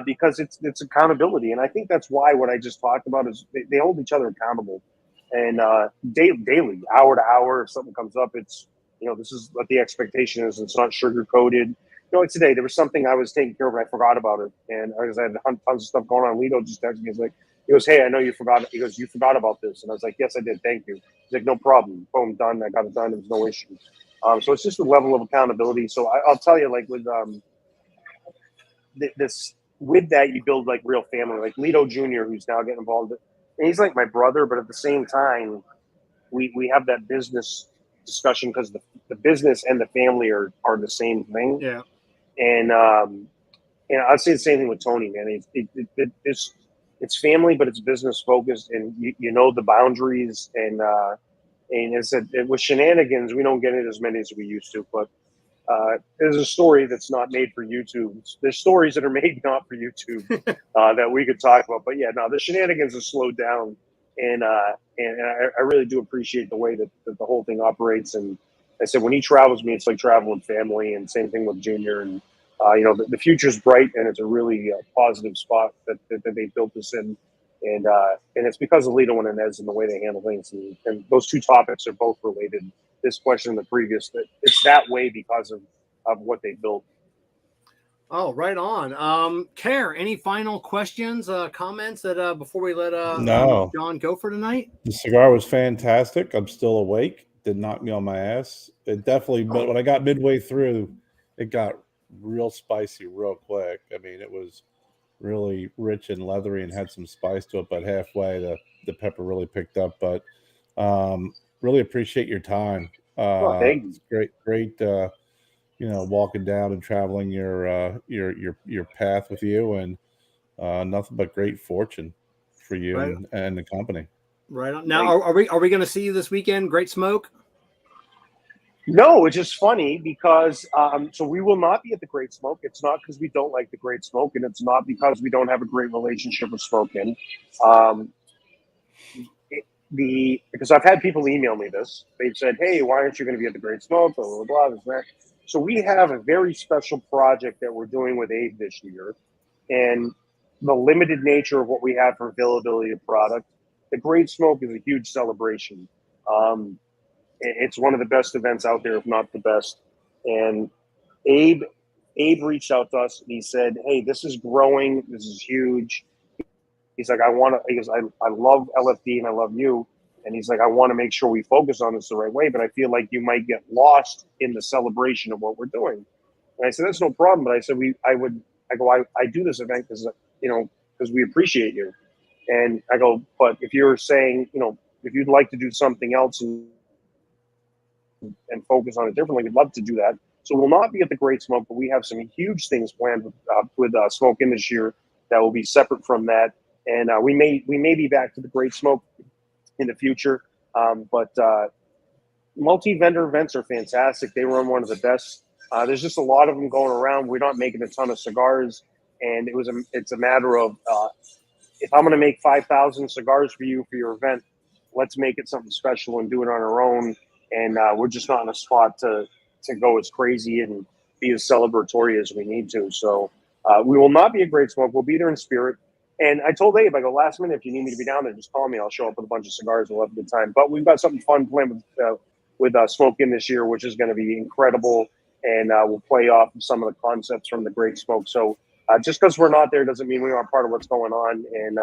because it's accountability. And I think that's why what I just talked about is they hold each other accountable, and daily, hour to hour, if something comes up, it's, this is what the expectation is. It's not sugar coated. Like today, there was something I was taking care of and I forgot about it, and I had tons of stuff going on. Lito just texted me. He goes, "Hey, I know you forgot." He goes, "You forgot about this," and I was like, "Yes, I did. Thank you." He's like, "No problem. Boom, done. I got it done. There was no issue." So it's just a level of accountability. So I'll tell you, like, with with that, you build like real family. Like Lito Jr., who's now getting involved, and he's like my brother, but at the same time, we have that business discussion, because the business and the family are the same thing. Yeah. And I'd say the same thing with Tony, man. It's family, but it's business focused, and you know the boundaries. And as I said, with shenanigans, we don't get it as many as we used to. But there's a story that's not made for YouTube. There's stories that are made not for YouTube that we could talk about. But yeah, no, the shenanigans are slowed down, and I really do appreciate the way that the whole thing operates. And I said, when he travels with me, it's like traveling family, and same thing with Junior. And the future's bright, and it's a really positive spot that they built this in. And it's because of Lito and Inez and the way they handle things. And those two topics are both related. This question and the previous, that it's that way because of what they built. Oh, right on. Kerr, any final questions, comments that before we let Jon go for tonight? The cigar was fantastic. I'm still awake. Did knock me on my ass. It definitely, but when I got midway through, it got real spicy real quick. I mean, it was really rich and leathery and had some spice to it, but halfway the pepper really picked up. But really appreciate your time. Thank you. It's great walking down and traveling your path with you, and nothing but great fortune for you and the company. Right on. Now, are we going to see you this weekend? Great Smoke? No, it's just funny because so we will not be at the Great Smoke. It's not because we don't like the Great Smoke, and it's not because we don't have a great relationship with Smokin. Because I've had people email me this. They've said, "Hey, why aren't you going to be at the Great Smoke?" Blah blah blah. This, that. So we have a very special project that we're doing with Abe this year, and the limited nature of what we have for availability of product. The Great Smoke is a huge celebration. It's one of the best events out there, if not the best. And Abe reached out to us and he said, "Hey, this is growing. This is huge." He's like, I love LFD and I love you. And he's like, I want to make sure we focus on this the right way, but I feel like you might get lost in the celebration of what we're doing. And I said, that's no problem. But I said, I do this event because we appreciate you. And I go, but if you're saying, if you'd like to do something else and focus on it differently, we'd love to do that. So we'll not be at the Great Smoke, but we have some huge things planned with Smokin this year that will be separate from that. And we may be back to the Great Smoke in the future. But multi-vendor events are fantastic. They run one of the best. There's just a lot of them going around. We're not making a ton of cigars, and it's a matter of if I'm going to make 5,000 cigars for you for your event, let's make it something special and do it on our own. And we're just not in a spot to go as crazy and be as celebratory as we need to. So we will not be a Great Smoke. We'll be there in spirit. And I told Abe, I go, last minute, if you need me to be down there, just call me. I'll show up with a bunch of cigars. We'll have a good time. But we've got something fun planned with Smokin this year, which is going to be incredible. And we'll play off of some of the concepts from the Great Smoke. So just because we're not there doesn't mean we aren't part of what's going on. And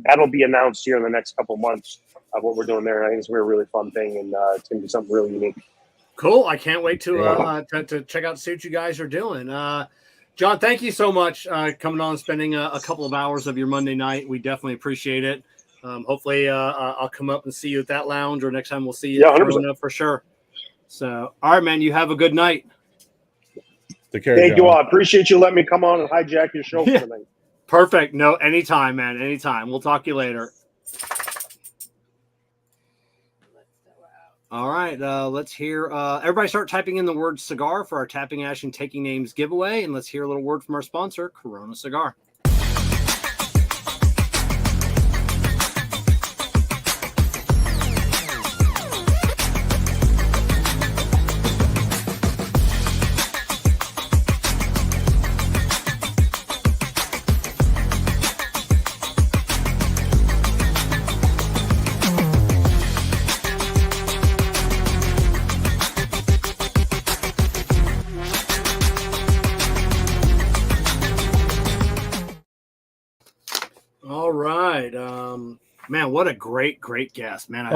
that'll be announced here in the next couple months of what we're doing there. And I think it's going to be a really fun thing, and it's going to be something really unique. Cool. I can't wait to check out, see what you guys are doing. John, thank you so much coming on and spending a couple of hours of your Monday night. We definitely appreciate it. Hopefully I'll come up and see you at that lounge, or next time we'll see you at Corona for sure. So, all right, man, you have a good night. Take care, Thank John. you all. I appreciate you letting me come on and hijack your show for tonight. Perfect. No, anytime, man. Anytime. We'll talk to you later. All right, let's hear everybody start typing in the word cigar for our Tapping Ash and Taking Names giveaway, and let's hear a little word from our sponsor, Corona Cigar. Man, what a great guest, man.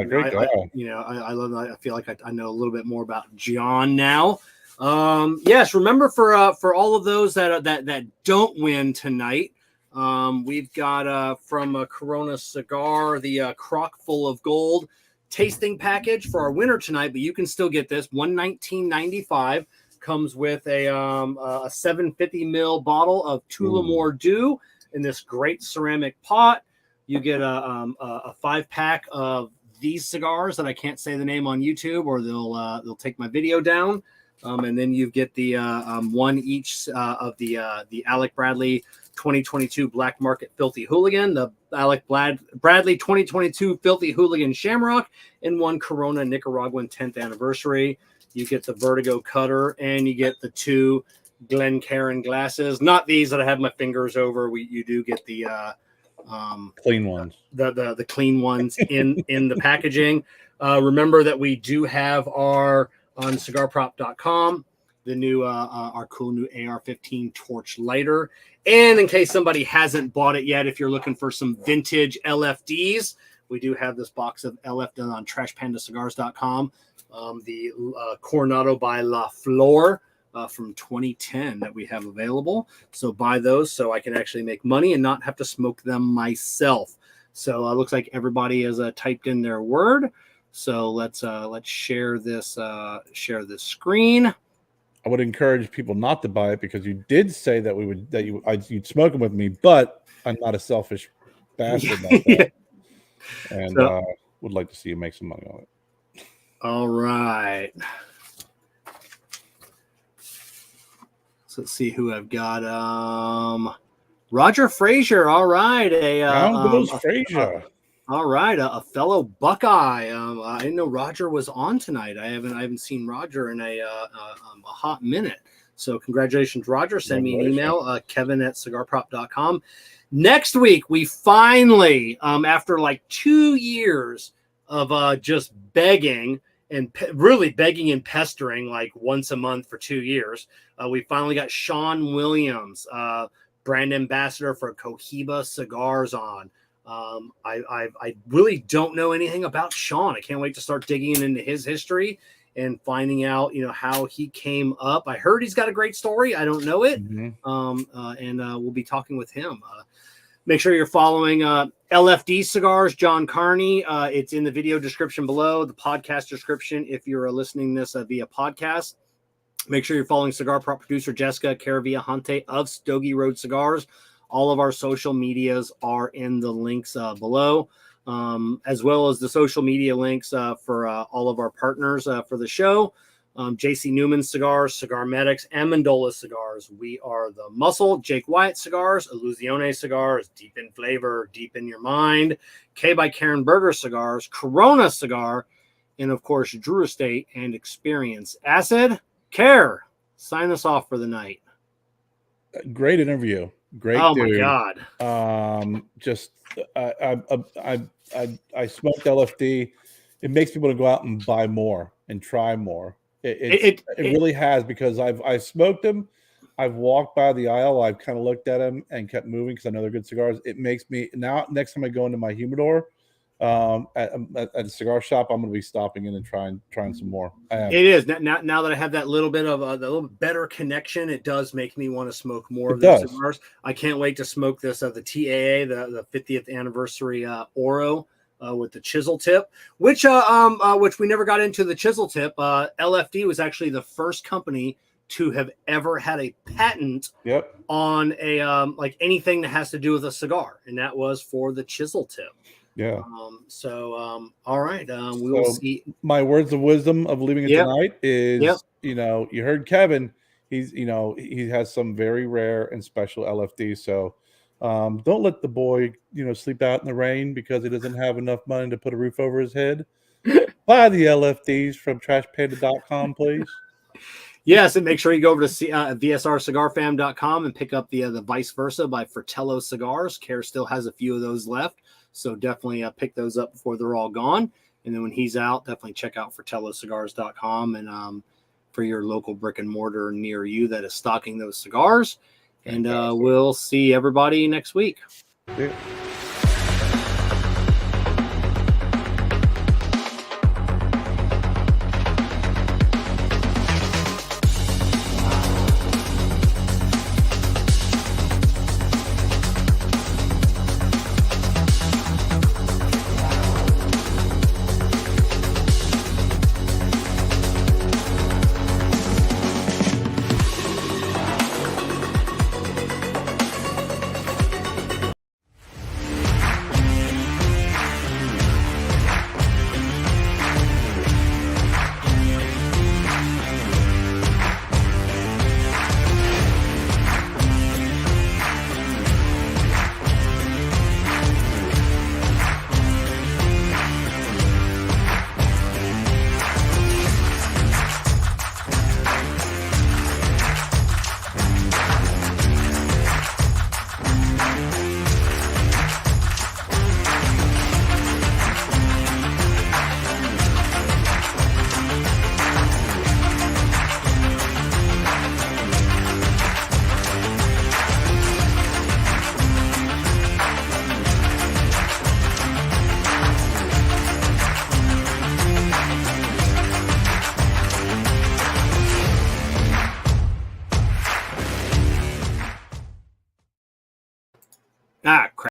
Great guy. I love that. I feel like I know a little bit more about John now. Yes, remember for all of those that don't win tonight, we've got from Corona Cigar the Crock Full of Gold tasting package for our winner tonight, but you can still get this. $119.95 comes with a 750 ml bottle of Tullamore Dew in this great ceramic pot. You get a 5-pack of these cigars that I can't say the name on YouTube, or they'll take my video down. And then you get the one each of the Alec Bradley 2022 Black Market Filthy Hooligan, the Alec Bradley 2022 Filthy Hooligan Shamrock, and one Corona Nicaraguan 10th anniversary. You get the Vertigo Cutter, and you get the 2 Glencairn glasses. Not these that I have my fingers over. You do get the clean ones, the clean ones in the packaging. Remember that we do have on cigarprop.com the new our cool new AR-15 torch lighter, and in case somebody hasn't bought it yet, if you're looking for some vintage LFDs, we do have this box of LFD on trashpandacigars.com. The Coronado by La Flor from 2010 that we have available. So buy those so I can actually make money and not have to smoke them myself. So looks like everybody has typed in their word. So let's share this screen. I would encourage people not to buy it because you did say that you'd smoke them with me, but I'm not a selfish bastard like that. And would like to see you make some money on it. All right. So let's see who I've got. Roger Frazier. All right. Frazier. All right, a fellow Buckeye. I didn't know Roger was on tonight. I haven't seen Roger in a hot minute. So congratulations, Roger. Send me an email, Kevin@cigarprop.com. Next week, we finally, after like 2 years of just begging and really begging and pestering like once a month for 2 years, we finally got Sean Williams, brand ambassador for Cohiba Cigars on. I really don't know anything about Sean. I can't wait to start digging into his history and finding out, how he came up. I heard he's got a great story. I don't know it. And we'll be talking with him. Make sure you're following LFD Cigars, Jon Carney. It's in the video description below, the podcast description if you're listening this via podcast. Make sure you're following Cigar Prop producer Jessica Kerr Viajante of Stogie Road Cigars. All of our social medias are in the links below, as well as the social media links for all of our partners for the show. JC Newman Cigars, CigarMedics, Amendola Cigars. We are the Muscle. Jake Wyatt Cigars, Illusione Cigars, deep in flavor, deep in your mind. K by Karen Berger Cigars, Corona Cigar, and of course, Drew Estate and Experience Acid. Kerr, sign us off for the night. Great interview. Great. Oh dude. My God. Just I smoked LFD. It makes me want to go out and buy more and try more. It really has, because I've smoked them. I've walked by the aisle. I've kind of looked at them and kept moving because I know they're good cigars. It makes me now. Next time I go into my humidor at a cigar shop, I'm going to be stopping in and trying some more. It is now that I have that little bit of a little better connection, it does make me want to smoke more of those cigars. I can't wait to smoke this the TAA, the 50th anniversary Oro with the chisel tip, which we never got into the chisel tip. LFD was actually the first company to have ever had a patent on a like anything that has to do with a cigar, and that was for the chisel tip. Yeah. All right. We will see. My words of wisdom of leaving it tonight is, you heard Kevin. He's, he has some very rare and special LFD. So don't let the boy, sleep out in the rain because he doesn't have enough money to put a roof over his head. Buy the LFDs from trashpanda.com, please. Yes, and make sure you go over to VSRCigarFam.com and pick up the Vice Versa by Fratello Cigars. Kerr still has a few of those left, so definitely pick those up before they're all gone. And then when he's out, definitely check out FratelloCigars.com and for your local brick and mortar near you that is stocking those cigars. And we'll see everybody next week. Yeah.